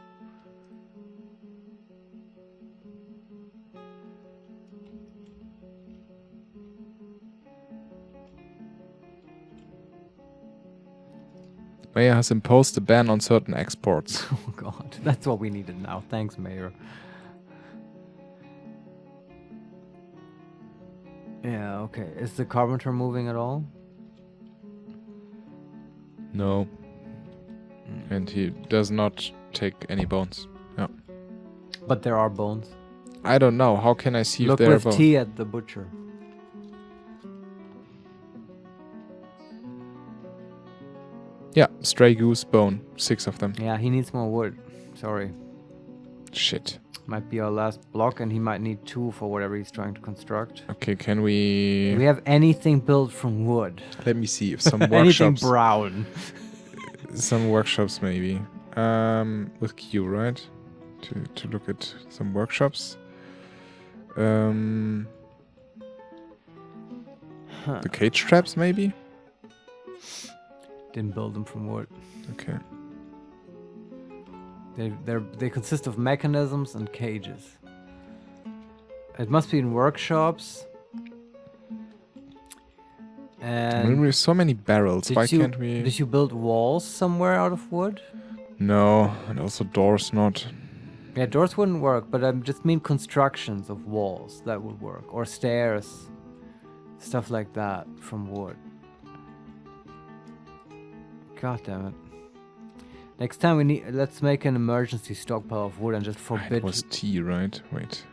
Mayor has imposed a ban on certain exports. Oh god, that's what we needed now. Thanks, Mayor. Yeah, okay. Is the carpenter moving at all? No. And he does not take any bones. Yeah. But there are bones. I don't know. How can I see Look if there are with bones? T at the butcher. Yeah, stray goose bone. 6 of them. Yeah, he needs more wood. Sorry. Shit. Might be our last block, and he might need 2 for whatever he's trying to construct. Okay, can we... Do we have anything built from wood? Let me see if some Anything workshops... brown. Some workshops, maybe. With Q, right? To look at some workshops. The cage traps, maybe? Didn't build them from wood. Okay. They consist of mechanisms and cages. It must be in workshops. I mean, we have so many barrels. Why can't we... Did you build walls somewhere out of wood? No, and also doors not. Yeah, doors wouldn't work, but I just mean constructions of walls. That would work. Or stairs. Stuff like that from wood. God damn it. Next time let's make an emergency stockpile of wood and just forbid... It was T, right? Wait.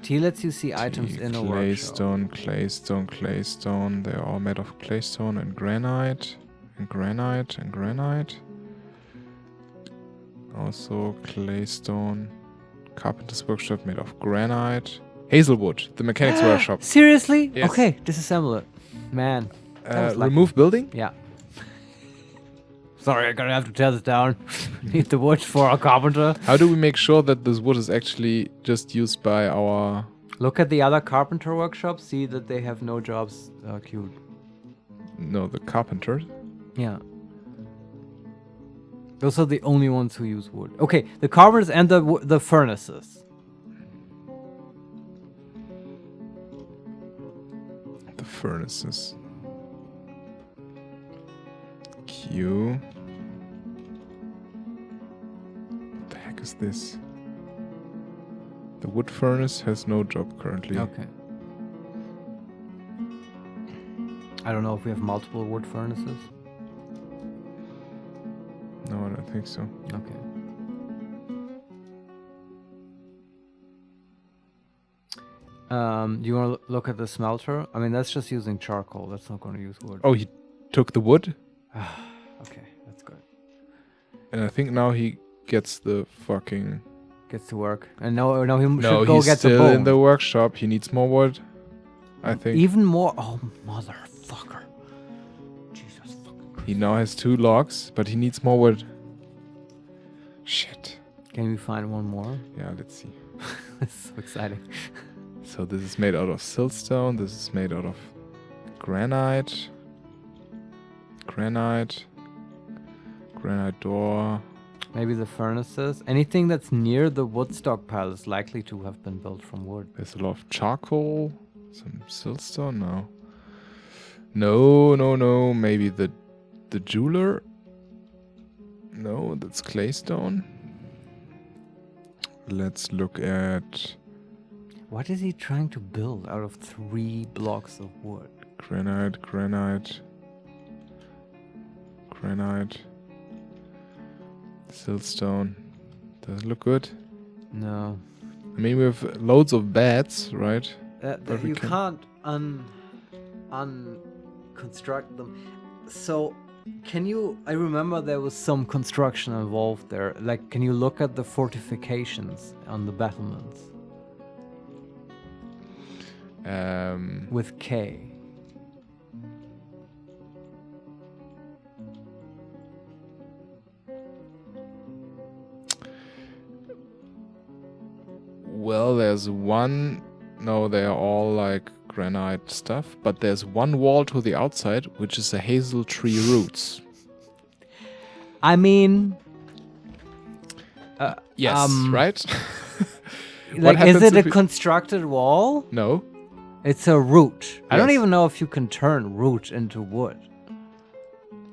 T lets you see items in a workshop. Claystone. They're all made of claystone and granite. And granite. Also claystone. Carpenter's workshop made of granite. Hazelwood, the mechanics workshop. Seriously? Yes. Okay, disassemble it. Man. Remove building? Yeah. Sorry, I'm gonna have to tear this down. Need the wood for a carpenter. How do we make sure that this wood is actually just used by our... Look at the other carpenter workshops. See that they have no jobs queued. No, the carpenter. Yeah. Those are the only ones who use wood. Okay, the carpenters and the furnaces. The furnaces. Q. What the heck is this? The wood furnace has no job currently. Okay. I don't know if we have multiple wood furnaces. No, I don't think so. Okay. Do you want to look at the smelter? I mean, that's just using charcoal. That's not going to use wood. Oh, he took the wood? Okay, that's good. And I think now he gets the fucking... Gets to work. And no, he should go he's get the still bone. in the workshop. He needs more wood, I think. Even more? Oh, motherfucker. Jesus fucking Christ. He now has 2 logs, but he needs more wood. Shit. Can we find one more? Yeah, let's see. This is so exciting. So this is made out of siltstone. This is made out of granite. Granite door. Maybe the furnaces. Anything that's near the wood stockpile is likely to have been built from wood. There's a lot of charcoal. Some siltstone? No. Maybe the jeweler? No, that's claystone. Let's look at... What is he trying to build out of 3 blocks of wood? Granite. Siltstone. Does it look good? No. I mean, we have loads of beds, right? You can't unconstruct them. So, can you... I remember there was some construction involved there. Like, can you look at the fortifications on the battlements? With K. Well, there's one... No, they are all like granite stuff. But there's one wall to the outside, which is a hazel tree roots. I mean... yes, right? Like, is it a constructed wall? No. It's a root. I don't Yes. even know if you can turn root into wood.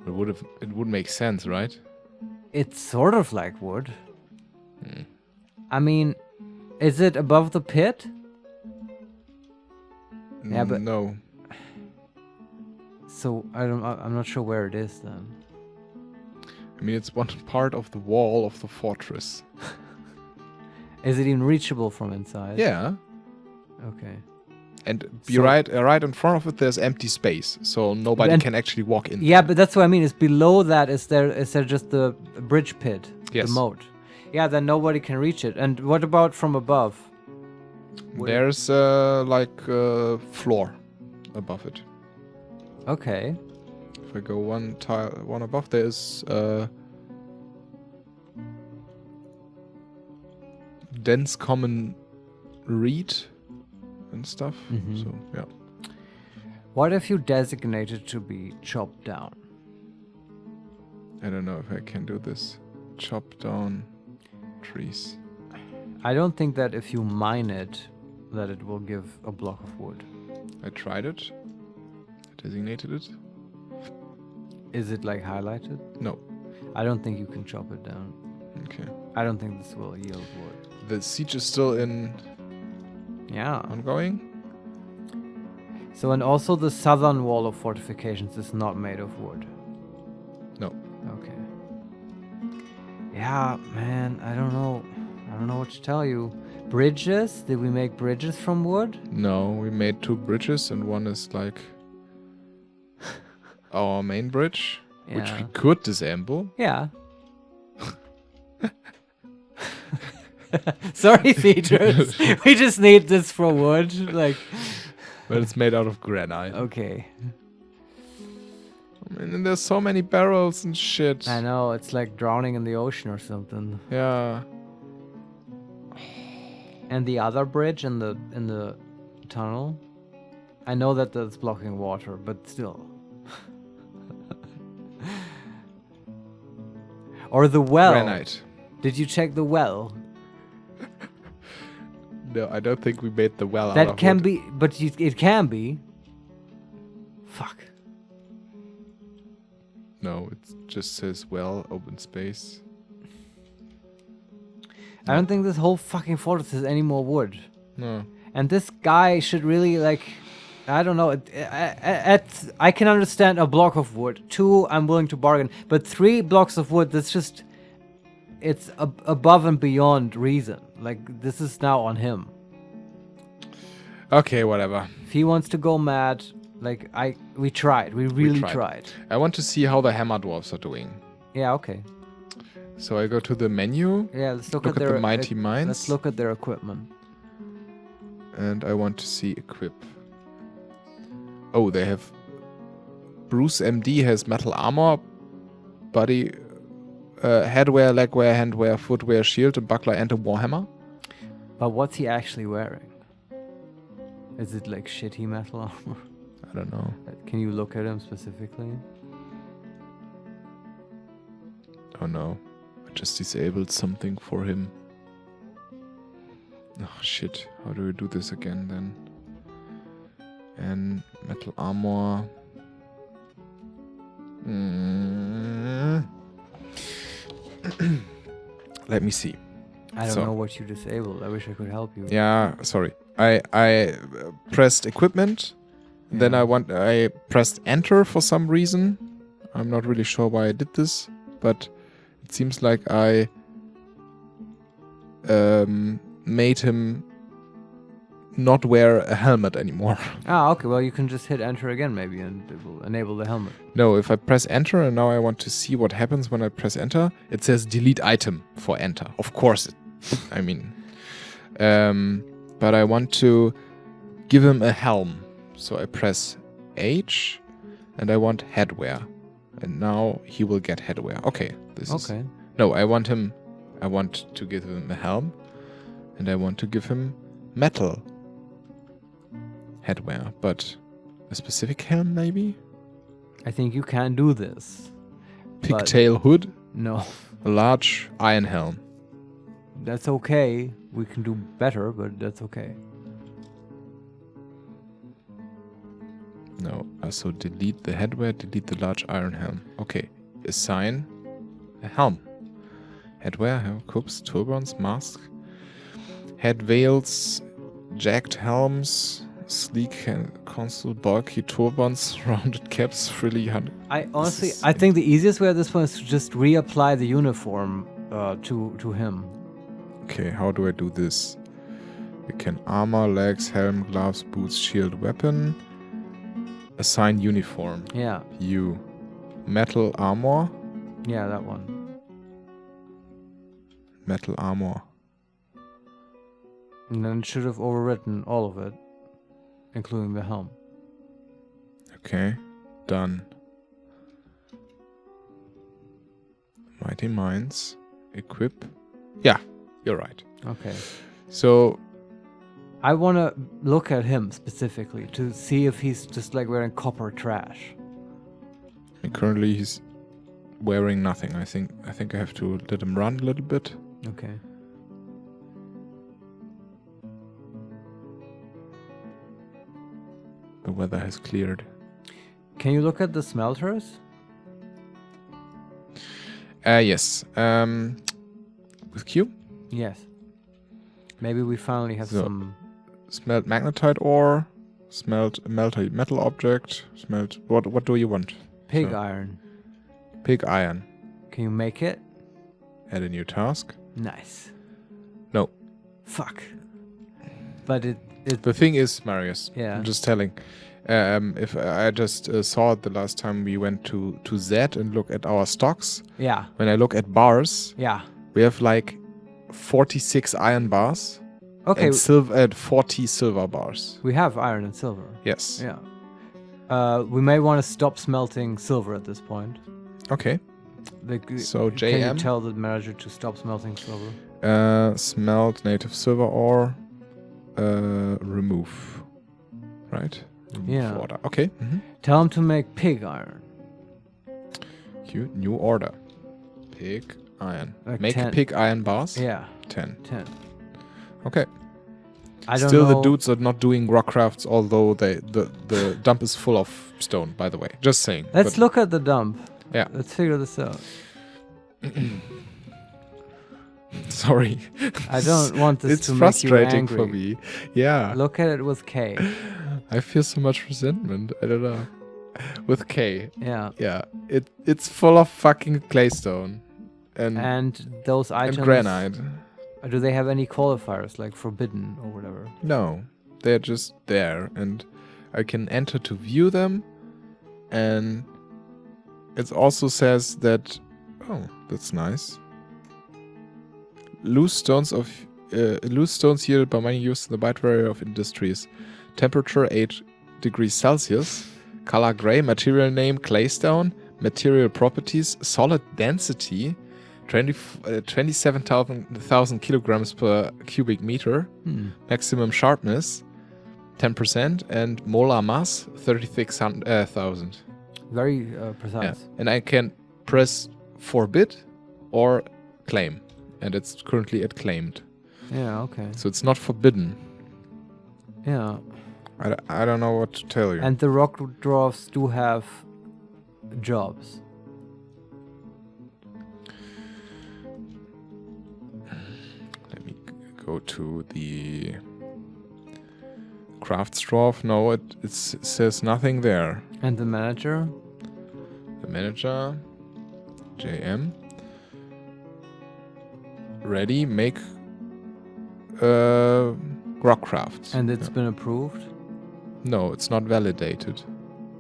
It would make sense, right? It's sort of like wood. I mean, is it above the pit? Yeah, but no. so I'm not sure where it is then. I mean, it's one part of the wall of the fortress. Is it even reachable from inside? Yeah. Okay. And right in front of it, there's empty space, so nobody can actually walk in. Yeah, but that's what I mean. Is below that is there just the bridge pit, yes. the moat? Yeah, then nobody can reach it. And what about from above? There's like a floor above it. Okay. If I go one above, there's dense common reed and stuff. So yeah. What if you designate it to be chopped down? I don't know if I can do this. Chop down trees. I don't think that if you mine it, that it will give a block of wood. I tried it. I designated it. Is it like highlighted? No. I don't think you can chop it down. Okay. I don't think this will yield wood. The siege is still ongoing. So, and also the southern wall of fortifications is not made of wood. No. Okay. Yeah, man, I don't know what to tell you. Bridges? Did we make bridges from wood? No, we made 2 bridges, and one is like our main bridge, which we could disassemble. Yeah. Sorry, features. We just need this for wood, like. But it's made out of granite. Okay. I mean, and there's so many barrels and shit. I know, it's like drowning in the ocean or something. Yeah. And the other bridge in the tunnel, I know that that's blocking water, but still. Or the well. Granite. Did you check the well? No, I don't think we made the well out of That can wood. be, but it can be. Fuck. No, it just says well, open space. I don't think this whole fucking fortress has any more wood. No. And this guy should really, like, I don't know. I can understand a block of wood. 2, I'm willing to bargain. But 3 blocks of wood, that's just, it's above and beyond reason. Like, this is now on him. Okay, whatever. If he wants to go mad, like, we tried. We really tried. I want to see how the hammer dwarfs are doing. Yeah, okay. So I go to the menu. Yeah, let's look at their the mighty mines. Let's look at their equipment. And I want to see equip. Oh, they have... Bruce MD has metal armor, body, headwear, legwear, handwear, footwear, shield, and buckler, and a warhammer. But what's he actually wearing? Is it like shitty metal armor? I don't know. Can you look at him specifically? Oh no. I just disabled something for him. Oh shit. How do we do this again then? And metal armor. Let me see. I don't know what you disabled. I wish I could help you. Yeah, sorry. I pressed equipment. Yeah. Then I pressed enter for some reason. I'm not really sure why I did this, but it seems like I made him not wear a helmet anymore. Ah, okay. Well, you can just hit enter again maybe and it will enable the helmet. No, if I press enter and now I want to see what happens when I press enter, it says delete item for enter. Of course, I mean. But I want to give him a helm. So I press H and I want headwear. And now he will get headwear. Okay, this is... No, I want to give him a helm. And I want to give him metal headwear. But a specific helm, maybe? I think you can do this. Pigtail hood? No. A large iron helm. That's okay. We can do better, but that's okay. No, so delete the headwear, delete the large iron helm. Okay, assign a helm. Headwear, helm, cups, turbans, mask, head veils, jagged helms, sleek console, bulky turbans, rounded caps, frilly hand. I think the easiest way at this point is to just reapply the uniform to him. Okay, how do I do this? We can armor, legs, helm, gloves, boots, shield, weapon. Assign uniform. Yeah. Metal armor. Yeah, that one. Metal armor. And then it should have overwritten all of it, including the helm. Okay, done. Mighty Minds. Equip. Yeah, you're right. Okay. So I want to look at him specifically to see if he's just like wearing copper trash. Currently he's wearing nothing. I think I have to let him run a little bit. Okay. The weather has cleared. Can you look at the smelters? Yes. With Q? Yes. Maybe we finally have some... Smelt magnetite ore. Smelt metal object. Smelt... What do you want? Pig iron. Pig iron. Can you make it? Add a new task. Nice. No. Fuck. But it... The thing is, Marius, yeah. I'm just telling... if I just saw it the last time we went to Z and look at our stocks. Yeah. When I look at bars. Yeah. We have like 46 iron bars. Okay. And 40 silver bars. We have iron and silver. Yes. Yeah. We may want to stop smelting silver at this point. Okay. So JM. Can you tell the manager to stop smelting silver? Smelt native silver ore. Remove. Right? Yeah. Order. Okay. Mm-hmm. Tell him to make pig iron. Cute. New order. Pig iron. Like make 10. Pig iron bars? Yeah. 10. 10. Okay. I don't Still, know. the dudes are not doing rock crafts, although the dump is full of stone, by the way. Just saying. Let's look at the dump. Yeah. Let's figure this out. Sorry. I don't want this to make you frustrating angry. for me. Yeah. Look at it with K. I feel so much resentment. I don't know. With K. Yeah. Yeah. It's full of fucking claystone. And those items... And granite. Do they have any qualifiers, like forbidden or whatever? No. They're just there. And I can enter to view them. And it also says that... Oh, that's nice. Loose stones yielded by money used in the wide variety of industries. Temperature 8 degrees Celsius. Color gray. Material name claystone. Material properties. Solid density. 27,000 kilograms per cubic meter. Maximum sharpness 10%. And molar mass 36,000. Very precise. Yeah. And I can press forbid or claim. And it's currently at claimed. Yeah, okay. So it's not forbidden. Yeah. I don't know what to tell you. And the rock dwarfs do have jobs. Let me go to the crafts dwarf. No, it says nothing there. And the manager? The manager, JM. Ready, make rock crafts. And it's been approved? No, it's not validated.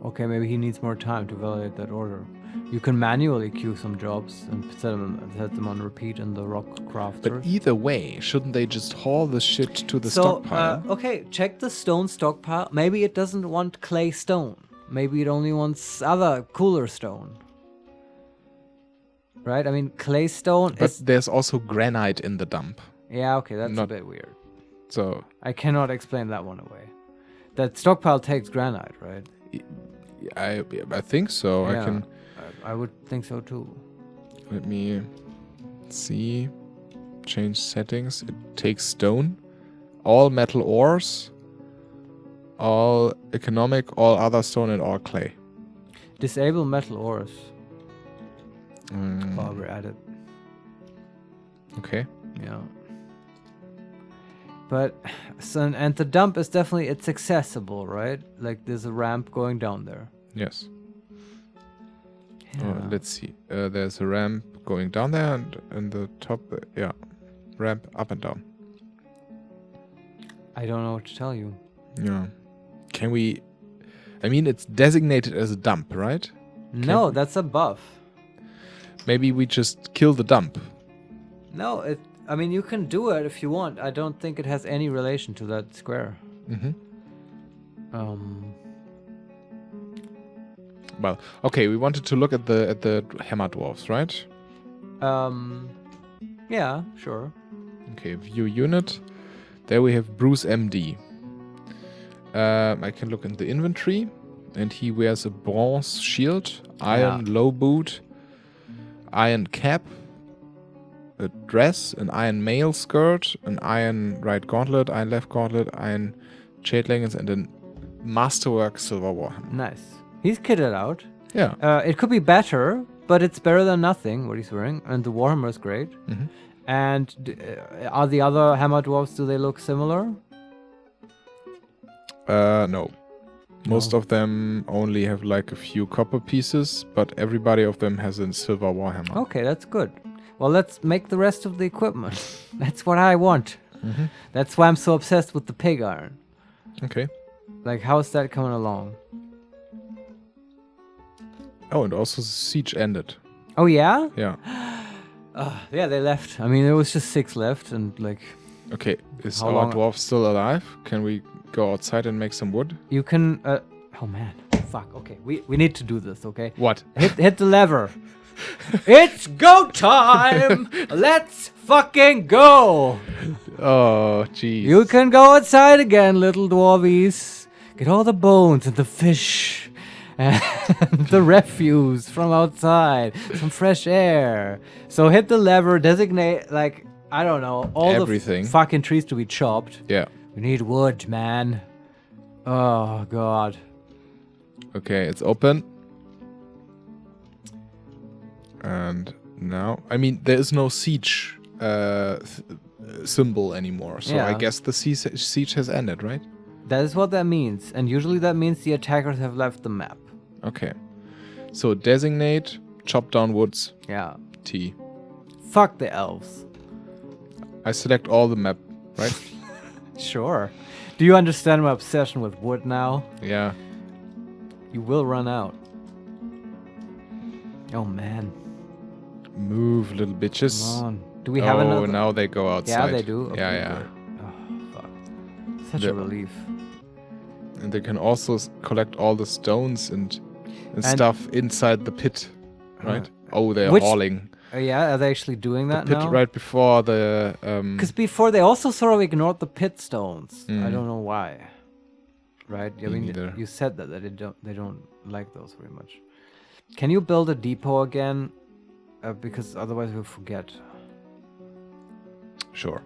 Okay, maybe he needs more time to validate that order. You can manually queue some jobs and set them on repeat in the rock crafter. But either way, shouldn't they just haul the shit to the stockpile? Okay, check the stone stockpile. Maybe it doesn't want clay stone. Maybe it only wants other cooler stone. Right? I mean, clay stone But there's also granite in the dump. Yeah, okay, that's a bit weird. So I cannot explain that one away. That stockpile takes granite, right? I think so. Yeah, I would think so too. Let me see. Change settings. It takes stone. All metal ores. All economic, all other stone, and all clay. Disable metal ores. While we're at it. Okay. Yeah. But and the dump is definitely it's accessible, right? Like there's a ramp going down there. Yes. Yeah. Let's see. There's a ramp going down there, and the top, ramp up and down. I don't know what to tell you. Yeah. Can we? I mean, it's designated as a dump, right? No, that's a buff. Maybe we just kill the dump. No, I mean, you can do it if you want. I don't think it has any relation to that square. Mm-hmm. Well, okay, we wanted to look at the hammer dwarfs, right? Yeah, sure. Okay, view unit. There we have Bruce MD. I can look in the inventory, and he wears a bronze shield, iron low boot, iron cap, a dress, an iron mail skirt, an iron right gauntlet, iron left gauntlet, iron jade leggings, and a masterwork silver warhammer. Nice. He's kitted out. Yeah. It could be better, but it's better than nothing, what he's wearing. And the warhammer is great. Mm-hmm. And are the other hammer dwarfs, do they look similar? No. Most of them only have like a few copper pieces, but everybody of them has a silver warhammer. Okay, that's good. Well, let's make the rest of the equipment. That's what I want. Mm-hmm. That's why I'm so obsessed with the pig iron. Okay. Like, how's that coming along? Oh, and also the siege ended. Oh, yeah? Yeah. Yeah, they left. I mean, there was just 6 left, and like... Okay, is How our long- dwarf still alive? Can we go outside and make some wood? You can... oh, man. Fuck, okay. We need to do this, okay? What? Hit the lever. It's go time! Let's fucking go! Oh, jeez. You can go outside again, little dwarvies. Get all the bones and the fish and the refuse from outside. Some fresh air. So hit the lever, designate, like, I don't know, all everything. the fucking trees to be chopped. Yeah. We need wood, man. Oh, God. Okay, it's open. And now, I mean, there is no siege symbol anymore. So I guess the siege has ended, right? That is what that means. And usually that means the attackers have left the map. Okay. So designate, chop down woods, Yeah. T. Fuck the elves. I select all the map, right? Sure. Do you understand my obsession with wood now? Yeah. You will run out. Oh, man. Move, little bitches. Come on. Do we have another? Oh, now they go outside. Yeah, they do. Okay, yeah. good. Oh, fuck. Such a relief. And they can also collect all the stones and stuff inside the pit, right? They're hauling. Yeah, are they actually doing that the pit now? right before the... Because before they also sort of ignored the pit stones. I don't know why. Right? I mean, neither. you said that they don't like those very much. Can you build a depot again? Because otherwise we'll forget. Sure.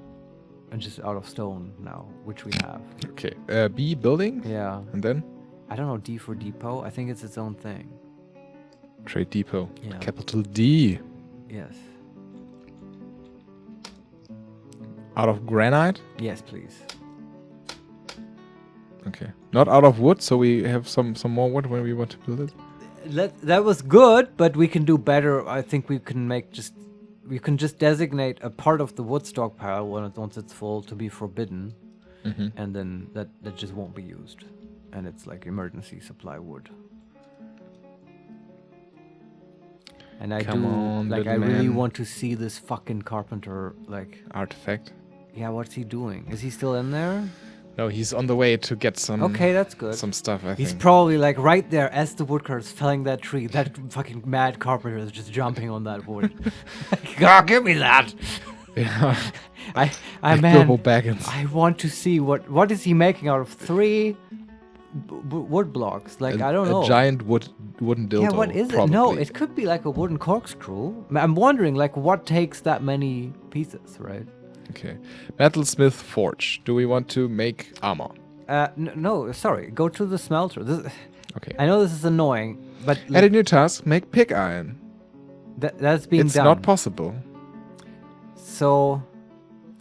And just out of stone now, which we have. Okay. B, building? Yeah. And then? I don't know, D for depot. I think it's its own thing. Trade depot. Yeah. Capital D. Yes. Out of granite? Yes, please. Okay. Not out of wood, so we have some more wood when we want to build it? That was good, but we can do better. I think we can we can just designate a part of the wood stockpile once it's full to be forbidden, and then that just won't be used, and it's like emergency supply wood. And I I really want to see this fucking carpenter artifact. Yeah, what's he doing? Is he still in there? No, he's on the way to get some. Okay, that's good. Some stuff. I think he's probably like right there as the woodcutter is felling that tree. That fucking mad carpenter is just jumping on that wood. God, give me that! Yeah. I Bilbo Baggins. I want to see what is he making out of 3 wood blocks? Like I don't know. A giant wooden dildo. Yeah, what is probably. it? No, it could be like a wooden corkscrew. I'm wondering like what takes that many pieces, right? Okay. Metalsmith Forge. Do we want to make armor? No, sorry. Go to the smelter. Okay. I know this is annoying, but add a new task. Make pig iron. That's being done. It's not possible. So,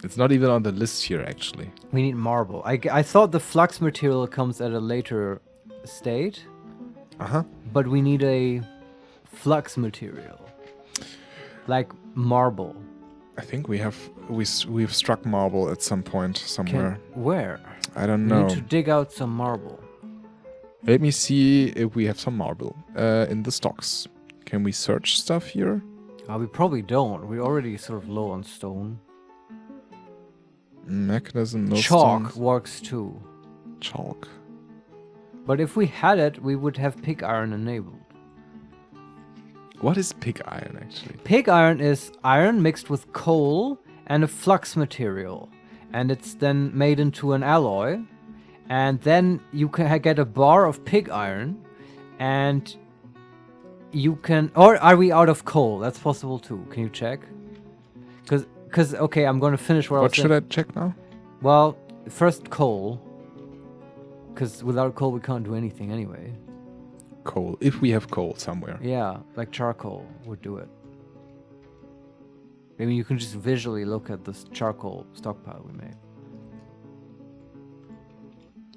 It's not even on the list here, actually. We need marble. I thought the flux material comes at a later state. But we need a flux material. Like marble. I think we've struck marble at some point somewhere. Where? I don't know. We need to dig out some marble. Let me see if we have some marble in the stocks. Can we search stuff here? We probably don't. We're already sort of low on stone. Mechanism, no Chalk stones. works too. Chalk. But if we had it, we would have pig iron enabled. What is pig iron, actually? Pig iron is iron mixed with coal and a flux material. And it's then made into an alloy. And then you can get a bar of pig iron. And you can... Or are we out of coal? That's possible too. Can you check? Because okay, I'm going to finish what I was saying. What should I check now? Well, first coal. Because without coal, we can't do anything anyway. Coal. If we have coal somewhere. Yeah, like charcoal would do it. I mean, you can just visually look at this charcoal stockpile we made.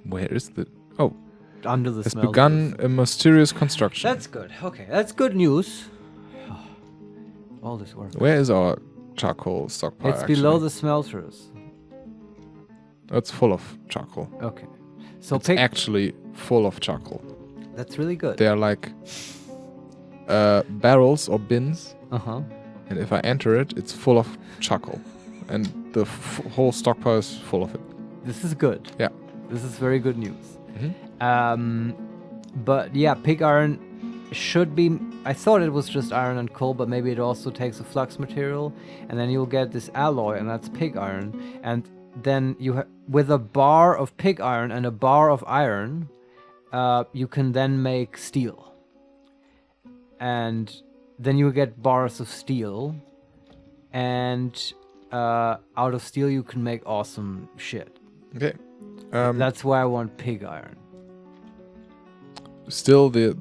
Where is the... Oh. Under the has smelters. begun a mysterious construction. That's good. Okay, that's good news. All this work. Where is our charcoal stockpile, It's below the smelters. It's full of charcoal. Okay. So it's actually full of charcoal. That's really good. They are like barrels or bins. Uh-huh. And if I enter it, it's full of charcoal. And the whole stockpile is full of it. This is good. Yeah. This is very good news. Mm-hmm. But yeah, pig iron should be... I thought it was just iron and coal, but maybe it also takes a flux material. And then you'll get this alloy, and that's pig iron. And then you with a bar of pig iron and a bar of iron, you can then make steel. And then you get bars of steel. And out of steel you can make awesome shit. Okay. That's why I want pig iron. Still, the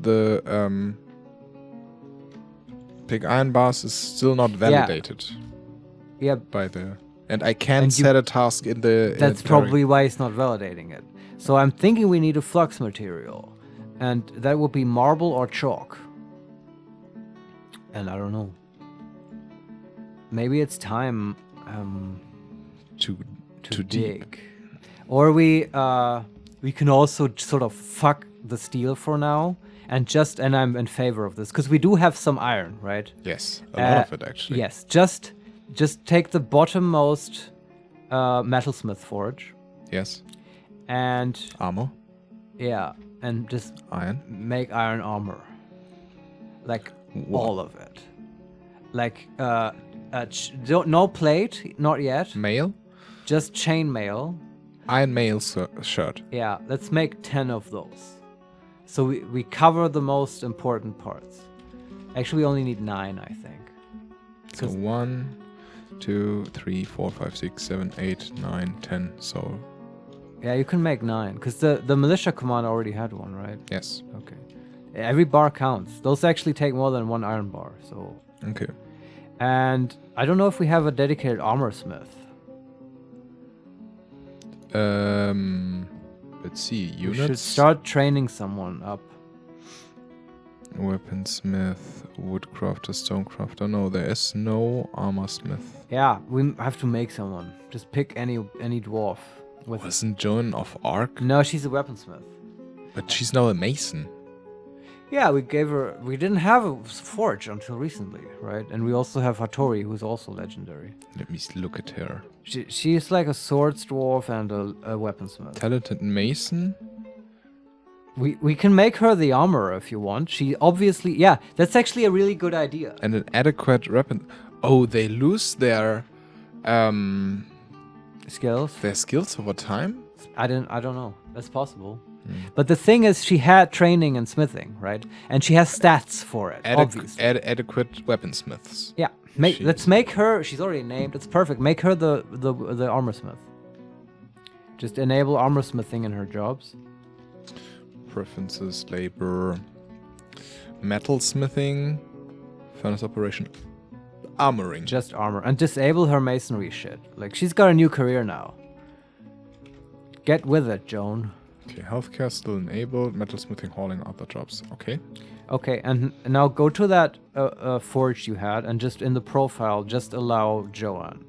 pig iron bars is still not validated. Yeah. By the... And I can't set a task in the... That's probably why it's not validating it. So I'm thinking we need a flux material. And that would be marble or chalk. And I don't know. Maybe it's time to dig. Or we can also sort of fuck the steel for now. And I'm in favor of this. Because we do have some iron, right? Yes, a lot of it actually. Yes, just take the bottommost metalsmith forge. Yes. And... Armor. Yeah, and just... Iron. Make iron armor. Like, all of it. Like, no plate, not yet. Mail? Just chainmail. Iron mail shirt. Yeah, let's make 10 of those. So we cover the most important parts. Actually, we only need 9, I think. So 1, 2, 3, 4, 5, 6, 7, 8, 9, 10. So... Yeah, you can make 9. Because the militia command already had one, right? Yes. Okay. Every bar counts. Those actually take more than 1 iron bar, so... Okay. And I don't know if we have a dedicated armor smith. Let's see. Units. We should start training someone up. Weaponsmith, woodcrafter, stonecrafter. No, there is no armor smith. Yeah, we have to make someone. Just pick any dwarf. Wasn't Joan of Arc? No, she's a weaponsmith. But she's now a mason. Yeah, we didn't have a forge until recently, right? And we also have Hattori, who's also legendary. Let me look at her. She's like a swords dwarf and a weaponsmith. Talented mason? We can make her the armorer if you want. She obviously... Yeah, that's actually a really good idea. And an adequate weapon... Oh, they lose their... skills? Their skills over time? I don't know. That's possible. But the thing is, she had training in smithing, right? And she has stats for it, obviously. Adequate weaponsmiths. Yeah. Let's make her... She's already named. It's perfect. Make her the armor smith. Just enable armor smithing in her jobs. Preferences, labor, metal smithing, furnace operation. armoring. Just armor. And disable her masonry shit. Like, she's got a new career now. Get with it, Joan. Okay, healthcare still enabled. Metal smithing, hauling, other jobs. Okay. Okay, and now go to that forge you had, and just in the profile, just allow Joan.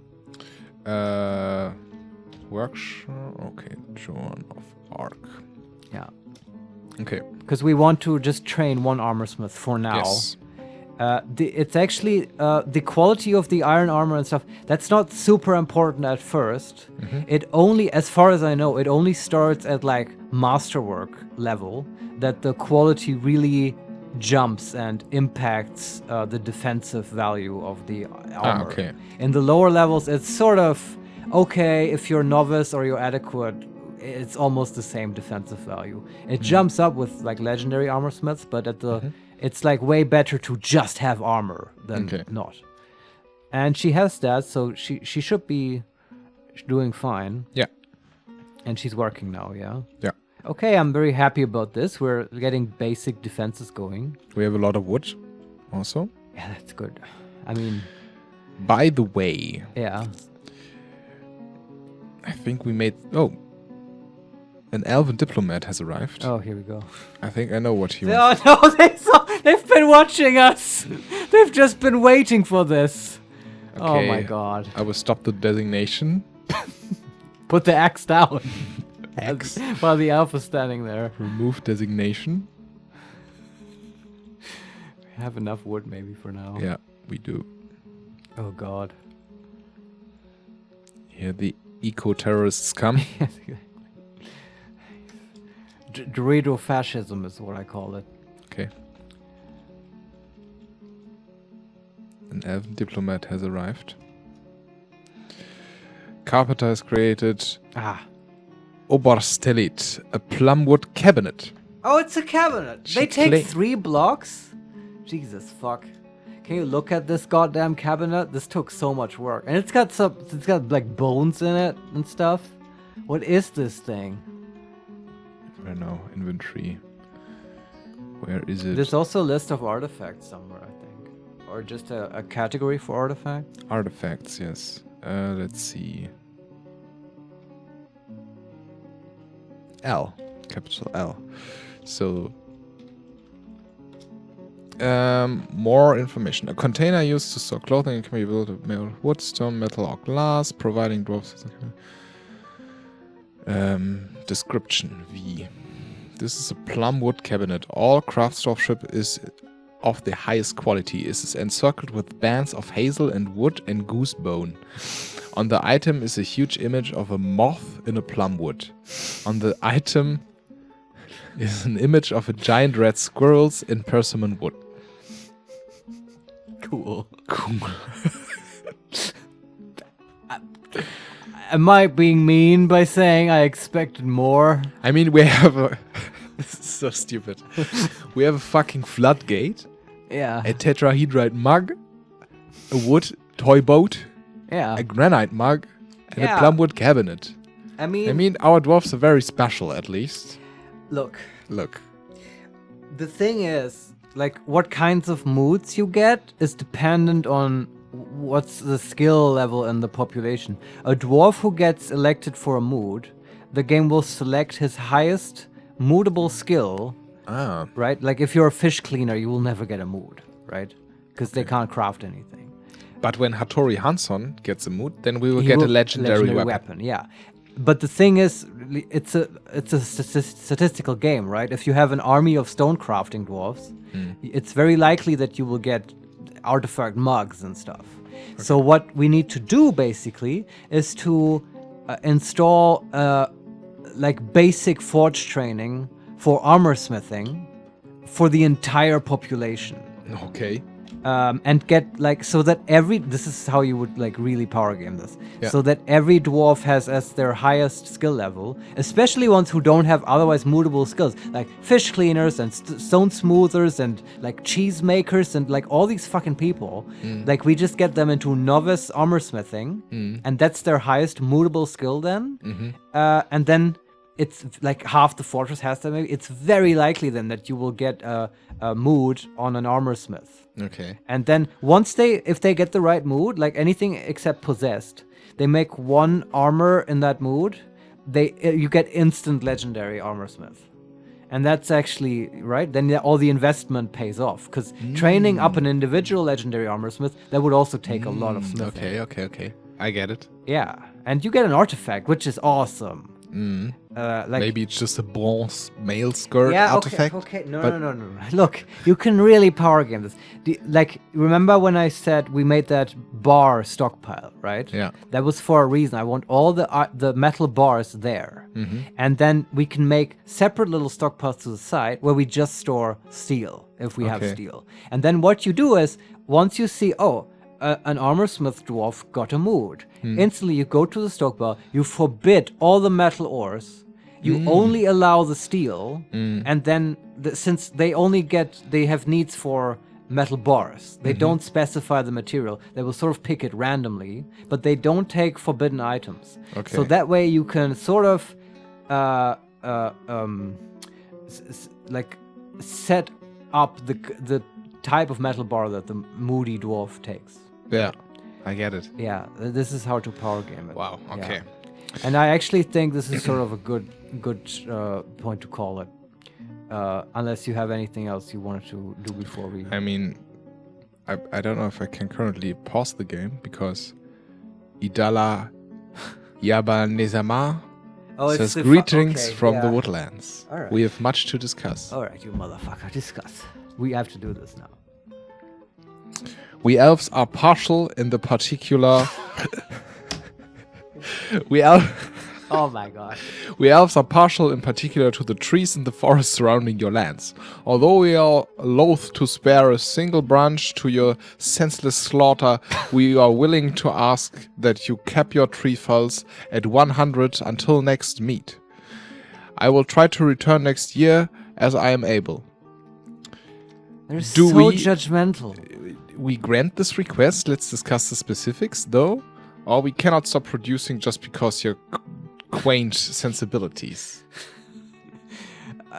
Workshop. Okay, Joan of Arc. Yeah. Okay. Because we want to just train one armorsmith for now. Yes. It's actually the quality of the iron armor and stuff. That's not super important at first. It only, as far as I know, it only starts at like masterwork level. That the quality really jumps and impacts the defensive value of the armor. Okay. In the lower levels, it's sort of okay if you're novice or you're adequate. It's almost the same defensive value. It jumps up with like legendary armorsmiths, but at the it's like way better to just have armor than not. And she has that, so she should be doing fine. Yeah. And she's working now, yeah? Yeah. Okay, I'm very happy about this. We're getting basic defenses going. We have a lot of wood also. Yeah, that's good. I mean... By the way... Yeah. I think we made... Oh. An elven diplomat has arrived. Oh, here we go. I think I know what he wants. Oh, no, they've been watching us. They've just been waiting for this. Okay, oh, my God. I will stop the designation. Put the axe down. Axe. While the elf is standing there. Remove designation. We have enough wood maybe for now. Yeah, we do. Oh, God. Here the eco-terrorists come. Dorito fascism is what I call it. Okay. An elven diplomat has arrived. Carpenter has created Oberstellit, a plumwood cabinet. Oh, it's a cabinet. They take 3 blocks? Jesus fuck. Can you look at this goddamn cabinet? This took so much work. And it's got like bones in it and stuff. What is this thing? I don't know, inventory. Where is it? There's also a list of artifacts somewhere, I think. Or just a category for artifact. Artifacts, yes. Let's see. L. Capital L. So... more information. A container used to store clothing can be built of metal, wood, stone, metal, or glass, providing dwarves... description V. This is a plumwood cabinet. All craftsmanship is of the highest quality. It is encircled with bands of hazel and wood and goose bone. On the item is a huge image of a moth in a plumwood. On the item is an image of a giant red squirrels in persimmon wood. Cool. Cool. Am I being mean by saying I expected more? I mean, we have a... This is so stupid. We have a fucking floodgate. Yeah. A tetrahedrite mug. A wood toy boat. Yeah. A granite mug. And a plumwood cabinet. I mean, our dwarfs are very special, at least. Look. The thing is, like, what kinds of moods you get is dependent on what's the skill level in the population. A dwarf who gets elected for a mood, the game will select his highest moodable skill. Right? Like if you're a fish cleaner, you will never get a mood, right? Because they can't craft anything. But when Hattori Hansson gets a mood, then we will get a legendary weapon. Yeah. But the thing is, it's a statistical game, right? If you have an army of stone crafting dwarves, it's very likely that you will get artifact mugs and stuff. Okay. So what we need to do basically is to install like basic forge training for armor smithing for the entire population. Okay. And get like so that this is how you would like really power game this. Yeah. So that every dwarf has as their highest skill level, especially ones who don't have otherwise moodable skills, like fish cleaners and stone smoothers and like cheese makers and like all these fucking people. Like we just get them into novice armor smithing, and that's their highest moodable skill then. And then it's like half the fortress has that maybe. It's very likely then that you will get a mood on an armor smith. Okay. And then if they get the right mood, like anything except possessed, they make one armor in that mood, you get instant legendary armor smith. And that's actually, right? Then all the investment pays off. Because training up an individual legendary armor smith, that would also take a lot of smithing. Okay. I get it. Yeah. And you get an artifact, which is awesome. Maybe it's just a bronze mail skirt artifact. Okay. No. Look, you can really power game this. Remember when I said we made that bar stockpile, right? Yeah. That was for a reason. I want all the metal bars there. And then we can make separate little stockpiles to the side where we just store steel, if we have steel. And then what you do is, once you see, an armorsmith dwarf got a mood. Instantly, you go to the stockpile, you forbid all the metal ores, you only allow the steel, and then since they have needs for metal bars, they don't specify the material, they will sort of pick it randomly, but they don't take forbidden items. Okay. So that way you can sort of set up the type of metal bar that the moody dwarf takes. Yeah, I get it. Yeah, this is how to power game it. Wow, okay. Yeah. And I actually think this is sort of a good point to call it. Unless you have anything else you wanted to do before we... I mean, I don't know if I can currently pause the game, because Idala Yabanezama says greetings from the woodlands. All right. We have much to discuss. All right, you motherfucker, discuss. We have to do this now. We elves are partial in the particular... Oh my god. We elves are partial in particular to the trees and the forests surrounding your lands. Although we are loath to spare a single branch to your senseless slaughter, we are willing to ask that you cap your tree fells at 100 until next meet. I will try to return next year as I am able. They're so judgmental. We grant this request. Let's discuss the specifics, though. Or we cannot stop producing just because your quaint sensibilities.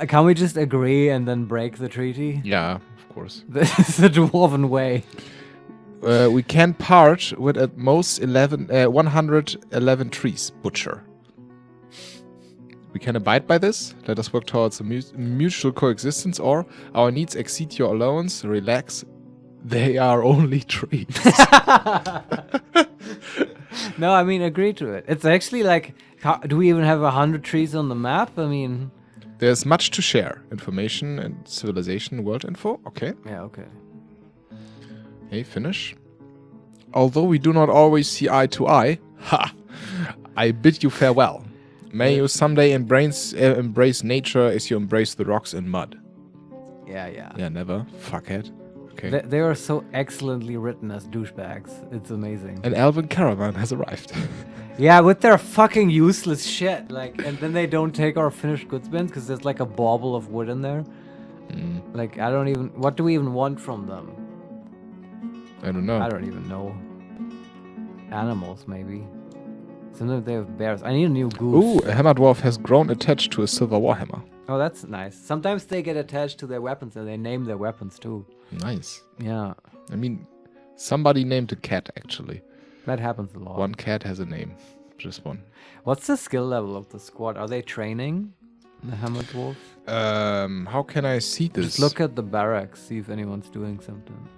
Can we just agree and then break the treaty? Yeah, of course. This is the dwarven way. We can part with at most 111 trees, butcher. We can abide by this. Let us work towards a mutual coexistence, or our needs exceed your allowance. Relax. They are only trees. No, I mean, agree to it. It's actually like, do we even have 100 trees on the map? I mean... There's much to share. Information and civilization, world info. Okay. Yeah, okay. Hey, finish. Although we do not always see eye to eye, I bid you farewell. May you someday embrace nature as you embrace the rocks and mud. Yeah. Yeah, never. Fuckhead. Okay. They are so excellently written as douchebags. It's amazing. An elven caravan has arrived. Yeah, with their fucking useless shit. And then they don't take our finished goods bins because there's like a bauble of wood in there. What do we even want from them? I don't know. I don't even know. Animals, maybe. Sometimes they have bears. I need a new goose. Ooh, a hammer dwarf has grown attached to a silver warhammer. Oh, that's nice. Sometimes they get attached to their weapons and they name their weapons too. Nice. Yeah. I mean, somebody named a cat, actually. That happens a lot. One cat has a name. Just one. What's the skill level of the squad? Are they training the hammer dwarf? How can I see this? Just look at the barracks, see if anyone's doing something.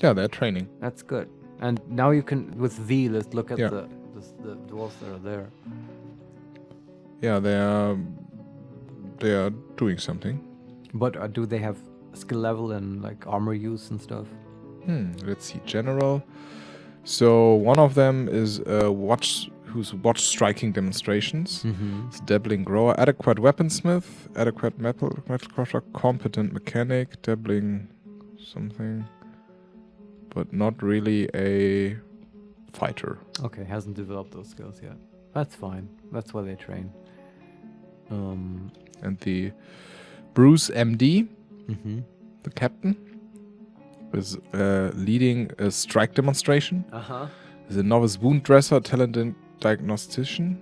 Yeah, they're training. That's good. And now you can, with V, let's look at the dwarves that are there. Yeah, they are doing something. But do they have skill level and like armor use and stuff? Let's see. General. So one of them is who's watch striking demonstrations. It's dabbling grower, adequate weaponsmith, adequate metal crusher, competent mechanic, dabbling something, but not really a fighter. Okay, hasn't developed those skills yet. That's fine. That's why they train. And the Bruce MD, the captain, is leading a strike demonstration. Is a novice wound dresser, talented diagnostician.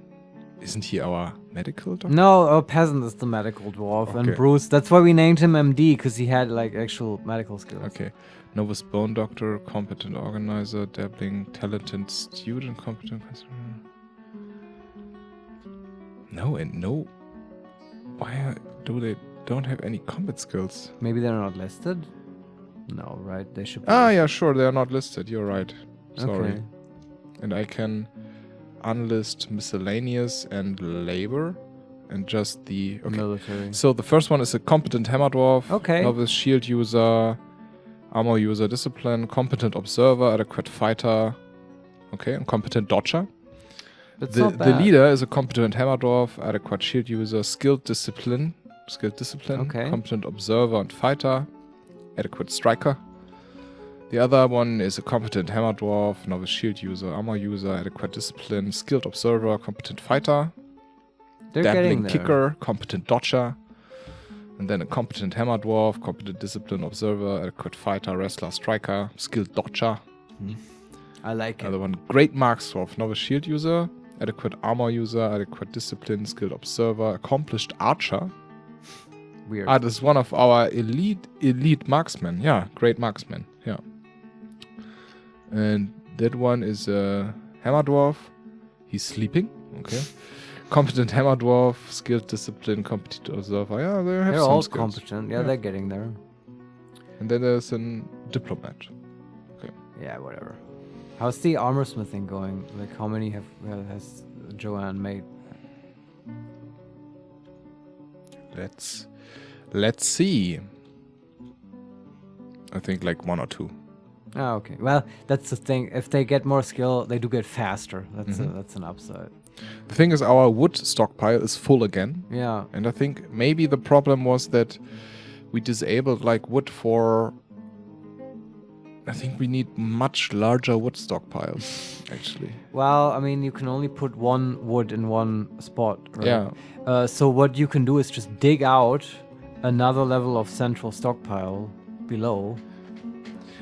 Isn't he our medical doctor? No, a peasant is the medical dwarf, Okay. and Bruce. That's why we named him MD, because he had like actual medical skills. Okay. Novice bone doctor, competent organizer, dabbling, talented student, competent customer. No and no. Why do they don't have any combat skills? Maybe they're not listed. No, right? They should. Be Ah, yeah, sure. They are not listed. You're right. Sorry. Okay. And I can unlist miscellaneous and labor, and just the military. So the first one is a competent hammer dwarf. Okay. Novice shield user, armor user, discipline, competent observer, adequate fighter. Okay, and competent dodger. That's The not bad. leader is a competent hammer dwarf, adequate shield user, skilled discipline, Okay. competent observer and fighter, adequate striker. The other one is a competent hammer dwarf, novice shield user, armor user, adequate discipline, skilled observer, competent fighter, They're dabbling getting there. kicker, competent dodger, and then a competent hammer dwarf, competent discipline observer, adequate fighter, wrestler, striker, skilled dodger. I like it. Another one, great marks dwarf, novice shield user, adequate armor user, adequate discipline, skilled observer, accomplished archer. Weird. Ah, this is one of our elite marksmen. Yeah, great marksman. Yeah. And that one is a hammer dwarf. He's sleeping. Okay. Competent hammer dwarf, skilled discipline, competent observer. Yeah, they have They're some all skills. competent. Yeah, they're getting there. And then there's a diplomat. Yeah, whatever. How's the armor smithing going? Like, how many has Joanne made? Let's see. I think like 1 or 2. Oh, okay. Well, that's the thing. If they get more skill, they do get faster. That's that's an upside. The thing is, our wood stockpile is full again. Yeah. And I think maybe the problem was that we disabled like wood for... I think we need much larger wood stockpiles, actually. Well, I mean, you can only put one wood in one spot, right? Yeah. So what you can do is just dig out another level of central stockpile below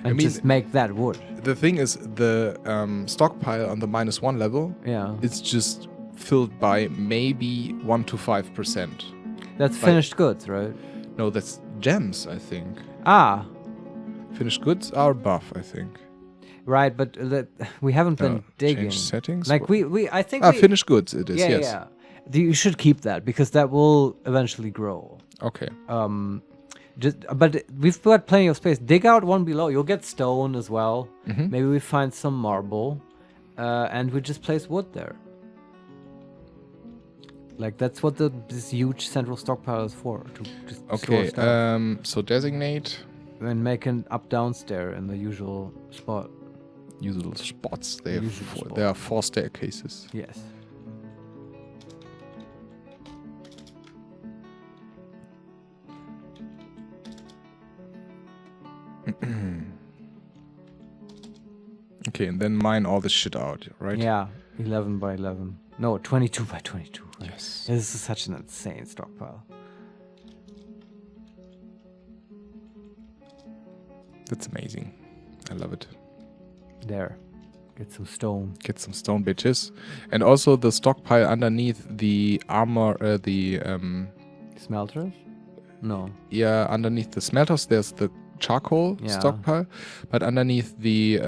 and just make that wood. The thing is, the stockpile on the -1 level is just filled by maybe 1 to 5%. That's finished goods, right? No, that's gems, I think. Ah. Finished goods are buff, I think. Right, but we haven't been digging. Change settings? Like I think finished goods it is, yes. Yeah. You should keep that because that will eventually grow. Okay. But we've got plenty of space. Dig out one below. You'll get stone as well. Maybe we find some marble, and we just place wood there. Like that's what this huge central stockpile is for. To just store stuff. So designate and make an up-down stair in the usual spot. Usual spots. There are 4 staircases. Yes. Okay, and then mine all this shit out, right? Yeah, 11 by 11. No, 22 by 22. Right? Yes. This is such an insane stockpile. That's amazing. I love it. There. Get some stone. Get some stone, bitches. And also the stockpile underneath the armor, Smelters? No. Yeah, underneath the smelters, there's the charcoal stockpile. But underneath the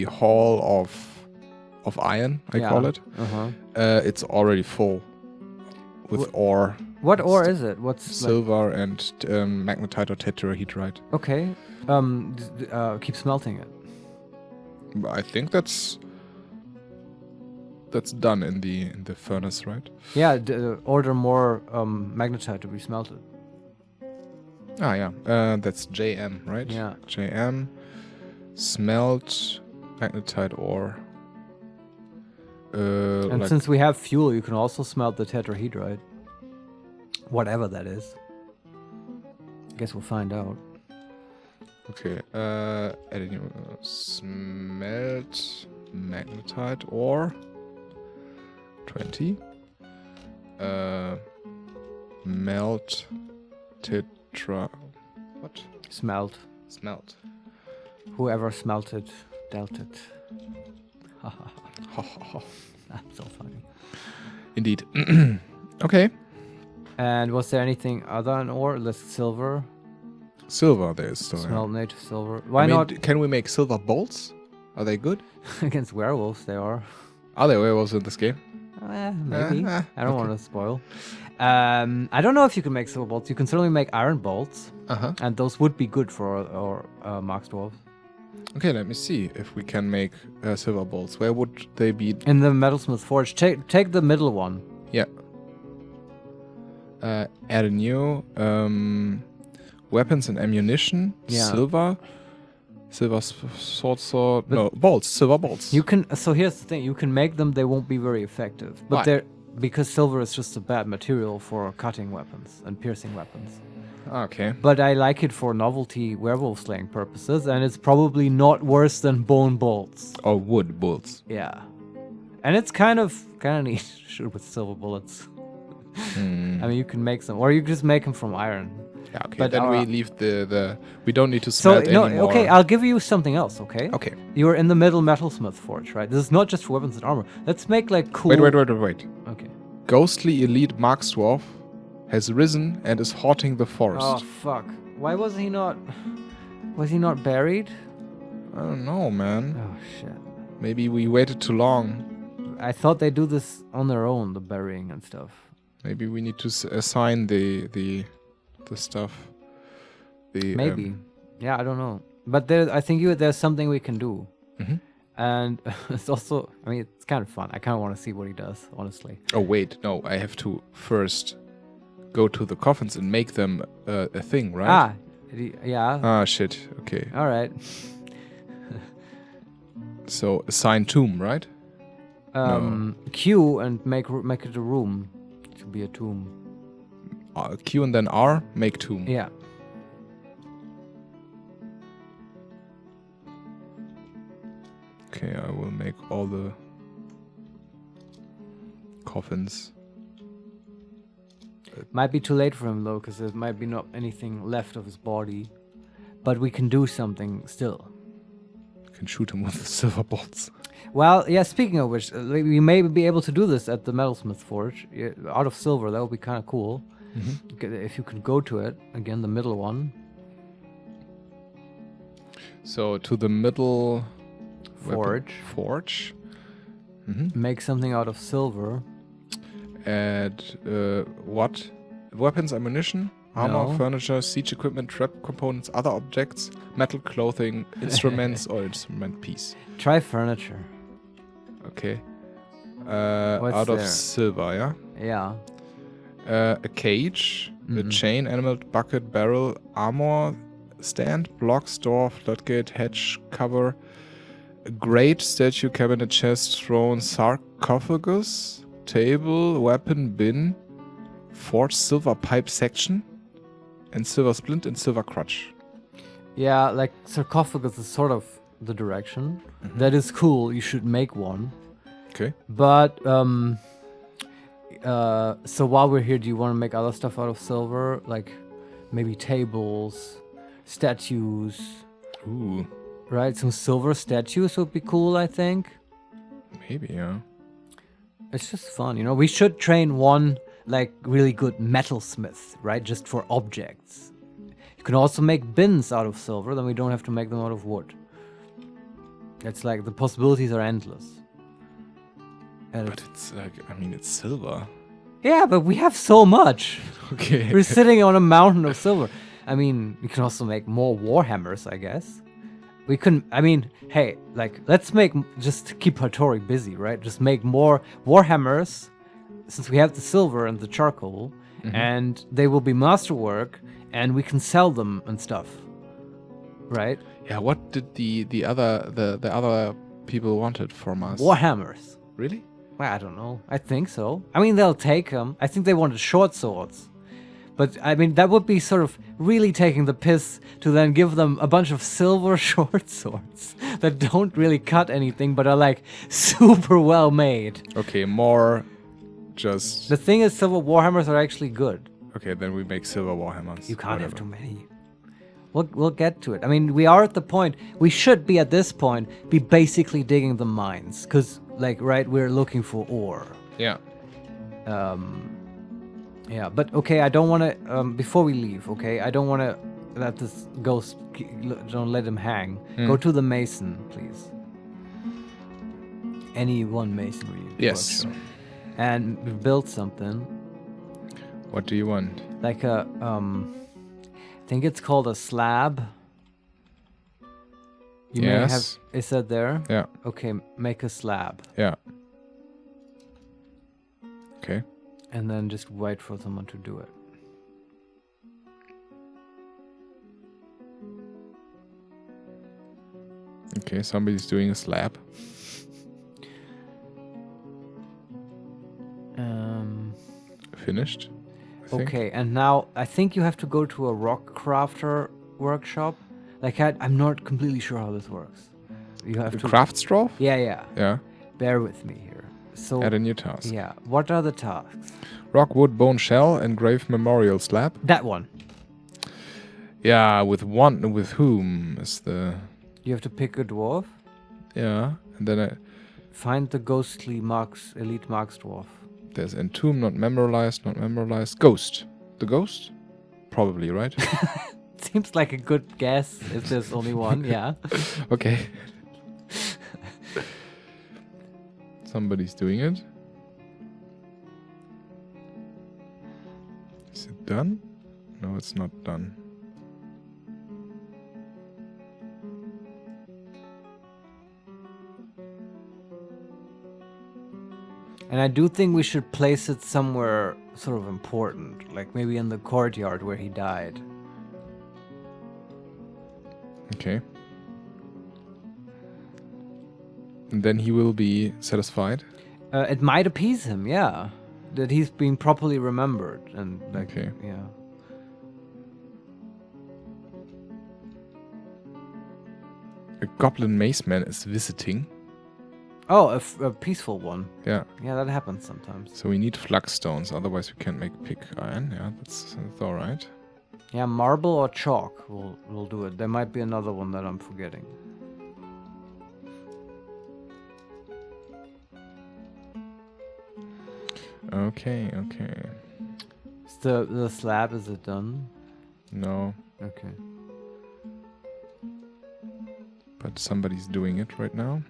hall of iron, I call it, it's already full with ore. What ore is it? What's silver and magnetite or tetrahedrite? Okay. Keep smelting it. I think that's done in the furnace, right? Yeah. Order more magnetite to be smelted. Ah, yeah. That's JM, right? Yeah. JM, smelt, magnetite ore. And since we have fuel, you can also smelt the tetrahedrite. Whatever that is. I guess we'll find out. Okay. Smelt magnetite ore. 20. Melt tetra. What? Smelt. Smelt. Whoever smelted, dealt it. That's so funny. Indeed. Okay. And was there anything other than ore? Less silver? Silver there is still. Smelt native silver. Why not? Can we make silver bolts? Are they good? Against werewolves, they are. Are there werewolves in this game? Maybe. I don't want to spoil. I don't know if you can make silver bolts. You can certainly make iron bolts. And those would be good for our Marks dwarves. Okay, let me see if we can make silver bolts. Where would they be? In the metalsmith forge. Take the middle one. Yeah. Add a new weapons and ammunition. Yeah. Silver sword. No, bolts. Silver bolts. You can. So here's the thing. You can make them. They won't be very effective. But they're because silver is just a bad material for cutting weapons and piercing weapons. Okay. But I like it for novelty werewolf slaying purposes, and it's probably not worse than bone bolts. Or wood bolts. Yeah. And it's kind of neat to shoot with silver bullets. I mean, you can make some, or you just make them from iron. Yeah, okay. But then we leave the we don't need to smelt anymore. Okay, I'll give you something else, okay? Okay. You're in the middle metalsmith forge, right? This is not just for weapons and armor. Let's make like cool... Wait. Okay. Ghostly elite Marks dwarf has risen and is haunting the forest. Oh, fuck. Why was he not... Was he not buried? I don't know, man. Oh, shit. Maybe we waited too long. I thought they do this on their own, the burying and stuff. Maybe we need to assign the stuff. Maybe. Yeah, I don't know. But I think there's something we can do. And it's also, I mean, it's kind of fun. I kind of want to see what he does, honestly. Oh, wait. No, I have to first go to the coffins and make them a thing, right? Yeah. Ah, shit. Okay. All right. So, assign tomb, right? No. Q and make it a room. It should be a tomb. Q and then R, make tomb. Yeah. Okay, I will make all the coffins. Might be too late for him though, because there might be not anything left of his body. But we can do something still. Can shoot him with the silver bolts. Well, yeah, speaking of which, we may be able to do this at the metalsmith forge. Out of silver, that would be kind of cool. If you could go to it, again, the middle one. So, to the middle... Forge. Make something out of silver. Add what? Weapons, ammunition, armor, furniture, siege equipment, trap components, other objects, metal, clothing, instruments, or instrument piece. Try furniture. Okay. Out of silver, yeah? Yeah. A cage, a chain, animal, bucket, barrel, armor stand, blocks, door, floodgate, hedge, cover, a grate, statue, cabinet, chest, throne, sarcophagus, table, weapon, bin, forge, silver pipe section, and silver splint and silver crutch. Yeah, like sarcophagus is sort of the direction. That is cool. You should make one. Okay. But so while we're here, do you want to make other stuff out of silver, like maybe tables, statues? Ooh. Right, some silver statues would be cool, I think. Maybe, yeah. It's just fun, you know. We should train one, like, really good metalsmith, right? Just for objects. You can also make bins out of silver, then we don't have to make them out of wood. It's like, the possibilities are endless. But it's like, I mean, it's silver. Yeah, but we have so much. Okay. We're sitting on a mountain of silver. I mean, we can also make more warhammers, I guess. We couldn't, I mean, hey, like, let's make, just keep Hattori busy, right? Just make more warhammers, since we have the silver and the charcoal, and they will be masterwork, and we can sell them and stuff, right? Yeah, what did the other people wanted from us? Warhammers. Really? Well, I don't know. I think so. I mean, they'll take them. I think they wanted short swords. But, I mean, that would be sort of really taking the piss to then give them a bunch of silver short swords that don't really cut anything but are, like, super well made. Okay, more just... The thing is, silver warhammers are actually good. Okay, then we make silver warhammers. You can't have too many. We'll get to it. I mean, we are at the point. We should be at this point be basically digging the mines, because we're looking for ore. Yeah. Yeah, but okay, I don't want to. Before we leave, okay, I don't want to let this ghost. Don't let him hang. Go to the mason, please. Any one masonry. Yes. Workshop. And build something. What do you want? Like a I think it's called a slab. You may have. Is that there? Yeah. Okay, make a slab. Yeah. Okay. And then just wait for someone to do it. Okay, somebody's doing a slab. Finished. Okay, and now I think you have to go to a rock crafter workshop. I'm not completely sure how this works. You have to craft straw? Yeah. Yeah. Bear with me here. So add a new task. Yeah. What are the tasks? Rock, wood, bone, shell, engrave memorial slab. That one. Yeah, with whom is the... You have to pick a dwarf. Yeah, and then find the ghostly elite marks dwarf. There's entomb, not memorialized. Ghost. The ghost? Probably, right? Seems like a good guess if there's only one, yeah. Okay. Somebody's doing it. Is it done? No, it's not done. And I do think we should place it somewhere sort of important, like maybe in the courtyard where he died. Okay. And then he will be satisfied? It might appease him, yeah. That he's being properly remembered. And okay. Yeah. A goblin mace man is visiting. Oh, a peaceful one. Yeah. Yeah, that happens sometimes. So we need flux stones, otherwise we can't make pig iron. Yeah, that's all right. Yeah, marble or chalk will do it. There might be another one that I'm forgetting. Okay. Is the slab, is it done? No. Okay. But somebody's doing it right now.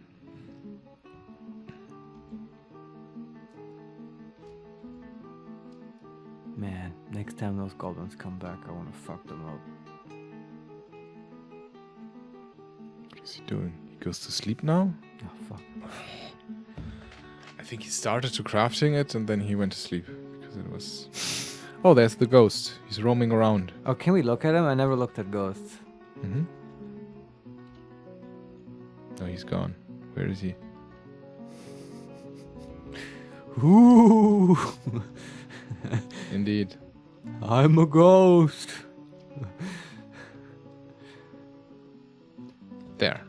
Man, next time those goblins come back, I want to fuck them up. What is he doing? He goes to sleep now? Oh, fuck. I think he started to crafting it and then he went to sleep. Because it was... Oh, there's the ghost. He's roaming around. Oh, can we look at him? I never looked at ghosts. Mm-hmm. Oh, he's gone. Where is he? Ooh! Indeed. I'm a ghost. There.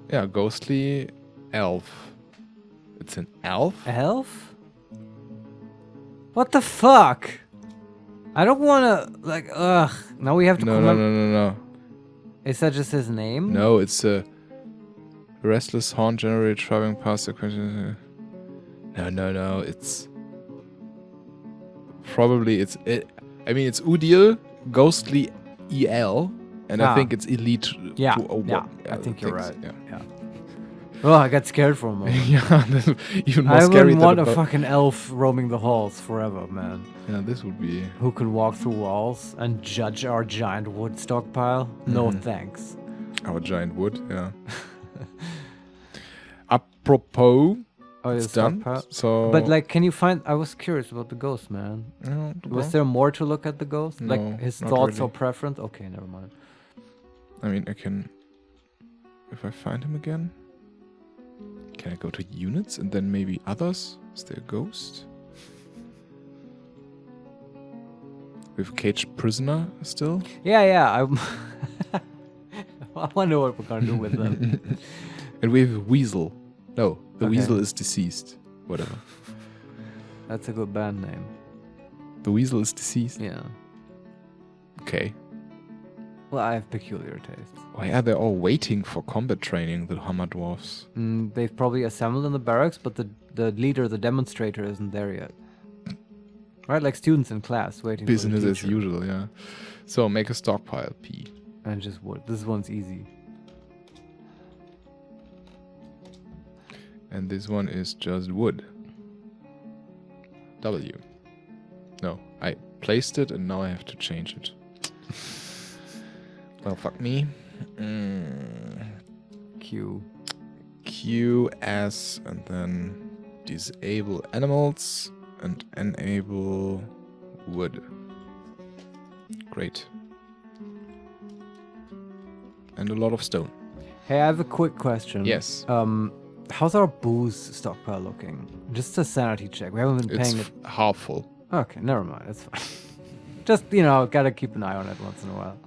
Yeah, ghostly elf. It's an elf? Elf? What the fuck? I don't wanna, ugh. Now we have to No. Is that just his name? No, it's a restless haunt generated traveling past the question. No, it's... Probably it's Udil, ghostly EL, and I think it's elite. Yeah, I think you're right. Yeah. Oh, I got scared for a moment. Yeah, even more I scary. wouldn't want a fucking elf roaming the halls forever, man. Yeah, this would be... Who can walk through walls and judge our giant wood stockpile? No thanks. Our giant wood, yeah. Apropos... Oh, it's done. So, but can you find? I was curious about the ghost, man. No, was there more to look at the ghost? No, his thoughts really. or preference? Okay, never mind. I mean, I can. If I find him again, can I go to units and then maybe others? Is there a ghost? With caged prisoner still? Yeah. I wonder what we're gonna do with them. And we have a weasel. No, the Okay. weasel is deceased. Whatever. That's a good band name. The weasel is deceased. Yeah. Okay. Well, I have peculiar tastes. Why are they all waiting for combat training, the Hammer Dwarfs? They've probably assembled in the barracks, but the leader, the demonstrator, isn't there yet. Right, like students in class waiting Business for the as teacher. usual, yeah. So make a stockpile, P. And just wood. This one's easy. And this one is just wood. W. No, I placed it and now I have to change it. Well, fuck me. Q. Q, S, and then disable animals and enable wood. Great. And a lot of stone. Hey, I have a quick question. Yes. How's our booze stockpile looking? Just a sanity check. We haven't been paying it. It's half full. Okay, never mind. That's fine. Just, gotta keep an eye on it once in a while.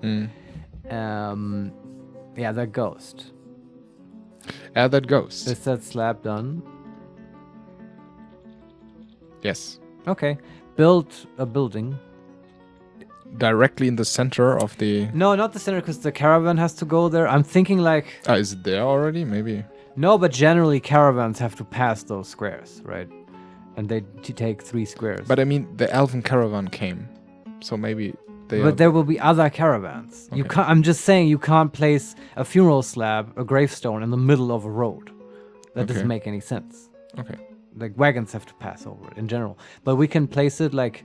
Yeah, that ghost. Add that ghost. Is that slab done? Yes. Okay. Build a building. Directly in the center of the... No, not the center, because the caravan has to go there. I'm thinking like... is it there already? Maybe. No, but generally caravans have to pass those squares, right? And they take 3 squares. But I mean, the elven caravan came. So maybe they But there will be other caravans. Okay. You can't, I'm just saying you can't place a funeral slab, a gravestone, in the middle of a road. That doesn't make any sense. Okay. Like wagons have to pass over it in general. But we can place it like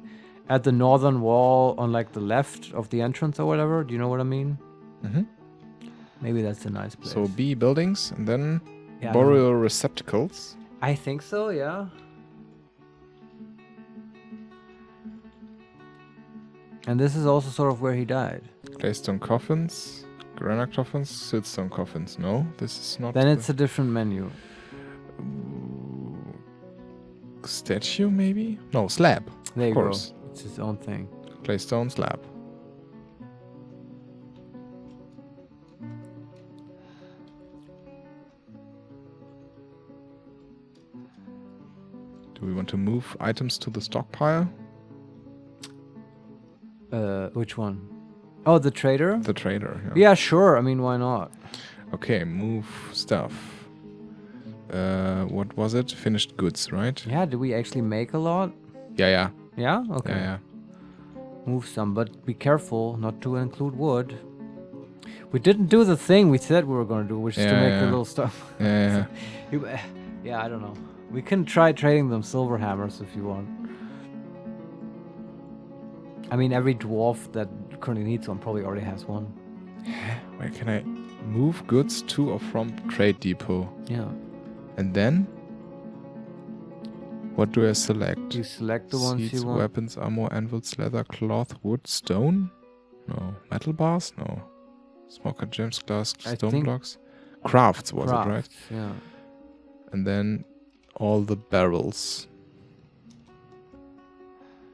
at the northern wall on like the left of the entrance or whatever. Do you know what I mean? Mm-hmm. Maybe that's a nice place. So B, buildings, and then Yeah, burial receptacles. I think so, yeah. And this is also sort of where he died. Claystone coffins, granite coffins, siltstone coffins. No, this is not. Then it's a different menu. Statue, maybe? No, slab. There you of course. go. It's his own thing. Claystone slab. Do we want to move items to the stockpile? Which one? Oh, the trader? The trader. Yeah, sure. I mean, why not? Okay, move stuff. What was it? Finished goods, right? Yeah, did we actually make a lot? Yeah. Yeah? Okay. Yeah. Move some, but be careful not to include wood. We didn't do the thing we said we were going to do, which is to make the little stuff. Yeah. Yeah, I don't know. We can try trading them silver hammers if you want. I mean, every dwarf that currently needs one probably already has one. Where can I move goods to or from trade depot? Yeah. And then? What do I select? You select the ones Seeds, you want. weapons, armor, anvils, leather, cloth, wood, stone? No. Metal bars? No. Smoker, gems, glass, stone blocks? Crafts was it, right? Yeah. And then all the barrels.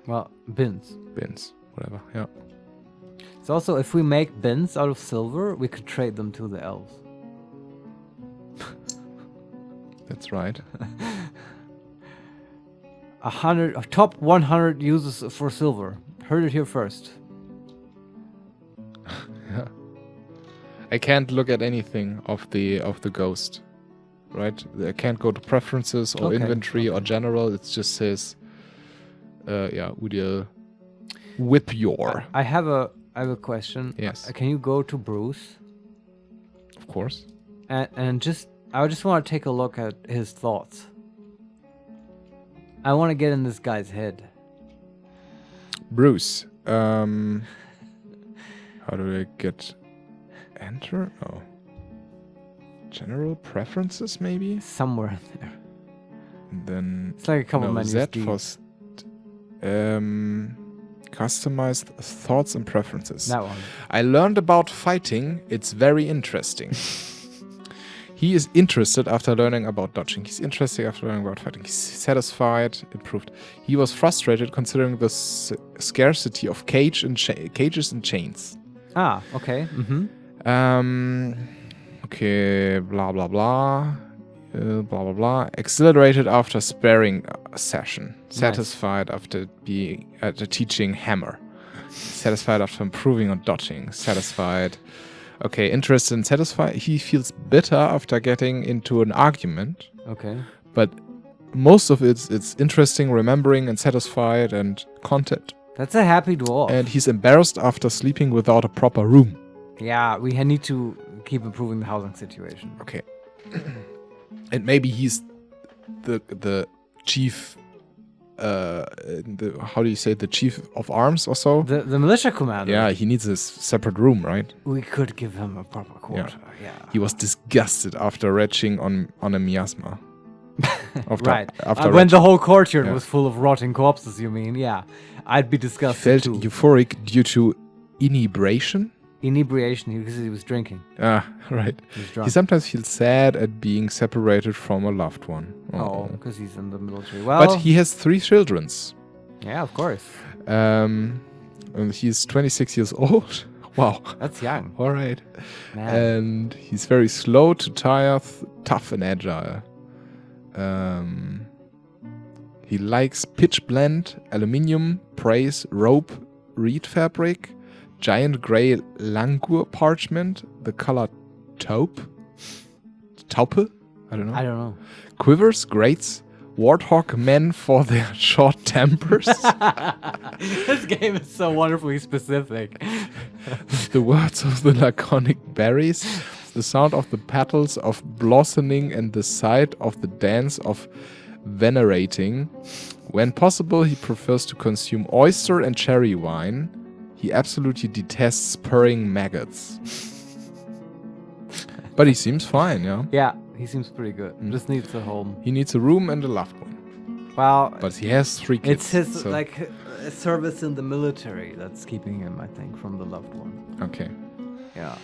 Well, bins. Bins, whatever, yeah. So also, if we make bins out of silver, we could trade them to the elves. That's right. Top 100 uses for silver. Heard it here first. Yeah. I can't look at anything of the ghost, right? I can't go to preferences or inventory or general. It just says, Udiel, whip your. I have a question. Yes. Can you go to Bruce? Of course. And I just want to take a look at his thoughts. I want to get in this guy's head. Bruce. How do I get enter? Oh. General preferences, maybe? Somewhere in there. And then it's like a couple menus. Z for customized thoughts and preferences. That one. I learned about fighting. It's very interesting. He is interested after learning about dodging. He's interested after learning about fighting. He's satisfied, improved. He was frustrated considering the scarcity of cages and chains. Ah, okay. Okay, blah, blah, blah. Blah, blah, blah. Exhilarated after sparring session. Satisfied after teaching hammer. Satisfied after improving on dodging. Satisfied. Okay, interested and satisfied. He feels bitter after getting into an argument. Okay. But most of it's interesting, remembering, and satisfied, and content. That's a happy dwarf. And he's embarrassed after sleeping without a proper room. Yeah, we need to keep improving the housing situation. Okay. And maybe he's the chief, how do you say, the chief of arms or so? The militia commander. Yeah, he needs a separate room, right? We could give him a proper quarter. Yeah. He was disgusted after retching on a miasma. Right. When the whole courtyard was full of rotting corpses, you mean? Yeah. I'd be disgusted too. He felt euphoric due to inebriation? Inebriation, because he was drinking. Ah, right. He sometimes feels sad at being separated from a loved one. Oh, because he's in the military. Well, but he has 3 children. Yeah, of course. And he's 26 years old. Wow. That's young. All right. Man. And he's very slow to tire, tough and agile. He likes pitch blend, aluminium, brace, rope, reed fabric, giant grey langur parchment, the color taupe? I don't know. Quivers, grates, warthog men for their short tempers. This game is so wonderfully specific. The words of the laconic berries, the sound of the petals of blossoming, and the sight of the dance of venerating. When possible, he prefers to consume oyster and cherry wine. He absolutely detests purring maggots. But he seems fine, yeah? Yeah, he seems pretty good. Just needs a home. He needs a room and a loved one. Well, but he has 3 kids. It's his like service in the military that's keeping him, I think, from the loved one. Okay. Yeah.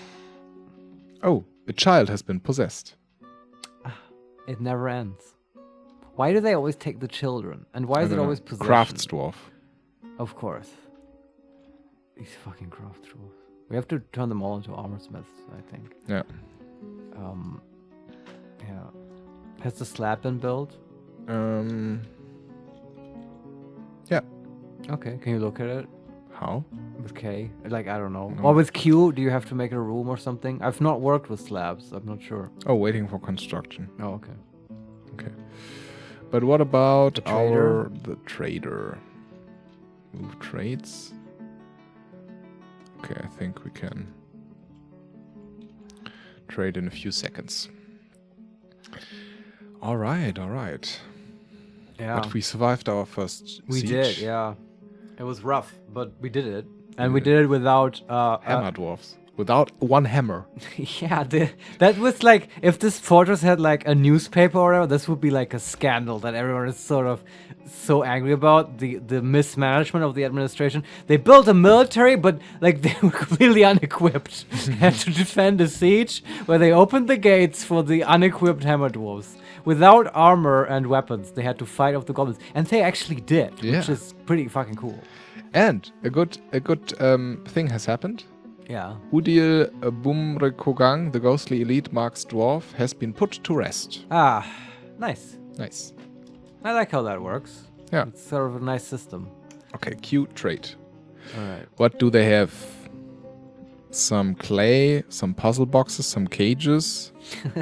Oh, a child has been possessed. It never ends. Why do they always take the children? And why is it always possession? Crafts dwarf. Of course. These fucking craft dwarves. We have to turn them all into armor smiths, I think. Yeah. Yeah. Has the slab been built? Yeah. Okay, can you look at it? How? With K? Like, I don't know. No. Or with Q, do you have to make a room or something? I've not worked with slabs, I'm not sure. Oh, waiting for construction. Oh, okay. Okay. But what about the trader? Move trades. Okay, I think we can trade in a few seconds. All right. Yeah. But we survived our first siege. We did, yeah. It was rough, but we did it. And we did it without... hammer dwarfs. Without one hammer. Yeah, that was like... If this fortress had like a newspaper or whatever, this would be like a scandal that everyone is sort of so angry about. The mismanagement of the administration. They built a military, but like they were completely unequipped. Had to defend a siege where they opened the gates for the unequipped hammer dwarves. Without armor and weapons, they had to fight off the goblins. And they actually did, which is pretty fucking cool. And a good thing has happened. Yeah. Udil Bumrekogang, the ghostly elite Mark's dwarf, has been put to rest. Ah, nice. Nice. I like how that works. Yeah. It's sort of a nice system. Okay, cute trait. Alright. What do they have? Some clay, some puzzle boxes, some cages.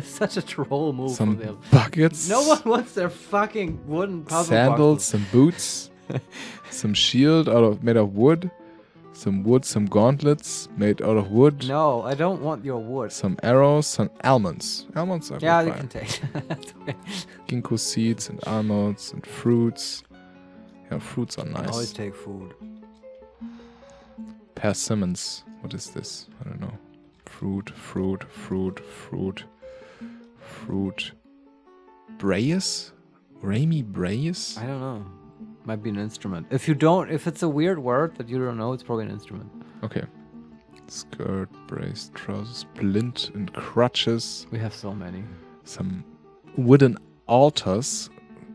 Such a troll move some from them. Buckets. No one wants their fucking wooden puzzle sandals, boxes. Some boots, some shield made of wood, some wood, some gauntlets made out of wood. No, I don't want your wood. Some arrows, some almonds. Almonds are yeah, good. You can take. That's okay. Ginkgo seeds and almonds and fruits. Yeah, fruits are nice. Always take food. Persimmons. What is this? I don't know. Fruit. Brayus? Ramy Brayus? I don't know. Might be an instrument. If it's a weird word that you don't know, it's probably an instrument. Okay. Skirt, brace, trousers, splint, and crutches. We have so many. Some wooden altars,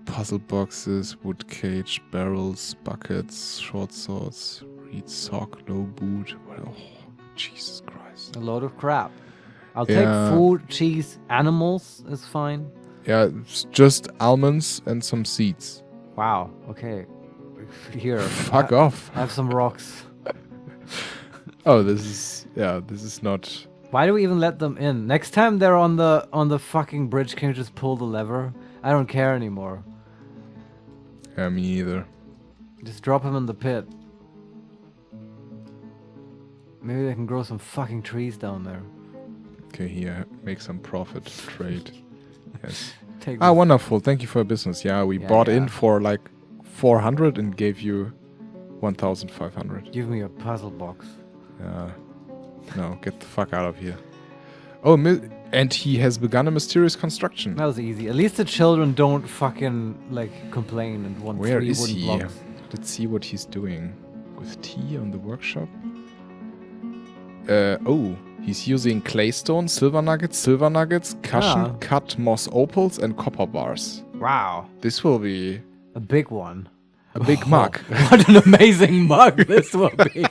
puzzle boxes, wood cage, barrels, buckets, short swords, reed sock, low boot. Oh, Jesus Christ. A load of crap. I'll take food, cheese, animals is fine. Yeah, it's just almonds and some seeds. Wow, okay. Here. Fuck off. I have some rocks. Oh, this is not. Why do we even let them in? Next time they're on the fucking bridge, can you just pull the lever? I don't care anymore. Yeah, me neither. Just drop him in the pit. Maybe they can grow some fucking trees down there. Okay, here, make some profit trade. Yes. Take Wonderful. Thank you for your business. Yeah, we bought in for like 400 and gave you 1,500. Give me a puzzle box. Yeah. No, get the fuck out of here. Oh, and he has begun a mysterious construction. That was easy. At least the children don't fucking like complain and want Where 3 is wooden he? blocks. Let's see what he's doing. With tea on the workshop. Oh, he's using claystone, silver nuggets, cushion, cut moss opals, and copper bars. Wow. This will be a big one. A big mug. What an amazing mug this will be.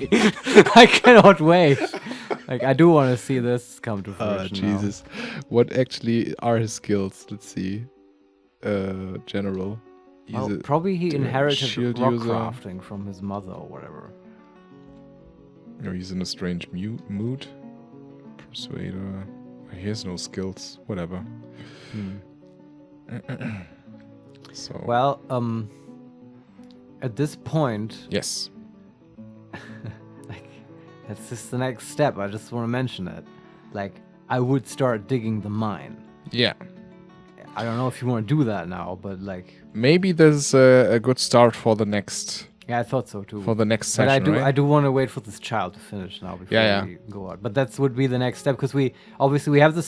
I cannot wait. Like, I do want to see this come to fruition. Jesus. Now. What actually are his skills? Let's see. General. Probably he inherited rock user. crafting from his mother or whatever. No, he's in a strange mood. Persuader. He has no skills. Whatever. So. Well, at this point... Yes. Like, that's just the next step. I just want to mention it. Like, I would start digging the mine. Yeah. I don't know if you want to do that now, but like... Maybe there's a good start for the next... Yeah, I thought so too. For the next session, but right? I do want to wait for this child to finish now before we go out. But that would be the next step, because we have the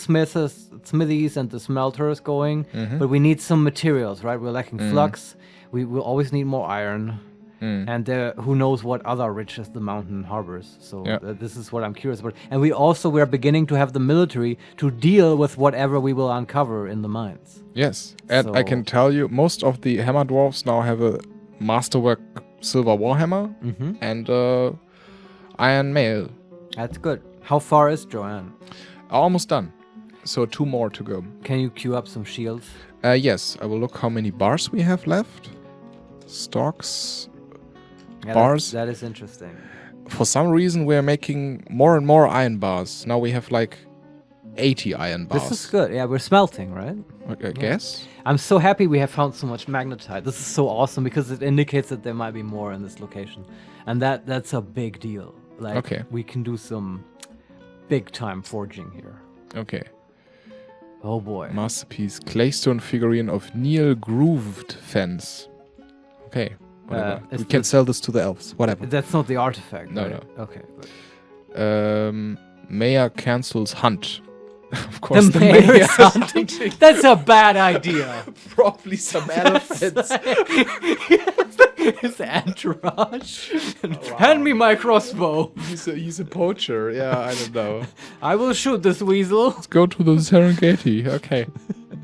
smithies and the smelters going, but we need some materials, right? We're lacking flux. We will always need more iron, and who knows what other riches the mountain harbors. So this is what I'm curious about. And we're beginning to have the military to deal with whatever we will uncover in the mines. Yes, and I can tell you, most of the hammer dwarfs now have a masterwork silver warhammer and iron mail. That's good. How far is Joanne? Almost done. So 2 more to go. Can you queue up some shields? Yes, I will look how many bars we have left. Stocks. Yeah, bars. That is interesting. For some reason, we are making more and more iron bars. Now we have like 80 iron bars. This is good. Yeah, we're smelting, right? I guess. I'm so happy we have found so much magnetite. This is so awesome because it indicates that there might be more in this location. And that's a big deal. Like, we can do some big time forging here. Okay. Oh boy. Masterpiece. Claystone figurine of Neil Grooved Fence. Okay. Whatever. We can sell this to the elves. Whatever. That's not the artifact. No, right? no. Okay. Good. Mayor cancels hunt. Of course, the mayor is hunting. That's a bad idea. Probably some elephants. His entourage. Hand me my crossbow. He's a poacher. Yeah, I don't know. I will shoot this weasel. Let's go to the Serengeti. Okay.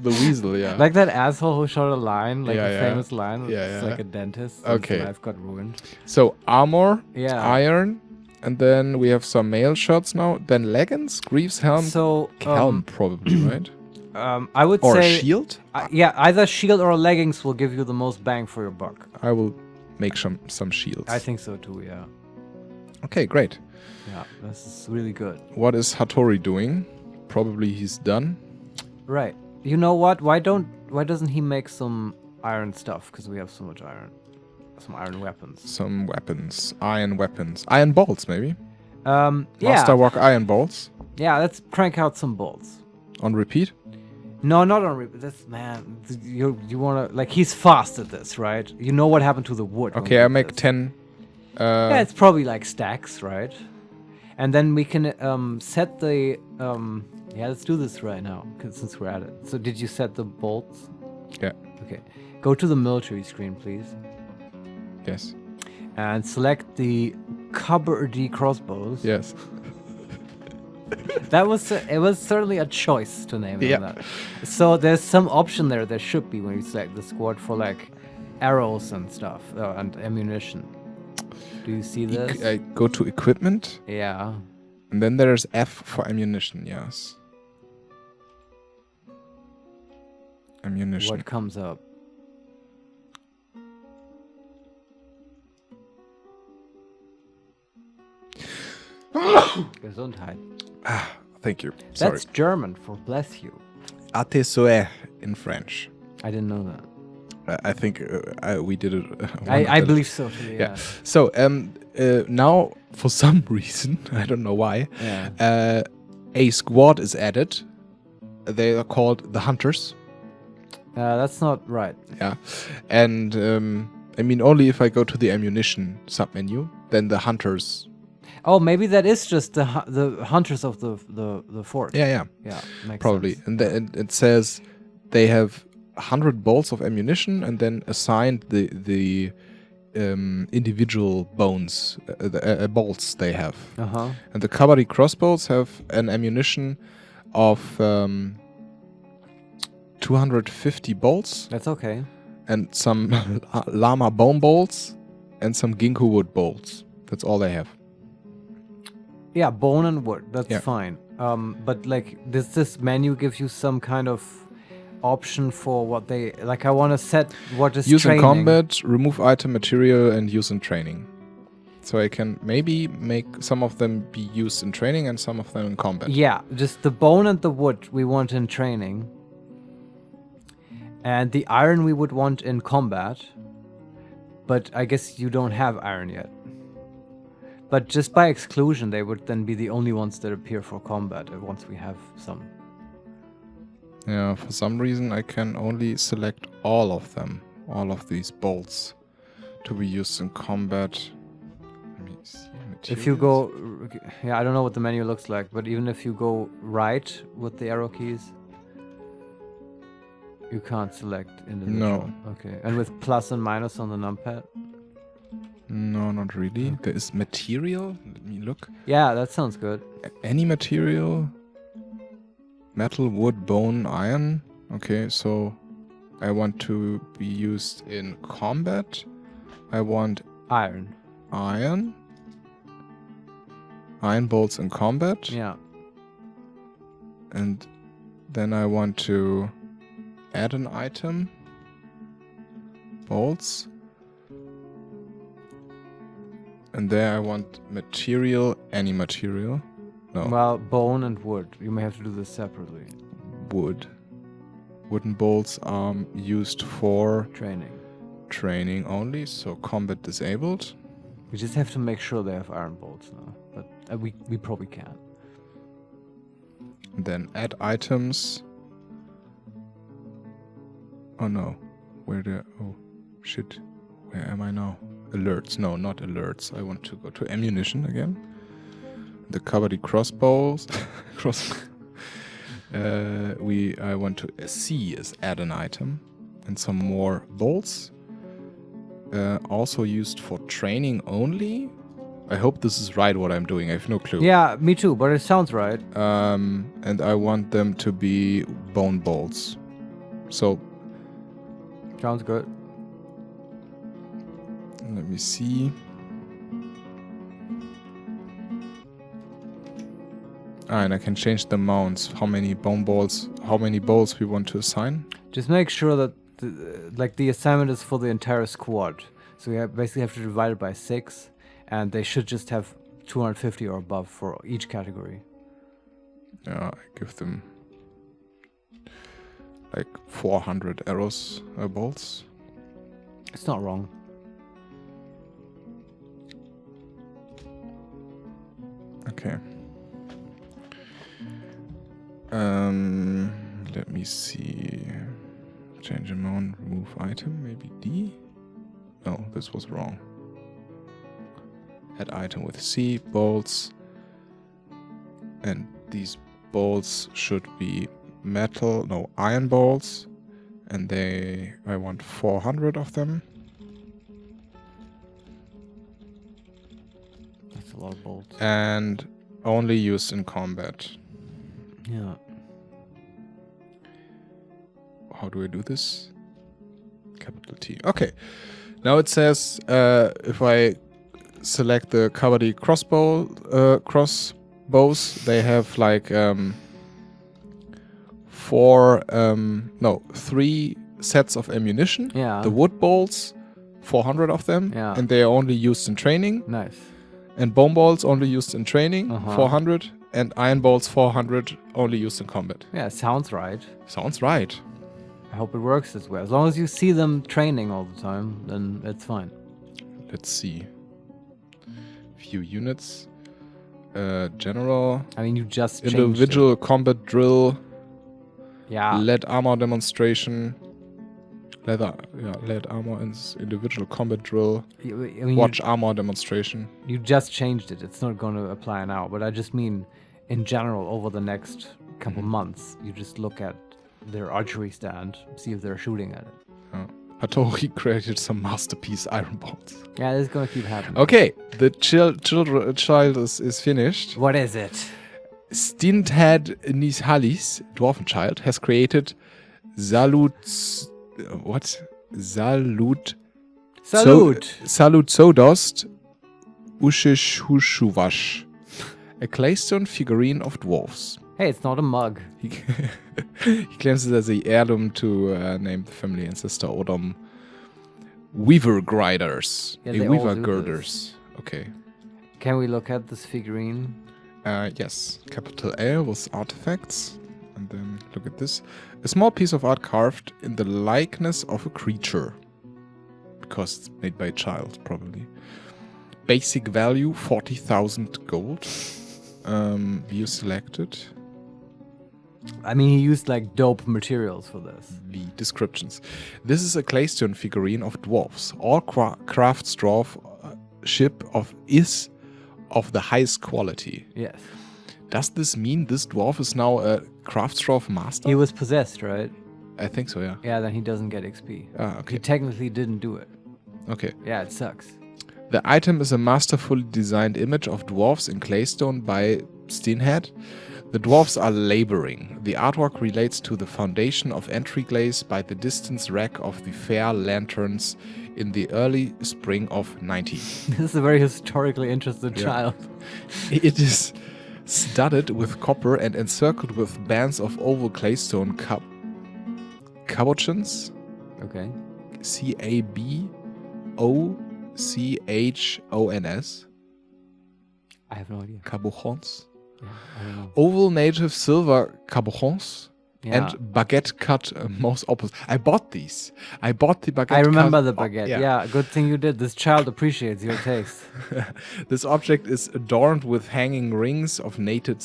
The weasel, yeah. Like that asshole who shot a line, like a famous line. Yeah, it's like a dentist. Okay. His life got ruined. So armor, iron. And then we have some mail shots now. Then leggings, greaves, helm. So helm probably, right? I would say... Or a shield? Either shield or leggings will give you the most bang for your buck. I will make some shields. I think so too, yeah. Okay, great. Yeah, this is really good. What is Hattori doing? Probably he's done. Right. You know what? Why doesn't he make some iron stuff? Because we have so much iron. Some iron weapons. Some weapons. Iron weapons. Iron bolts, maybe? Masterwork iron bolts. Yeah, let's crank out some bolts. On repeat? No, not on repeat. That's, man, you want to... Like, he's fast at this, right? You know what happened to the wood. Okay, I make 10. Yeah, it's probably like stacks, right? And then we can set the... yeah, let's do this right now, since we're at it. So did you set the bolts? Yeah. Okay. Go to the military screen, please. Yes. And select the cupboardy crossbows. Yes. It was certainly a choice to name it that. So there's some option there should be when you select the squad for like arrows and stuff and ammunition. Do you see this? I go to equipment. Yeah. And then there's F for ammunition, yes. Ammunition. What comes up? Gesundheit. Thank you. Sorry. That's German for bless you. Ate soe in French. I didn't know that. I think we did it. I believe so too. Yeah. So now, for some reason, I don't know why, a squad is added. They are called the Hunters. That's not right. Yeah, and I mean only if I go to the ammunition submenu, then the Hunters. Oh, maybe that is just the Hunters of the fort. Yeah. Makes Probably. sense. And it says they have 100 bolts of ammunition, and then assigned the individual bolts they have. And the cavalry crossbows have an ammunition of 250 bolts. That's okay. And some llama bone bolts and some ginkgo wood bolts. That's all they have. Yeah, bone and wood. That's fine. But like, does this menu give you some kind of option for what they like? I want to set what is use training. in combat, remove item material, and use in training. So I can maybe make some of them be used in training and some of them in combat. Yeah, just the bone and the wood we want in training, and the iron we would want in combat. But I guess you don't have iron yet. But just by exclusion, they would then be the only ones that appear for combat once we have some. Yeah, for some reason I can only select all of them, all of these bolts, to be used in combat. Let me see. If you go, I don't know what the menu looks like, but even if you go right with the arrow keys, you can't select individual. No. Okay, and with plus and minus on the numpad? No, not really. Okay. There is material. Let me look. Yeah, that sounds good. Any material. Metal, wood, bone, iron. Okay, so I want to be used in combat. I want iron bolts in combat. Yeah. And then I want to add an item. Bolts. And there I want material, any material. No. Well, bone and wood. You may have to do this separately. Wood. Wooden bolts are used for training only, so combat disabled. We just have to make sure they have iron bolts now, but we probably can. And then add items. Oh no, oh shit, where am I now? Alerts, no, not alerts. I want to go to ammunition again. The cavalry crossbows. I want to see is add an item and some more bolts. Also used for training only. I hope this is right what I'm doing. I have no clue. Yeah, me too, but it sounds right. And I want them to be bone bolts. So. Sounds good. Let me see. And I can change the amounts. How many bolts we want to assign. Just make sure that the assignment is for the entire squad. So we basically have to divide it by 6, and they should just have 250 or above for each category. Yeah, I give them like 400 arrows bolts. It's not wrong. Okay. Let me see. Change amount, remove item, maybe D? No, this was wrong. Add item with C, bolts. And these bolts should be iron bolts. And I want 400 of them. That's a lot of bolts. And only used in combat. Yeah. How do I do this? Capital T. Okay. Now it says if I select the cavalry crossbows, they have like 3 sets of ammunition. Yeah. The wood bolts, 400 of them. Yeah. And they are only used in training. Nice. And bone balls only used in training, 400. And iron balls, 400, only used in combat. Yeah, sounds right. Sounds right. I hope it works this way. As long as you see them training all the time, then it's fine. Let's see. Few units. General. I mean, you just changed individual combat drill. Yeah. Lead armor demonstration. Lead armor and individual combat drill. I mean, watch armor demonstration. You just changed it. It's not going to apply now. But I just mean, in general, over the next couple months, you just look at their archery stand, see if they're shooting at it. Oh. Hattori created some masterpiece iron balls. Yeah, this is going to keep happening. Okay, the child is finished. What is it? Stinthad Nishalis, dwarven child, has created Salute Sodost Ushishushuvash, a claystone figurine of dwarves. Hey, it's not a mug. He claims it as the heirloom to name the family ancestor Odom Weaver Griders. Yeah, Weaver Girders. Okay. Can we look at this figurine? Yes. Capital A with artifacts. And then look at this. A small piece of art carved in the likeness of a creature. Because it's made by a child, probably. Basic value, 40,000 gold. View selected. I mean, he used like dope materials for this. The descriptions. This is a claystone figurine of dwarves. All craftsmanship is of the highest quality. Yes. Does this mean this dwarf is now a craftsdwarf master? He was possessed, right? I think so, yeah. Yeah, then he doesn't get XP. Ah, okay. He technically didn't do it. Okay. Yeah, it sucks. The item is a masterfully designed image of dwarves in claystone by Steinhead. The dwarves are laboring. The artwork relates to the foundation of entry glaze by the distance rack of the fair lanterns in the early spring of 90. This is a very historically interested child. It is studded with copper and encircled with bands of oval claystone cabochons. Okay. Cabochons. I have no idea. Cabochons. Yeah, I don't know. Oval native silver cabochons. And baguette cut most opposite. I bought these. I bought the baguette. I remember the baguette. Yeah, good thing you did. This child appreciates your taste. This object is adorned with hanging rings of native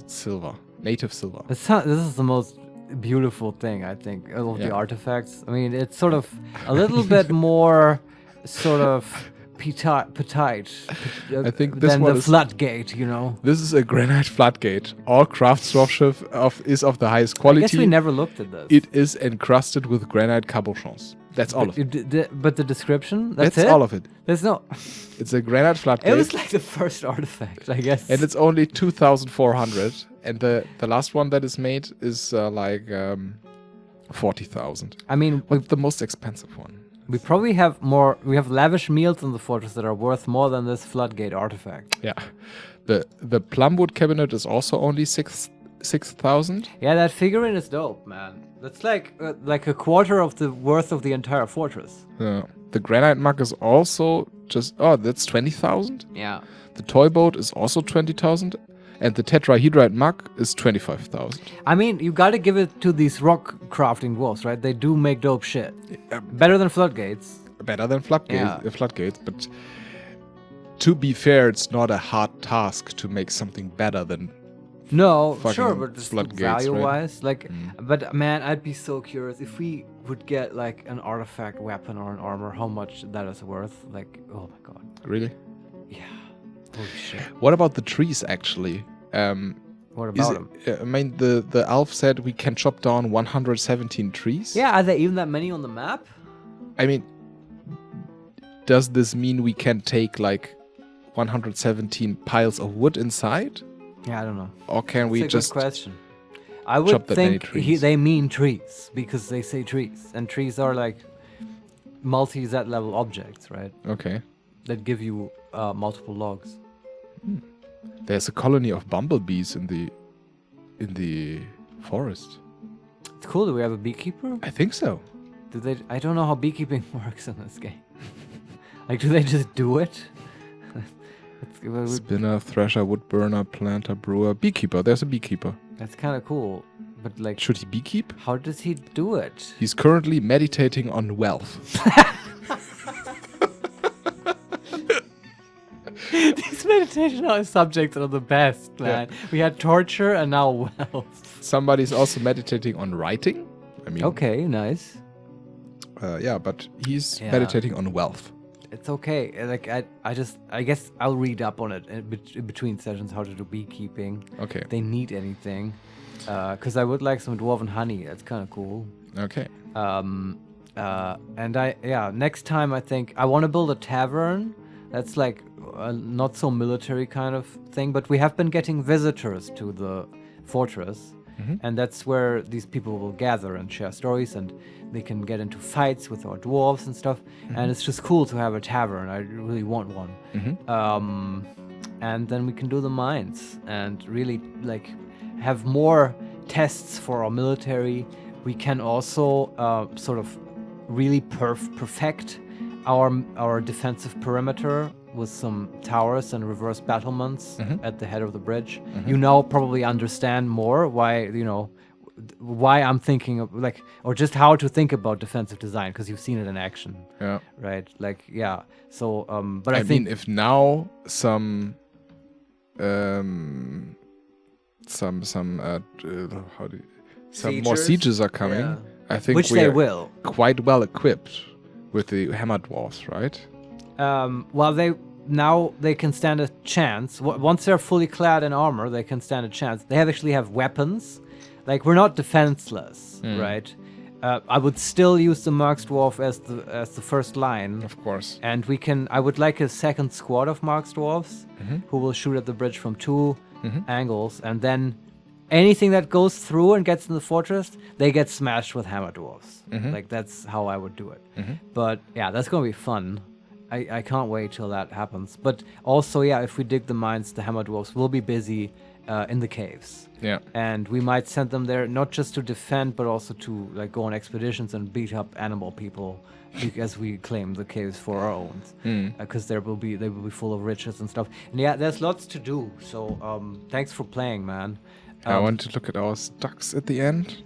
silver. This is the most beautiful thing, I think, of the artifacts. I mean, it's sort of a little bit more sort of petite I think this than one the floodgate, you know. This is a granite floodgate. All craftsmanship is of the highest quality. I guess we never looked at this. It is encrusted with granite cabochons. That's all of it. But the description? That's it? all of it. There's no... It's a granite floodgate. It was like the first artifact, I guess. And it's only 2,400. And the last one that is made is 40,000. I mean... But the most expensive one. We probably have more... We have lavish meals in the fortress that are worth more than this floodgate artifact. Yeah. The plumwood cabinet is also only 6,000. Yeah, that figurine is dope, man. That's like a quarter of the worth of the entire fortress. Yeah. The granite mug is also just... Oh, that's 20,000? Yeah. The toy boat is also 20,000. And the tetrahedrite mug is 25,000. I mean, you gotta give it to these rock crafting dwarves, right? They do make dope shit. Better than floodgates. Better than floodgates, but to be fair, it's not a hard task to make something better than no, sure, but just value-wise, right? But man, I'd be so curious if we would get like an artifact weapon or an armor, how much that is worth. Like, oh my god. Really? Yeah. Holy shit. What about the trees, actually? What about them? I mean, the elf said we can chop down 117 trees. Yeah, are there even that many on the map? I mean, does this mean we can take like 117 piles of wood inside? Yeah, I don't know. Or can we just... Good question. I would think they mean trees because they say trees, and trees are like multi-Z level objects, right? Okay. That give you multiple logs. There's a colony of bumblebees in the forest. It's cool. Do we have a beekeeper? I think so. I don't know how beekeeping works in this game. Like, do they just do it? Spinner, thresher, wood burner, planter, brewer, beekeeper. There's a beekeeper. That's kind of cool. But like, should he beekeep? How does he do it? He's currently meditating on wealth. These meditation subjects are the best, man. Yeah. We had torture and now wealth. Somebody's also meditating on writing. I mean, okay, nice. But he's meditating on wealth. It's okay. Like I guess I'll read up on it in between sessions how to do beekeeping. Okay. If they need anything, because I would like some dwarven honey. That's kind of cool. Okay. And next time I think I want to build a tavern. That's like a not so military kind of thing, but we have been getting visitors to the fortress, and that's where these people will gather and share stories, and they can get into fights with our dwarves and stuff. And it's just cool to have a tavern. I really want one. And then we can do the mines and really like have more tests for our military. We can also sort of really perfect our defensive perimeter with some towers and reverse battlements at the head of the bridge. You now probably understand more why I'm thinking of like, or just how to think about defensive design, because you've seen it in action. Yeah. Right. Like, yeah. So, but I think mean, if now some more sieges are coming, I think which they will, quite well equipped with the hammer dwarfs, right? Well, they can stand a chance. Once they're fully clad in armor, they can stand a chance. They actually have weapons. Like, we're not defenseless, right? I would still use the Marks Dwarf as the first line. Of course. And I would like a second squad of Marks Dwarfs who will shoot at the bridge from two angles, and then anything that goes through and gets in the fortress, they get smashed with hammer dwarfs. Like, that's how I would do it. But yeah, that's gonna be fun. I can't wait till that happens. But also, if we dig the mines, the hammer dwarfs will be busy in the caves. Yeah. And we might send them there not just to defend, but also to like go on expeditions and beat up animal people, because we claim the caves for our own. Because they will be full of riches and stuff. And there's lots to do. So thanks for playing, man. I want to look at our stocks at the end.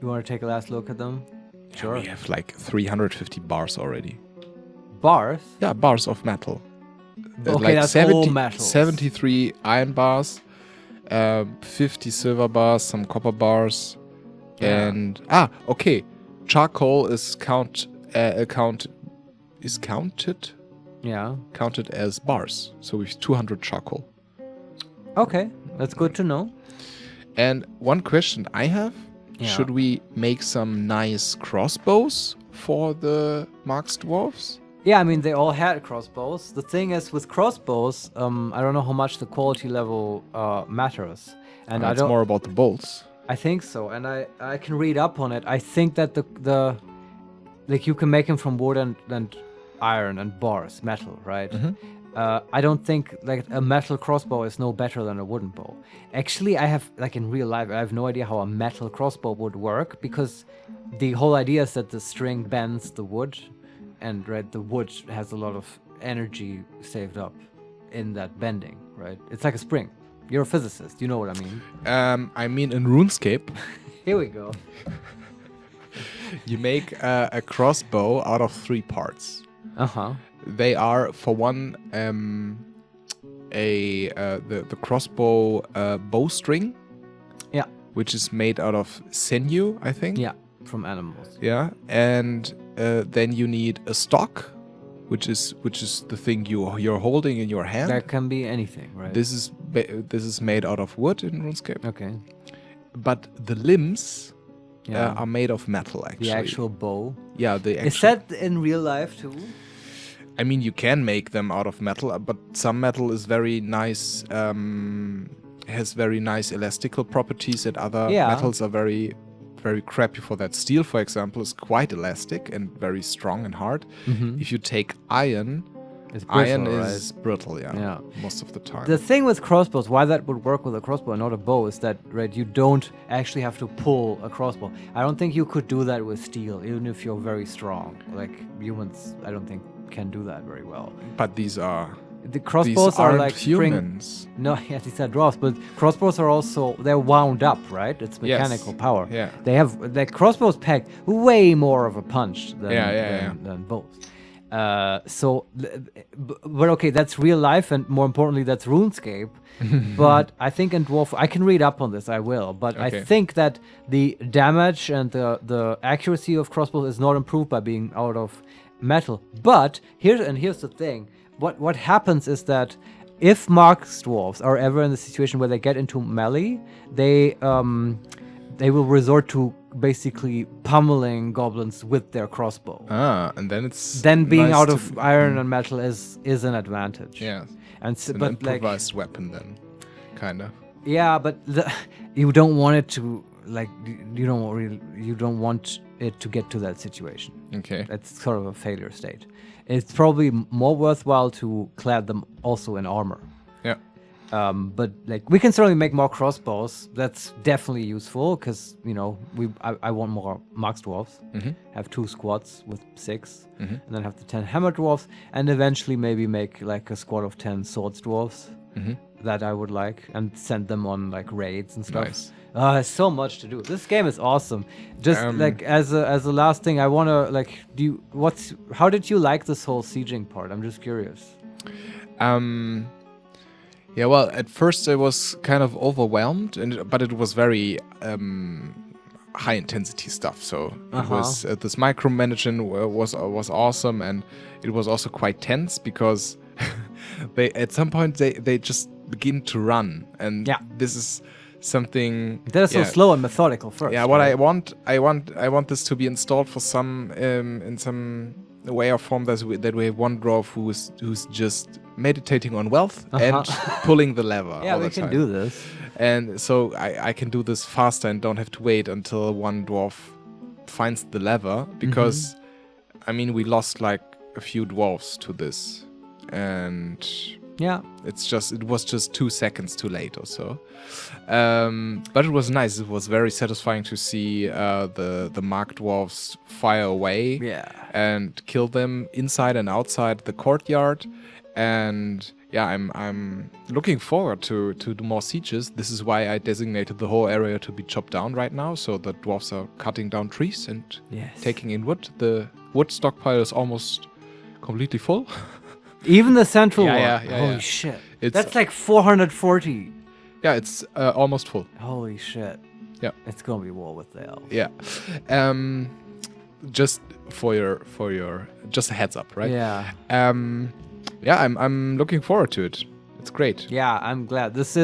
You want to take a last look at them? Sure. We have like 350 bars already. Bars? Yeah, bars of metal. Okay, like that's 70, all metal. 73 iron bars, 50 silver bars, some copper bars, and okay, charcoal is counted. Yeah. Counted as bars. So we have 200 charcoal. Okay, that's good to know. And one question I have: should we make some nice crossbows for the Marks dwarves? Yeah, I mean, they all had crossbows. The thing is, with crossbows, I don't know how much the quality level matters. And it's more about the bolts. I think so, and I can read up on it. I think that the like you can make them from wood and iron and bars, metal, right? I don't think like a metal crossbow is no better than a wooden bow. Actually, I have like in real life, I have no idea how a metal crossbow would work, because the whole idea is that the string bends the wood. And the wood has a lot of energy saved up in that bending, right? It's like a spring. You're a physicist, you know what I mean? I mean in RuneScape. Here we go. You make a crossbow out of 3 parts. They are, for one, the crossbow bowstring. Yeah. Which is made out of sinew, I think. Yeah, from animals. Yeah, and then you need a stock, which is the thing you're holding in your hand. That can be anything, right? This is made out of wood in RuneScape. Okay. But the limbs are made of metal, actually. The actual bow. Yeah, Is that in real life too? I mean, you can make them out of metal, but some metal is very nice. Has very nice elastical properties, and other metals are very, very crappy for that. Steel, for example, is quite elastic and very strong and hard. If you take iron, iron is brittle, most of the time. The thing with crossbows, why that would work with a crossbow and not a bow, is that you don't actually have to pull a crossbow. I don't think you could do that with steel, even if you're very strong. Like humans, I don't think can do that very well. But these are The crossbows these are aren't like humans. No, yeah, these are dwarfs, but crossbows are also they're wound up, right? It's mechanical power. Yeah. They have like crossbows pack way more of a punch than bows. But okay, that's real life, and more importantly, that's RuneScape. But I think in Dwarf, I can read up on this. I will, but I think that the damage and the accuracy of crossbows is not improved by being out of metal. But here's the thing. What happens is that if Marks dwarves are ever in the situation where they get into melee, they will resort to basically pummeling goblins with their crossbow. And then being out of iron and metal is an advantage. Yeah, and it's an improvised weapon then, kind of. Yeah, but you don't want it to you don't want it to get to that situation. Okay, that's sort of a failure state. It's probably more worthwhile to clad them also in armor. Yeah. But like we can certainly make more crossbows. That's definitely useful because I want more Marks dwarves. Have 2 squads with 6, and then have the 10 hammer dwarves, and eventually maybe make like a squad of 10 swords dwarves that I would like, and send them on like raids and stuff. Nice. There's so much to do. This game is awesome. Just like as a last thing, I wanna like how did you like this whole sieging part? I'm just curious. Yeah, well, at first I was kind of overwhelmed, but it was very high intensity stuff. So it was this micromanaging was awesome, and it was also quite tense because they at some point they just begin to run, and this is something that is so slow and methodical first. Yeah, what I want this to be installed for some in some way or form that we have one dwarf who's just meditating on wealth and pulling the lever. Yeah, we can do this, and so I can do this faster and don't have to wait until one dwarf finds the lever, because I mean we lost like a few dwarves to this, and it was just 2 seconds too late or so. But it was nice. It was very satisfying to see the Mark dwarves fire away and kill them inside and outside the courtyard. And yeah, I'm looking forward to do more sieges. This is why I designated the whole area to be chopped down right now, so the dwarves are cutting down trees and taking in wood. The wood stockpile is almost completely full. Even the central one? Yeah. Holy shit. That's like 440. Yeah, it's almost full. Holy shit. Yeah. It's gonna be war with the elves. Yeah. Just for your just a heads up, right? Yeah. I'm looking forward to it. It's great. Yeah, I'm glad. This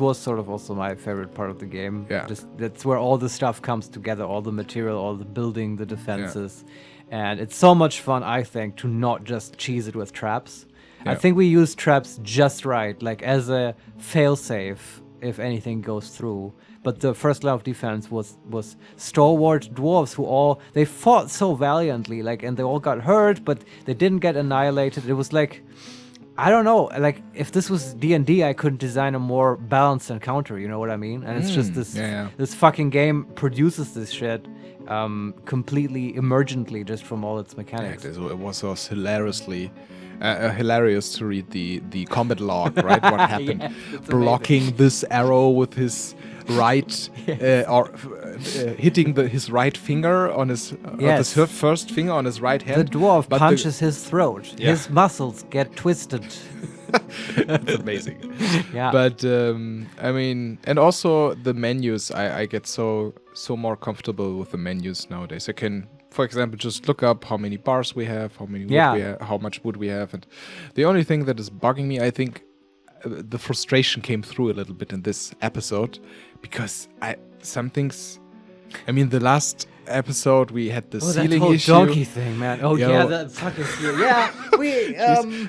was sort of also my favorite part of the game. Yeah. That's where all the stuff comes together, all the material, all the building, the defenses. Yeah. And it's so much fun, I think, to not just cheese it with traps. Yeah. I think we used traps just right, like as a failsafe if anything goes through. But the first line of defense was stalwart dwarves who they fought so valiantly, and they all got hurt, but they didn't get annihilated. It was like, I don't know, like if this was D&D, I could design a more balanced encounter, you know what I mean? And it's just this fucking game produces this shit completely emergently just from all its mechanics. Yeah, it was hilariously hilarious to read the combat log, right? What happened? Blocking amazing. This arrow with his right hitting his right finger on his first finger on his right hand. The dwarf punches his throat. Yeah. His muscles get twisted. That's amazing. Yeah. But I mean, and also the menus, I get so more comfortable with the menus nowadays. I can, for example, just look up how many bars we have, how many wood we have, how much wood we have, and the only thing that is bugging me, I think, the frustration came through a little bit in this episode, because some things. I mean, the last episode we had the ceiling that issue. Donkey thing, man. Oh yeah, that fucking ceiling. Yeah, we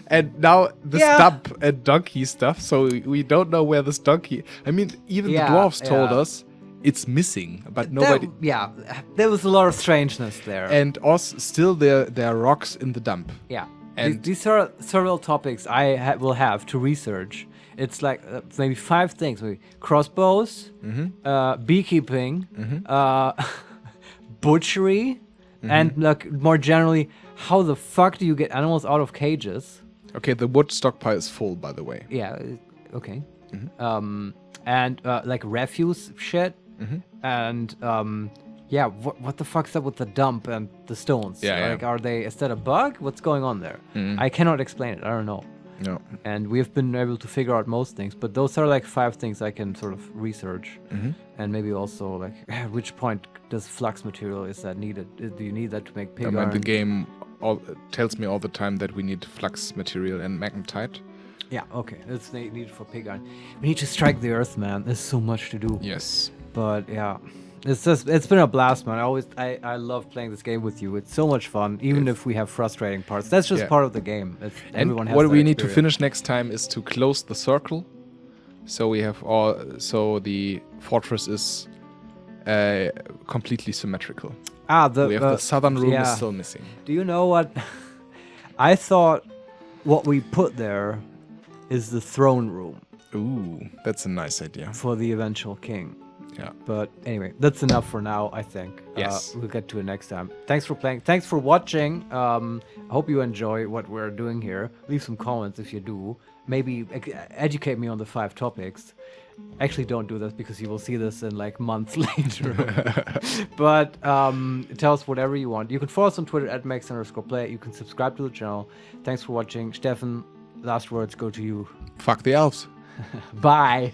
and now the stump and donkey stuff. So we don't know where this donkey. I mean, even the dwarves told us it's missing, but nobody. There was a lot of strangeness there. And also, still there are rocks in the dump. Yeah, and these are several topics I will have to research. It's like maybe 5 things: maybe crossbows, beekeeping, butchery, and like more generally, how the fuck do you get animals out of cages? Okay, the wood stockpile is full, by the way. Yeah. Okay. And like refuse shit. And yeah, what the fuck's up with the dump and the stones? Like, are they, is that a bug? What's going on there? I cannot explain it. I don't know. No. And we've been able to figure out most things, but those are like 5 things I can sort of research. And maybe also like, at which point does flux material, is that needed? Do you need that to make pig iron? The game tells me all the time that we need flux material and magnetite. Yeah, okay. It's needed for pig iron. We need to strike the earth, man. There's so much to do. Yes. But yeah, it's been a blast, man. I love playing this game with you. It's so much fun, even if we have frustrating parts. That's just part of the game. Everyone has what we that need to experience. finish next time is to close the circle. So we have so the fortress is completely symmetrical. We have the southern room is still missing. Do you know what? I thought what we put there is the throne room. Ooh, that's a nice idea. For the eventual king. Yeah. But anyway, that's enough for now, I think. Yes. We'll get to it next time. Thanks for playing. Thanks for watching. I hope you enjoy what we're doing here. Leave some comments if you do. Maybe educate me on the 5 topics. Actually, don't do this because you will see this in like months later. But tell us whatever you want. You can follow us on Twitter at @Makes_Play. You can subscribe to the channel. Thanks for watching. Steffen, last words go to you. Fuck the elves. Bye.